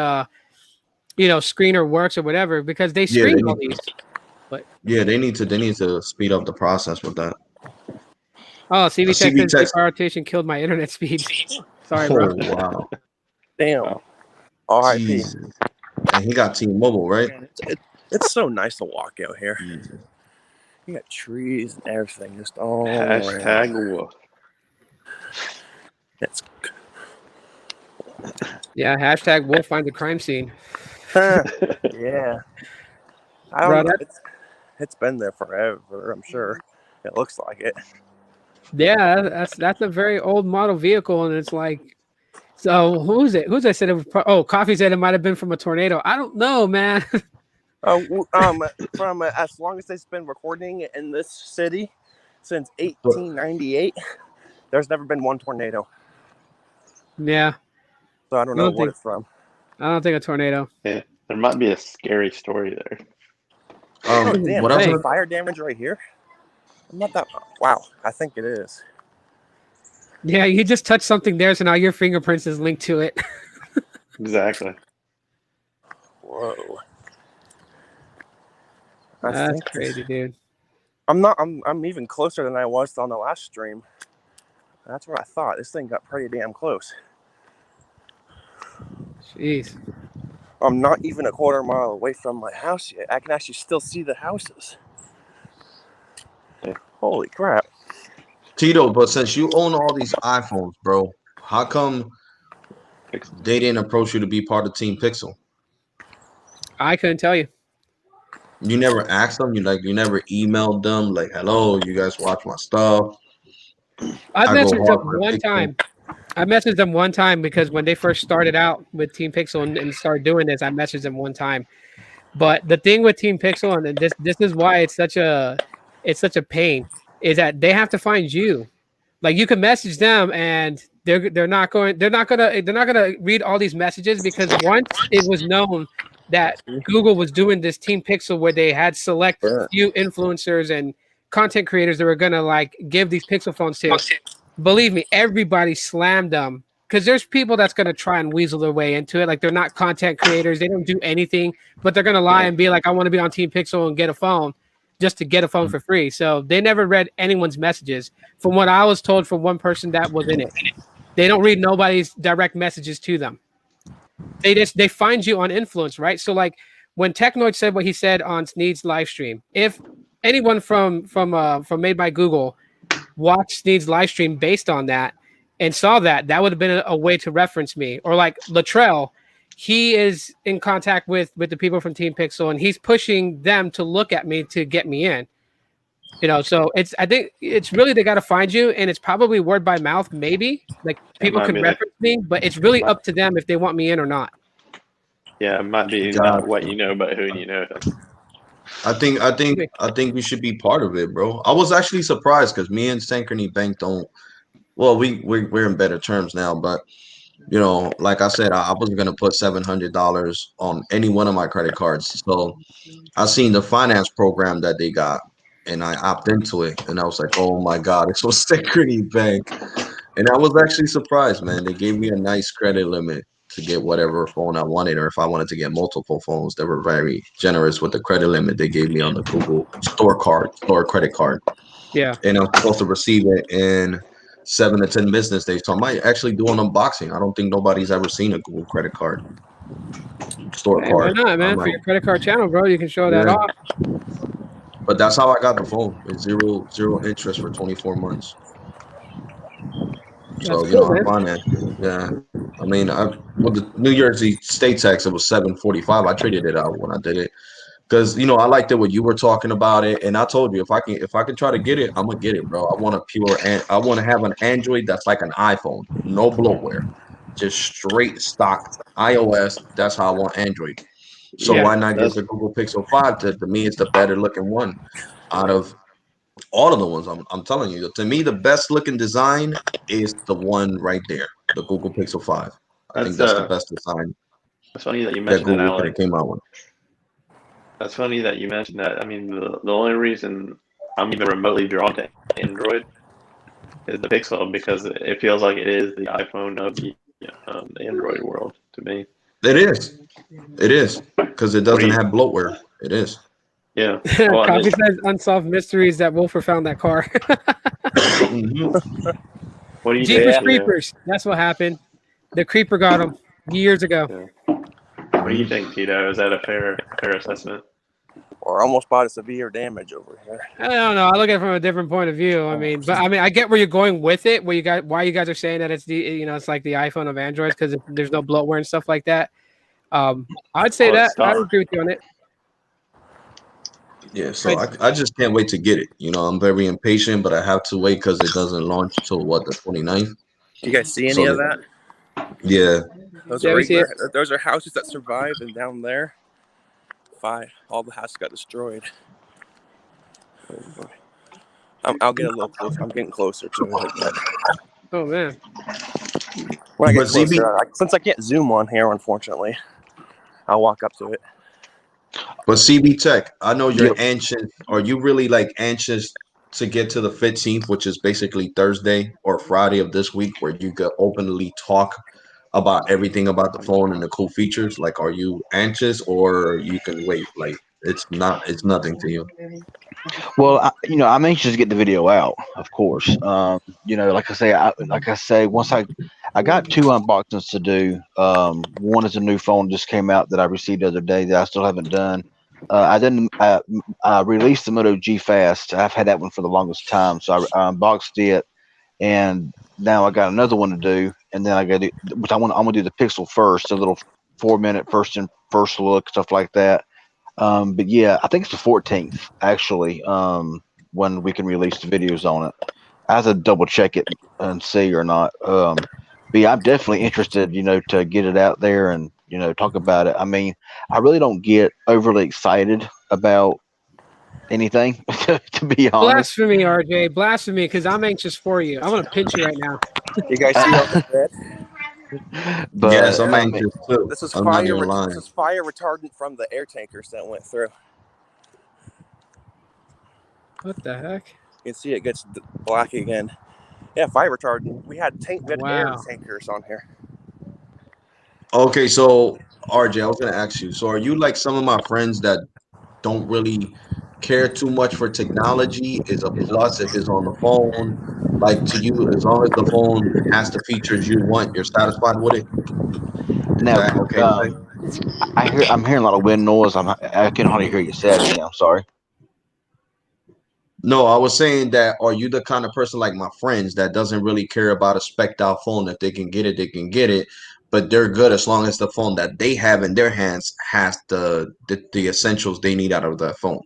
screener works or whatever, because they Yeah, screen all these. But they need to speed up the process with that. oh, CV Tech CV says text. deprioritization killed my internet speeds. Sorry, Oh bro. wow, Damn. Wow. R.I.P. Jesus. And he got T-Mobile, right? Man, it's so nice to walk out here. Jesus. You got trees and everything just all around. Hashtag wolf. It's Yeah, hashtag wolf find the crime scene. yeah. I Bro, don't know. It's been there forever, I'm sure. It looks like it. Yeah, that's a very old model vehicle, and it's like, so who's it? Who's I said it was? Coffee said it might have been from a tornado. I don't know, man. From as long as they've been recording in this city since 1898, there's never been one tornado. Yeah, So I don't know what it's from. I don't think a tornado. Yeah, there might be a scary story there. Damn, what is else? there fire damage right here? I'm not that. Wow, I think it is. Yeah, you just touched something there, so now your fingerprints is linked to it. Exactly. Whoa. That's crazy, dude. I'm even closer than I was on the last stream. That's what I thought. This thing got pretty damn close. Jeez. I'm not even a quarter mile away from my house yet. I can actually still see the houses. Yeah. Holy crap. Tito, but since you own all these iPhones, bro, how come they didn't approach you to be part of Team Pixel? I couldn't tell you. You never asked them. You never emailed them. Like, hello, you guys watch my stuff. I go messaged hard them for one Pixel. time. I messaged them one time because when they first started out with Team Pixel and started doing this, I messaged them one time. But the thing with Team Pixel, and this is why it's such a pain, is that they have to find you. Like you can message them and they're not gonna read all these messages, because once it was known that Google was doing this Team Pixel where they had select few influencers and content creators that were gonna like give these Pixel phones to, believe me, everybody slammed them, because there's people that's gonna try and weasel their way into it. Like they're not content creators, they don't do anything, but they're gonna lie and be like, I want to be on Team Pixel and get a phone just to get a phone for free. So they never read anyone's messages. From what I was told from one person that was in it, they don't read nobody's direct messages to them. They find you on influence, right? So like when Technoid said what he said on Sneed's live stream, if anyone from Made by Google watched Sneed's live stream based on that and saw that, that would have been a way to reference me. Or like Latrell, he is in contact with the people from Team Pixel, and he's pushing them to look at me to get me in. So I think it's really they got to find you, and it's probably word by mouth, maybe like people can reference me, but it's really up to them if they want me in or not. Yeah, it might be not what you know, but who you know. I think we should be part of it, bro. I was actually surprised because me and Synchrony Bank don't. Well, we're in better terms now, but like I said, I wasn't gonna put $700 on any one of my credit cards. So I seen the finance program that they got, and I opted into it, and I was like, oh my god, it's was Synchrony Bank, and I was actually surprised, man. They gave me a nice credit limit to get whatever phone I wanted, or if I wanted to get multiple phones, they were very generous with the credit limit they gave me on the Google store credit card. Yeah, and I'm supposed to receive it in 7 to 10 business days. So I might actually do an unboxing. I don't think nobody's ever seen a Google credit card store card. Why not, man? For your credit card channel, bro, you can show that off. But that's how I got the phone. It's zero interest for 24 months. So cool, I man. financed it. Yeah. I mean, with the New Jersey state tax, it was $745. I traded it out when I did it because I liked it when you were talking about it, and I told you if I can try to get it, I'm gonna get it, bro. I want a pure and I want to have an Android that's like an iPhone, no bloatware, just straight stock iOS. That's how I want Android. So Yeah. why not get That's the Google Pixel 5? To me, it's the better looking one out of all of the ones. I'm telling you, to me, the best looking design is the one right there, the Google Pixel 5. I think that's that's the best design that's funny that you that mentioned that, Google could have Alex. came out with. That's funny that you mentioned that. I mean, the only reason I'm even remotely drawn to Android is the Pixel because it feels like it is the iPhone of the Android world to me. It is, because it What do doesn't you? have bloatware. It is. Yeah. Well, and Coffee it, says unsolved mysteries that Wolfer found that car. Hmm. what do you think, Jeepers Yeah. Tito? Creepers. That's what happened. The creeper got him years ago. Yeah. What do you think, Tito? Is that a fair assessment? Or almost bought a severe damage over here. I don't know. I look at it from a different point of view. I get where you're going with it. Why you guys are saying that it's it's like the iPhone of Androids because there's no bloatware and stuff like that. I'd say Well, it's that I stock. agree with you on it. Yeah, so I just can't wait to get it. I'm very impatient, but I have to wait because it doesn't launch till what, the 29th? Do you guys see any So of that? yeah, Those Yeah, are we see it. regular. Those are houses that survived, and down there, all the houses got destroyed. I'll get a little close. I'm getting closer to it. But Oh man. when I get but ZB, closer, since I can't zoom on here, unfortunately, I'll walk up to it. but CB Tech, I know you're Yep. anxious. Are you really like anxious to get to the 15th, which is basically Thursday or Friday of this week, where you could openly talk about everything about the phone and the cool features? Like, are you anxious, or you can wait? Like, it's nothing to you. Well, I'm anxious to get the video out, of course. Like I say, once I got two unboxings to do. One is a new phone just came out that I received the other day that I still haven't done. I didn't. I released the Moto G Fast. I've had that one for the longest time, so I unboxed it, and now I got another one to do, and then I got to, which I'm gonna do the Pixel first, a little 4 minute first look stuff like that. But yeah, I think it's the 14th actually. When we can release the videos on it, I have to double check it and see or not. But yeah, I'm definitely interested, to get it out there and talk about it. I mean, I really don't get overly excited about anything, to be honest. Blasphemy, RJ. Blasphemy, because I'm anxious for you. I want to pinch you right now. You guys see on the bed? Yes, But I'm I mean, anxious too. This is I'm not fire. even This lying. is fire retardant from the air tankers that went through. What the heck? You can see it gets black again. Yeah, fire retardant. We had air Wow. tankers on here. Okay, so RJ, I was gonna ask you. So, are you like some of my friends that don't really care too much for technology? Is a plus if it's on the phone. Like, to you, as long as the phone has the features you want, you're satisfied with it. Is now that okay to say? I'm hearing a lot of wind noise. I can hardly hear you say it again. I'm sorry. No, I was saying that, are you the kind of person like my friends that doesn't really care about a specked out phone? If they can get it, they can get it, but they're good as long as the phone that they have in their hands has the essentials they need out of that phone.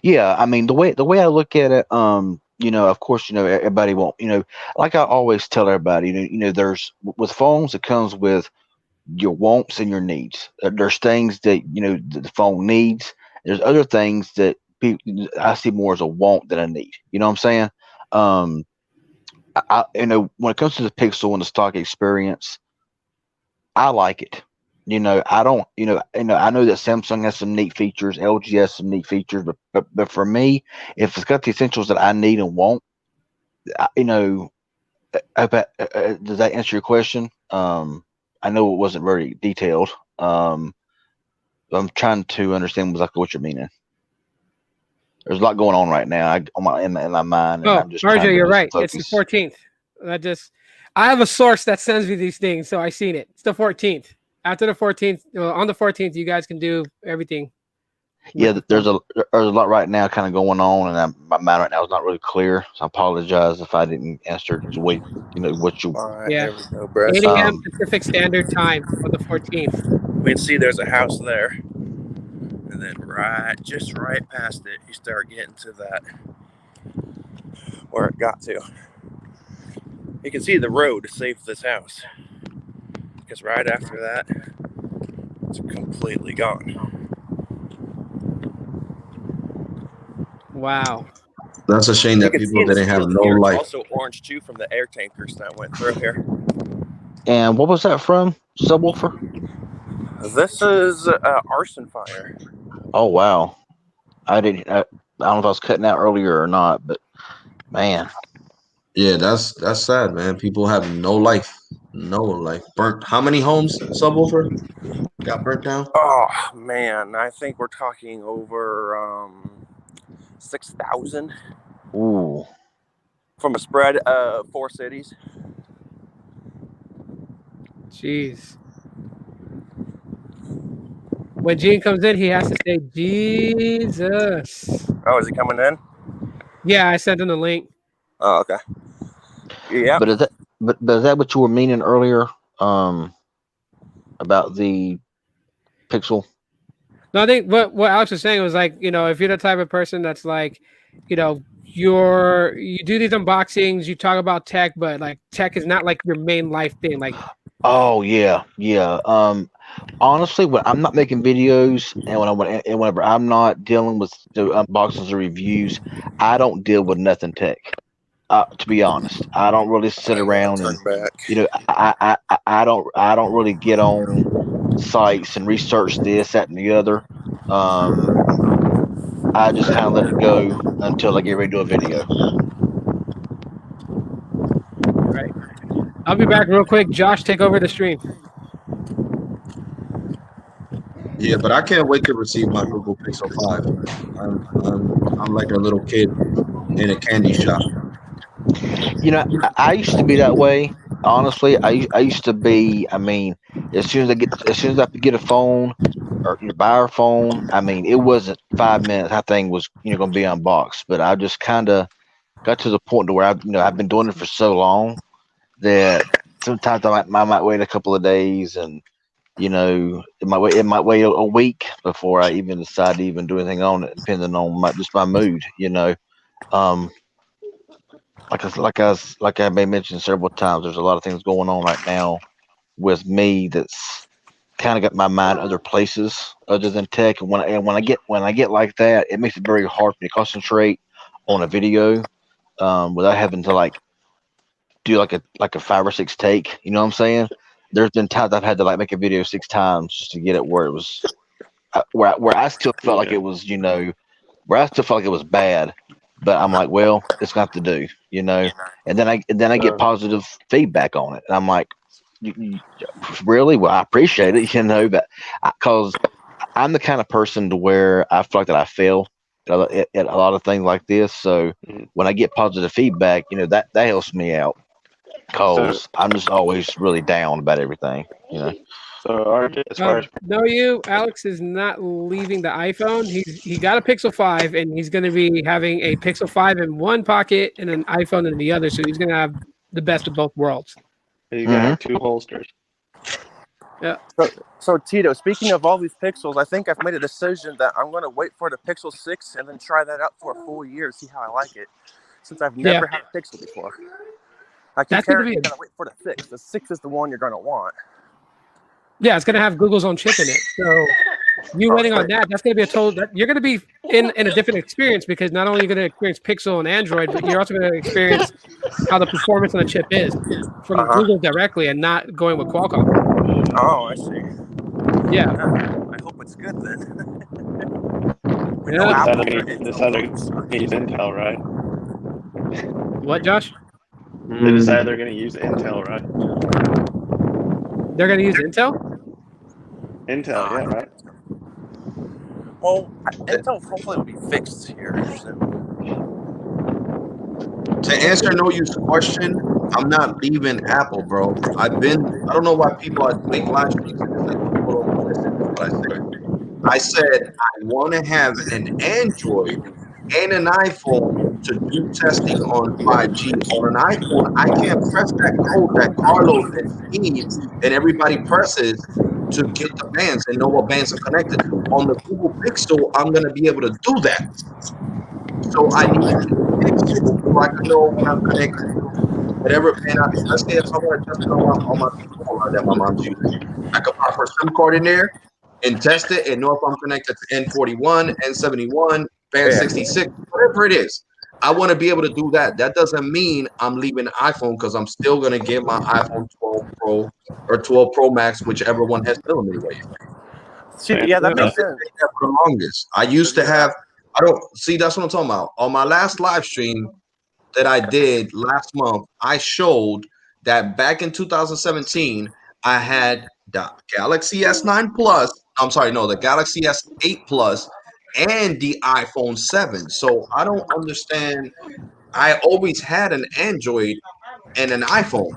Yeah, I mean the way I look at it, of course, everybody won't, like I always tell everybody, there's with phones, it comes with your wants and your needs. There's things that that the phone needs. There's other things that I see more as a want than a need. You know what I'm saying? Um, when it comes to the Pixel and the stock experience, I like it. I don't. I know that Samsung has some neat features, LG has some neat features, but for me, if it's got the essentials that I need and want, I, you know, does that answer your question? I know it wasn't very detailed. I'm trying to understand exactly what you're meaning. There's a lot going on right now in my mind, and Oh, I'm just trying RJ, to you're just right. It's the focus. 14th. I have a source that sends me these things, so I seen it. It's the 14th. After the 14th, on the 14th, you guys can do everything. Yeah, with the there's phone. a lot right now kind of going on, and my mind right now is not really clear. So I apologize if I didn't answer the way what you. All right, Yeah, here we go, Brett. 8 a.m. Um, Pacific Standard Time on the 14th. We can see there's a house there, and then just right past it, you start getting to that where it got to. You can see the road to save this house, because right after that, it's completely gone. Wow. That's a shame You that can see people in this didn't have field no here, it's life. also orange too from the air tankers that went through here. and what was that from? Subwoofer? This is arson fire. Oh wow, I didn't. I don't know if I was cutting out earlier or not, but man, Yeah, that's sad, man. People have no life, no life. Burnt. How many homes subwoofer got burnt down? Oh man, I think we're talking over 6,000 ooh. from a spread of 4 cities. Jeez. When Gene comes in, he has to say Jesus. Oh, is he coming in? Yeah, I sent him the link. Oh, okay. Yeah. But is that but is that what you were meaning earlier? Um, about the pixel. No, I think what Alex was saying was like, if you're the type of person that's like, you do these unboxings, you talk about tech, but like tech is not like your main life thing. Like, Oh yeah, yeah. Honestly, when I'm not making videos and whenever I'm not dealing with the unboxings or reviews, I don't deal with nothing tech. To be honest, I don't really sit I gotta around and turn back. I don't really get on sites and research this, that, and the other. Um, I just kind of let it go until I get ready to do a video. right. I'll be back real quick. Josh, take over the stream. Yeah, but I can't wait to receive my Google Pixel 5. I'm like a little kid in a candy shop. I used to be that way. Honestly, I used to be. I mean, as soon as I could get a phone or buy a phone, I mean, it wasn't 5 minutes. That thing was going to be unboxed. But I just kind of got to the point to where I've been doing it for so long that sometimes I might wait a couple of days, and it might wait a week before I even decide to even do anything on it, depending on just my mood. Um, like I may mentioned several times, there's a lot of things going on right now with me that's kind of got my mind other places other than tech. And when I get like that, it makes it very hard for me to concentrate on a video without having to like do like a 5 or 6 take. You know what I'm saying? There's been times I've had to like make a video 6 times just to get it where it was where I still felt like Yeah. it was where I still felt like it was bad, but I'm like, well, it's got to do, and then I get So positive feedback on it, and I'm like, really? Well, I appreciate it, but because I'm the kind of person to where I feel like that I fail at a lot of things like this. So Mhm. when I get positive feedback, that helps me out so because I'm just always really down about everything. so RJ, as far as No, Alex is not leaving the iPhone. He got a Pixel 5, and he's going to be having a Pixel 5 in one pocket and an iPhone in the other. So he's going to have the best of both worlds. he's gonna have 2 holsters. Yeah. So Tito, speaking of all these pixels, I think I've made a decision that I'm going to wait for the Pixel 6 and then try that out for a full year, see how I like it, since I've never had a Pixel before. I keep That's going to hearing be you got to wait for the 6. The 6 is the one you're going to want. yeah, it's going to have Google's own chip in it. So you waiting on that's going to be a total. You're going to be in a different experience because not only are you going to experience Pixel and Android, but you're also going to experience how the performance on the chip is from Google directly and not going with Qualcomm. Oh, I see. Yeah. I hope it's good then. Yeah. This either use Intel, right? What, Josh? They decide they're going to use Intel, right? They're going to use Intel? Intel, yeah, right? Well, Intel hopefully will be fixed here soon. To answer No Use question, I'm not leaving Apple, bro. I don't know why people make live streams and it's like people don't listen to what I say. I said I want to have an Android and an iPhone to do testing on 5G. On an iPhone, I can't press that code that Carlos and Steve and everybody presses to get the bands and know what bands are connected to. On the Google Pixel, I'm going to be able to do that. So I need a Pixel so I can know when I'm connected to whatever band. Let's say if I want to test it on my P4 that my mom's using, I could pop her SIM card in there and test it and know if I'm connected to N41, N71, band 66, whatever it is. I want to be able to do that. That doesn't mean I'm leaving the iPhone because I'm still going to get my iPhone 12 Pro or 12 Pro Max, whichever one has millimeter wave. See, yeah, that makes sense. For the longest, I used to have. I don't see. That's what I'm talking about. On my last live stream that I did last month, I showed that back in 2017, I had the Galaxy S9 Plus. I'm sorry, no, the Galaxy S8 Plus and the iPhone 7. So I don't understand. I always had an Android and an iPhone.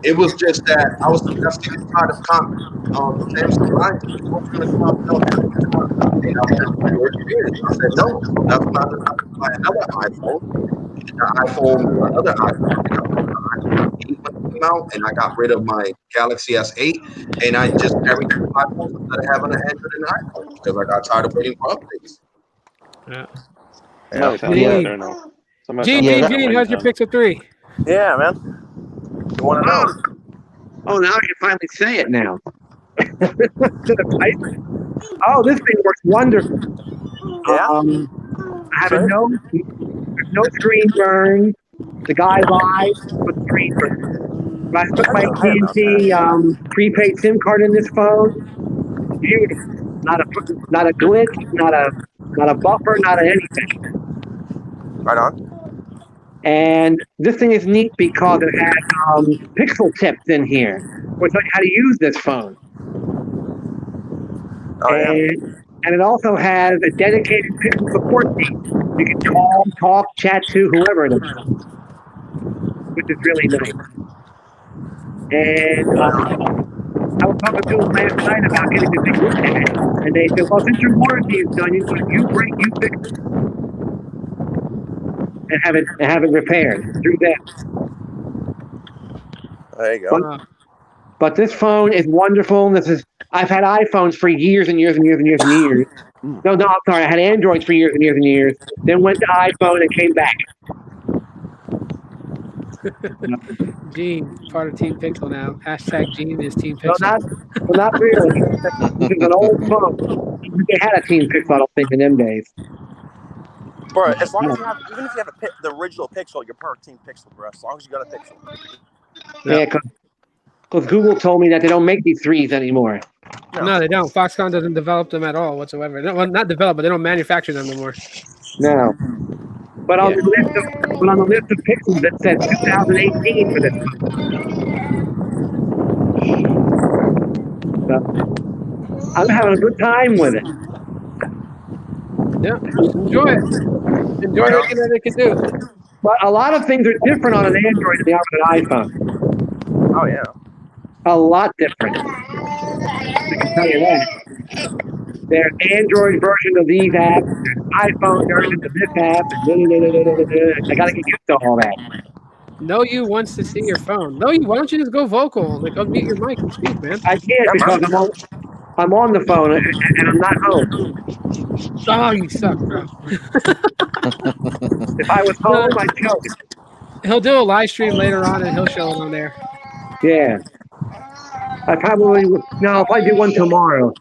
It was just that I was sick and tired of Samsung lying to me. What's going to come out? No, this is not. And I said, your experience. I said, no, that's not enough to buy another iPhone. Another iPhone. When it came out, and I got rid of my Galaxy S8, and I just carried two iPhones instead of having an Android and iPhone because I got tired of waiting for updates. Yeah. Somebody sounds Gene. like they're no. Somebody Gene, sounds like Gene, they're how's your waiting Pixel 3? Yeah, man. You want to know? Oh, now I can finally say it now. Oh, this thing works wonderful. Yeah. I have no screen burn. The guy lies with screen burn. When I put my AT&T prepaid SIM card in this phone, beautiful. Not a glitch, not a buffer, not anything. Right on. And this thing is neat because it has pixel tips in here, which tell you how to use this phone. Oh, And it also has a dedicated pixel support team. You can call, talk, chat to whoever it is, which is really nice. And I was talking to them last night about getting this thing looked at, and they said, well, since your warranty is done, you break, you fix it. And have it repaired through them. There you go. But this phone is wonderful. I've had iPhones for years and years and years and years and years. No, I'm sorry. I had Androids for years and years and years. Then went to iPhone and came back. Gene, part of Team Pixel now. Hashtag Gene is Team Pixel. Not really. This is an old phone. They had a Team Pixel, I don't think, in them days. Bro, as long as you have, even if you have the original Pixel, you're part of Team Pixel, bro. As long as you got a Pixel. Yeah, because Google told me that they don't make these 3s anymore. No, they don't. Foxconn doesn't develop them at all whatsoever. Well, not develop, but they don't manufacture them anymore. No. But on the list of Pixels, it said 2018 for this phone. So, I'm having a good time with it. Yeah, enjoy it. Enjoy everything that it can do. But a lot of things are different on an Android than they are on an iPhone. Oh, yeah. A lot different. I can tell you that. There's Android version of these apps, there's iPhone version of this app, I gotta get used to all that. Know You wants to see your phone. Know You, why don't you just go vocal? Like, unmute your mic and speak, man. I can't because I'm on the phone and I'm not home. Oh, you suck, bro. If I was home, I'd show it. He'll do a live stream later on and he'll show it on there. Yeah. I'll probably do one tomorrow.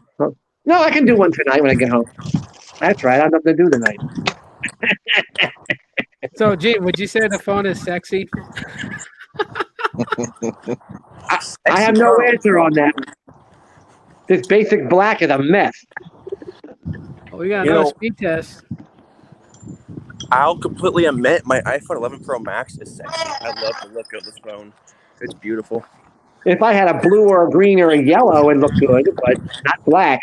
No, I can do one tonight when I get home. That's right. I have nothing to do tonight. So, Gene, would you say the phone is sexy? I have no answer on that. This basic black is a mess. Oh, we got another speed test. I'll completely admit my iPhone 11 Pro Max is sexy. I love the look of this phone. It's beautiful. If I had a blue or a green or a yellow, it'd look good, but not black.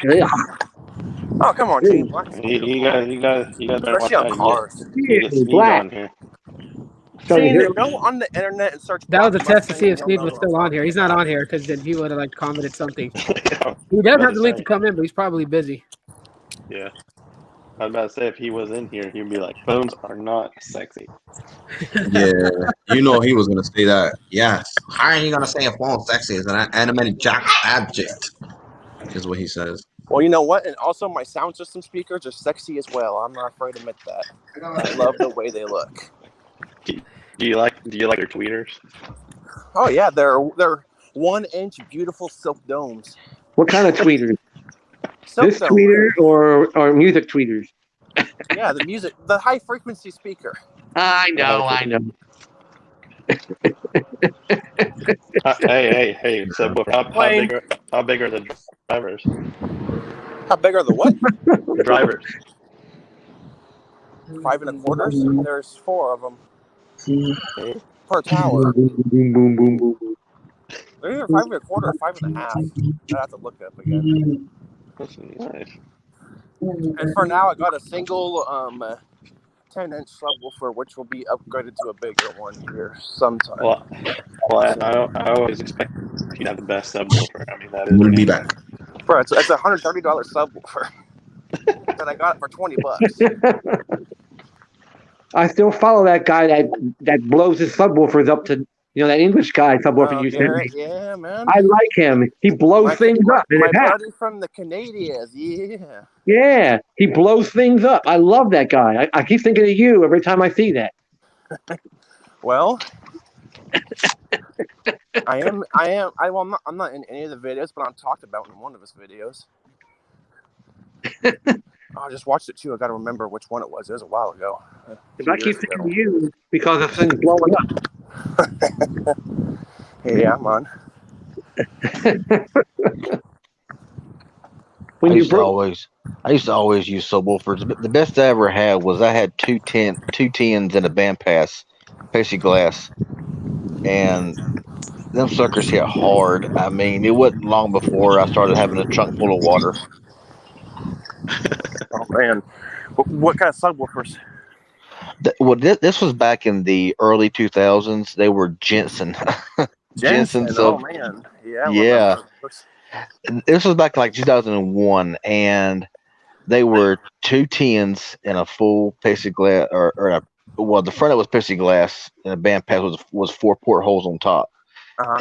Oh, come on, Gene. You got better watch out. Cars. You get speed Black. on here. So Gene, go on the internet and search. That was a test to see if Steve was still on here. He's not on here because then he would have commented something. He does have to leave to come in, but he's probably busy. Yeah. I was about to say, if he was in here, he'd be like, phones are not sexy. Yeah, you know he was gonna say that. Yes. How are you gonna say a phone sexy is an animated jack object? Is what he says. Well, you know what? And also, my sound system speakers are sexy as well. I'm not afraid to admit that. I love the way they look. Do you like your tweeters? Oh yeah, they're 1-inch beautiful silk domes. What kind of tweeters? Silk This dome. tweeter or music tweeters? Yeah, the high frequency speaker. I know. Hey. Subwoofer. How big are the drivers? How big are the what? The drivers. 5 1/4. There's 4 of them per tower. Boom, boom, boom, boom. They're either 5 1/4 or 5 1/2. I have to look it up again. That's nice. And for now, I got a single 10-inch subwoofer, which will be upgraded to a bigger one here sometime. Well, I always expect you to have the best subwoofer. I mean, that is. We'll be back. Bro, it's a $130 subwoofer that I got for $20. I still follow that guy that blows his subwoofers up to, that English guy subwoofer you sent me. Yeah, man. I like him. He blows things up. My buddy from the Canadians, yeah. Yeah, he blows things up. I love that guy. I keep thinking of you every time I see that. Well, I'm not in any of the videos, but I'm talked about in one of his videos. I just watched it too. I got to remember which one it was. It was a while ago. If I keep thinking of you because of things blowing up. Yeah, man. I used to always use subwoofers. The best I ever had was I had two tens and a bandpass, plexiglass, and them suckers hit hard. I mean, it wasn't long before I started having a trunk full of water. Oh man, what kind of subwoofers? This was back in the early 2000s. They were Jensen. Jensen. Oh man, yeah. Yeah. This was back in like 2001, and they were 2 tens and a full plexiglass, the front of it was plexiglass, and the bandpass was 4 portholes on top,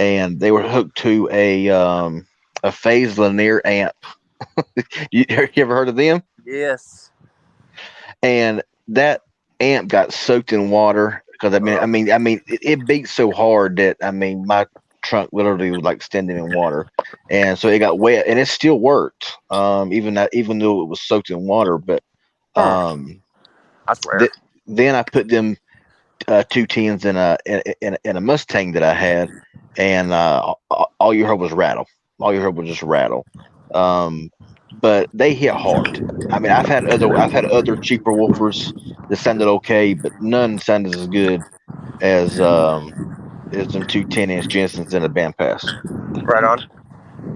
and they were hooked to a phase linear amp. you ever heard of them? Yes. And that amp got soaked in water because it beat so hard that my trunk literally was like standing in water, and so it got wet, and it still worked, even though it was soaked in water. But that's rare. Then I put them 2 tens in a Mustang that I had, and all you heard was rattle. All you heard was just rattle. But they hit hard. I mean, I've had other cheaper woofers that sounded okay, but none sounded as good as them 2 10-inch Jensens in a bandpass. Right on.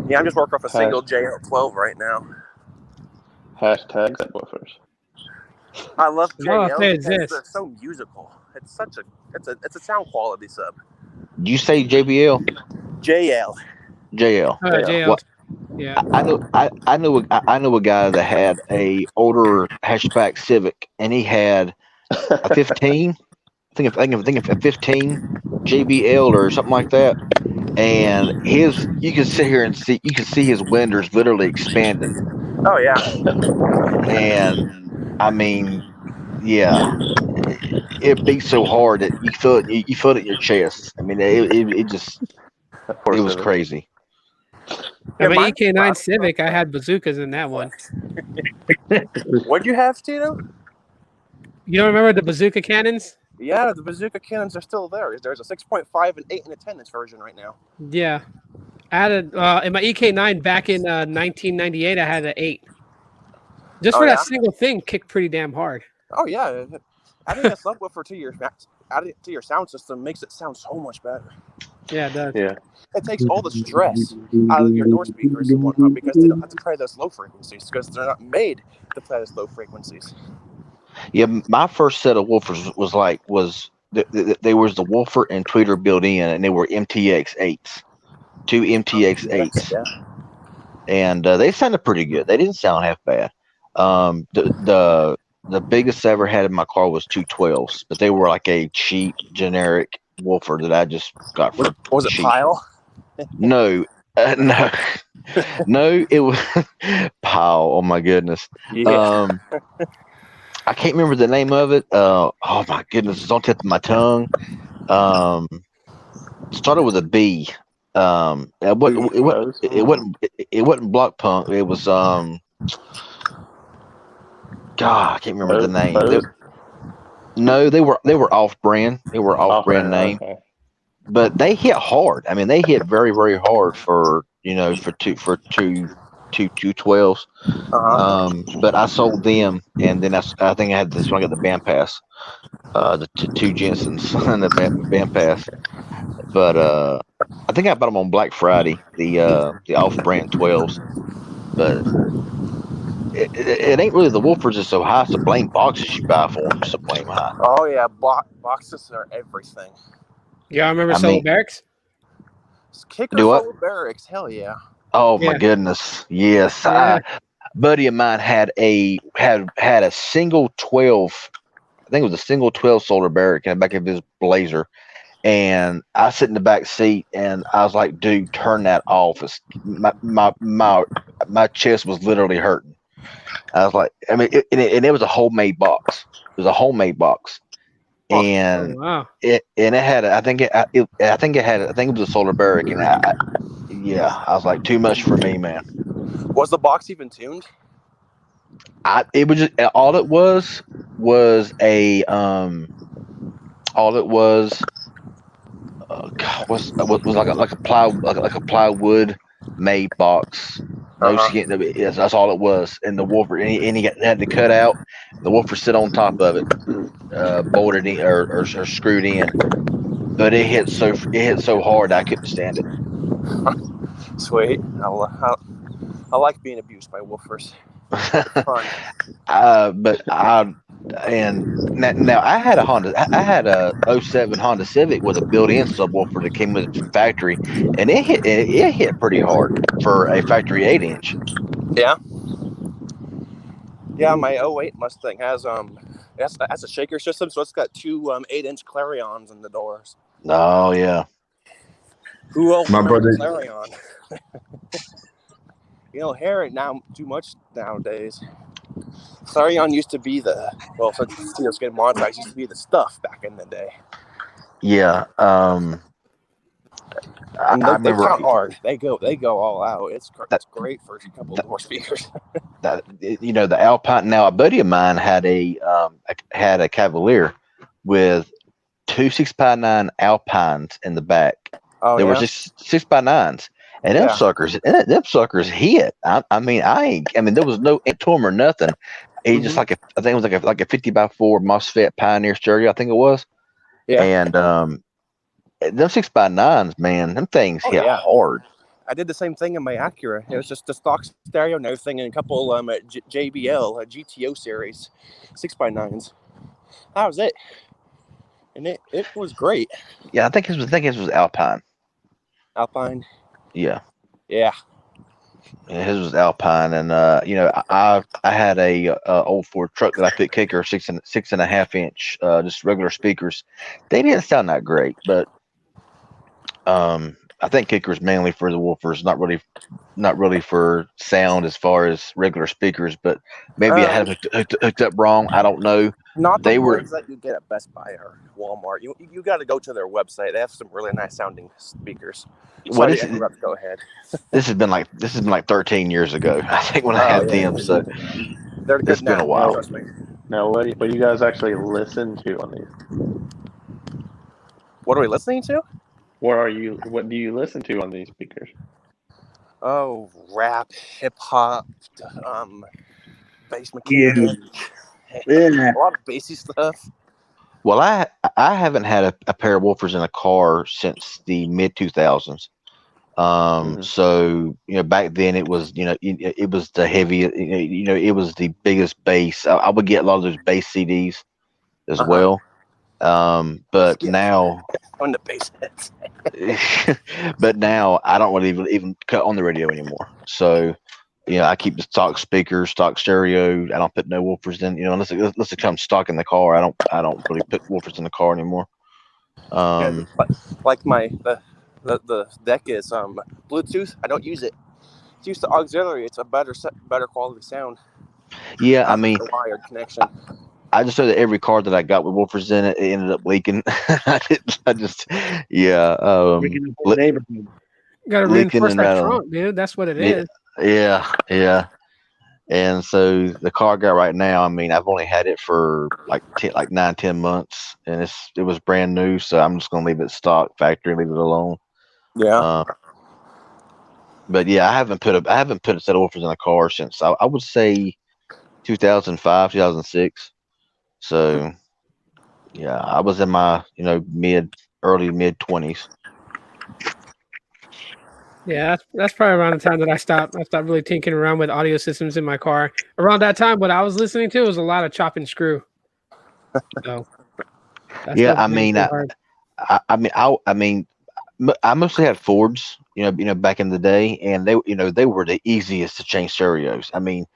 Yeah, I'm just working off a single JL12 right now. Hashtag subwoofers. I love JL because they're so musical. It's a sound quality sub. Did you say JBL? JL. JL. JL. What? Yeah. I know a guy that had a older hatchback Civic, and he had a 15. I think a 15 JBL or something like that. And you can sit here and see his windows literally expanding. Oh yeah. And I mean, yeah, it beats so hard that you feel it in your chest. I mean, it was crazy. Yeah, my EK9 Civic, I had bazookas in that one. What'd you have, Tito? You don't remember the bazooka cannons? Yeah, the bazooka cannons are still there. There's a 6.5, an 8, and a 10-inch version right now. Yeah. I had in my EK9 back in 1998, I had an 8. Just for that single thing, kicked pretty damn hard. Oh, yeah. Adding a subwoofer to your sound system makes it sound so much better. Yeah, it does. Yeah. It takes all the stress out of your door speakers and whatnot because they don't have to play those low frequencies because they're not made to play those low frequencies. Yeah, my first set of woofers they was the woofer and tweeter built in, and they were MTX 8s, 2 MTX 8s, and they sounded pretty good. They didn't sound half bad. The biggest I ever had in my car was 212s, but they were like a cheap generic woofer that I just got for Was it cheap. Pile? No, no, no. It was Pile. Oh my goodness. Yeah. I can't remember the name of it. Oh my goodness, it's on the tip of my tongue. Started with a B. It wasn't Block Punk. It was God, I can't remember the name. No, they were off brand. They were off brand name, okay. but they hit hard. I mean, they hit very very hard for two 212s. But I sold them, and then I think I had this one. I got the band pass, the two Jensens and the band pass. But I think I bought them on Black Friday, the off brand 12s. But it ain't really the woofers that's so high. It's the blame boxes you buy for them so blame high. Oh yeah, boxes are everything. Yeah, I remember I Solo mean- Barracks. Kicker Do what? Solo Barracks, hell yeah. Oh my Yeah. goodness, yes. Yeah. Buddy of mine had a single 12. I think it was a single 12 solar barrack in the back of his Blazer, and I sit in the back seat, and I was like, "Dude, turn that off!" My chest was literally hurting. I was like, I mean, it was a homemade box. It was a homemade box, Oh and wow. it had I think it was a solar barrack, and I was like, too much for me, man. Was the box even tuned? It was just all it was a all it was was like a plywood made box. No skin. That's all it was. And the woofer, and he had to cut out. The woofer sit on top of it, bolted in or screwed in. But it hit so hard I couldn't stand it. Sweet. I like being abused by woofers. It's fun. And now I had a 07 Honda Civic with a built-in subwoofer that came with it from factory, and it hit pretty hard for a factory 8-inch. Yeah. Yeah, my 08 Mustang has has a shaker system, so it's got two 8-inch Clarions in the doors. Oh yeah. Who else My remembers brother- Clarion? Hair ain't now too much nowadays. Clarion used to be since steel skin montage used to be the stuff back in the day. Yeah. And I they remember count hard. They go all out. It's great for a couple of more speakers. that the Alpine. Now a buddy of mine had a Cavalier with two 6x9 Alpines in the back. Oh, There yeah? were just 6x9s, and them suckers hit. I mean, there was no to them or nothing. He just I think it was like a 50x4 MOSFET Pioneer stereo. I think it was. Yeah. And them 6x9s, man, them things hit hard. I did the same thing in my Acura. It was just a stock stereo, no thing, and a couple JBL GTO series 6x9s. That was it, and it was great. Yeah, I think it was Alpine. Alpine. Yeah. Yeah. Yeah, his was Alpine, and I had a old Ford truck that I put kicker 6.5 inch, just regular speakers. They didn't sound that great, but I think kickers mainly for the woofers, not really for sound as far as regular speakers. But maybe I had them hooked up wrong. I don't know. Not the ones that you get at Best Buy or Walmart. You got to go to their website. They have some really nice sounding speakers. Sorry to interrupt. Go ahead. This has been like 13 years ago, I think, when I had them. So they're good. It's been a while. Trust me. Now, what do you guys actually listen to on these? What are we listening to? What do you listen to on these speakers? Oh, rap, hip hop, bass mechanic. Yeah. A lot of bassy stuff. Well, I haven't had a pair of woofers in a car since the mid 2000s. So back then it was it was the heavy it was the biggest bass. I would get a lot of those bass CDs as well. But now on the bass heads. but now I don't really even cut on the radio anymore. So I keep the stock speakers, stock stereo. I don't put no woofers in. Unless it comes stock in the car, I don't really put woofers in the car anymore. Like the deck is Bluetooth. I don't use it. It's used to auxiliary. It's a better quality sound. Yeah, I Not mean, the wired connection. I just know that every car that I got with woofers in it, it ended up leaking. Freaking the whole neighborhood. Gotta leaking reinforce and that rattling. trunk, dude. That's what it Yeah, is. yeah. And so the car I got right now, I mean, I've only had it for like 9-10 months, and it was brand new. So I'm just gonna leave it stock factory, leave it alone. Yeah. But yeah, I haven't put a set of woofers in a car since I would say 2005, 2006. So yeah, I was in my early mid 20s. Yeah, that's probably around the time that I stopped really tinkering around with audio systems in my car. Around that time, what I was listening to was a lot of chop and screw. So Yeah, I pretty mean, hard. I mostly had Fords, back in the day, and they were the easiest to change stereos. I mean,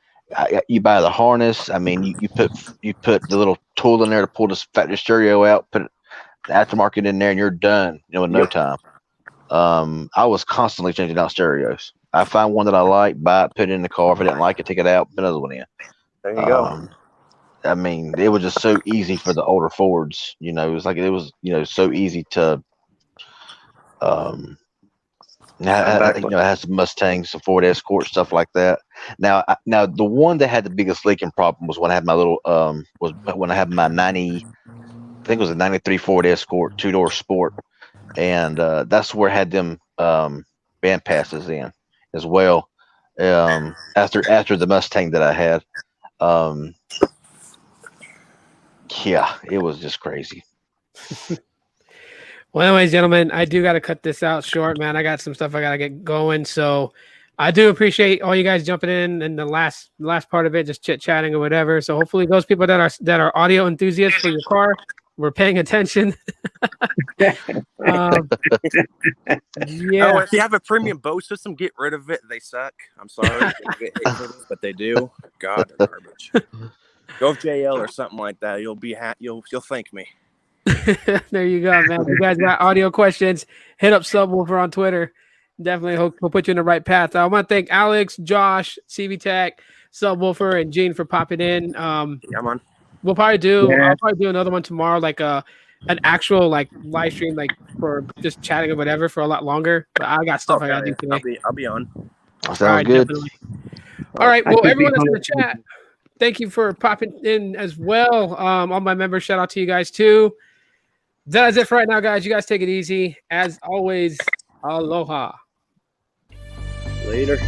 you buy the harness. I mean, you put the little tool in there to pull this factory stereo out, put the aftermarket in there, and you're done. In no time. I was constantly changing out stereos. I find one that I like, buy it, put it in the car. If I didn't like it, take it out, put another one in. There you go. I mean, it was just so easy for the older Fords. It was so easy to. It has some Mustangs, some Ford Escort, stuff like that. Now the one that had the biggest leaking problem was when I had my little was when I had my 90, I think it was a 93 Ford Escort 2-door Sport, and that's where I had them band passes in as well. After the Mustang that I had, yeah, it was just crazy. Well, anyways, gentlemen, I do got to cut this out short, man. I got some stuff I got to get going. So I do appreciate all you guys jumping in the last part of it, just chit chatting or whatever. So hopefully those people that are audio enthusiasts for your car were paying attention. Yeah. If you have a premium Bose system, get rid of it. They suck. I'm sorry, but they do. God, they're garbage. Go with JL or something like that. You'll be you'll thank me. There you go, man. If you guys got audio questions, hit up Subwoofer on Twitter. Definitely hope we'll put you in the right path. I want to thank Alex, Josh, CV Tech, Subwoofer, and Gene for popping in. Yeah, man. I'll probably do another one tomorrow, like an actual live stream, for just chatting or whatever for a lot longer. But I got stuff I gotta do today. I'll be on. Sounds good. Definitely. All right. Well, everyone that's in the chat, thank you for popping in as well. All my members, shout out to you guys too. That's it for right now, guys. You guys take it easy. As always, aloha. Later.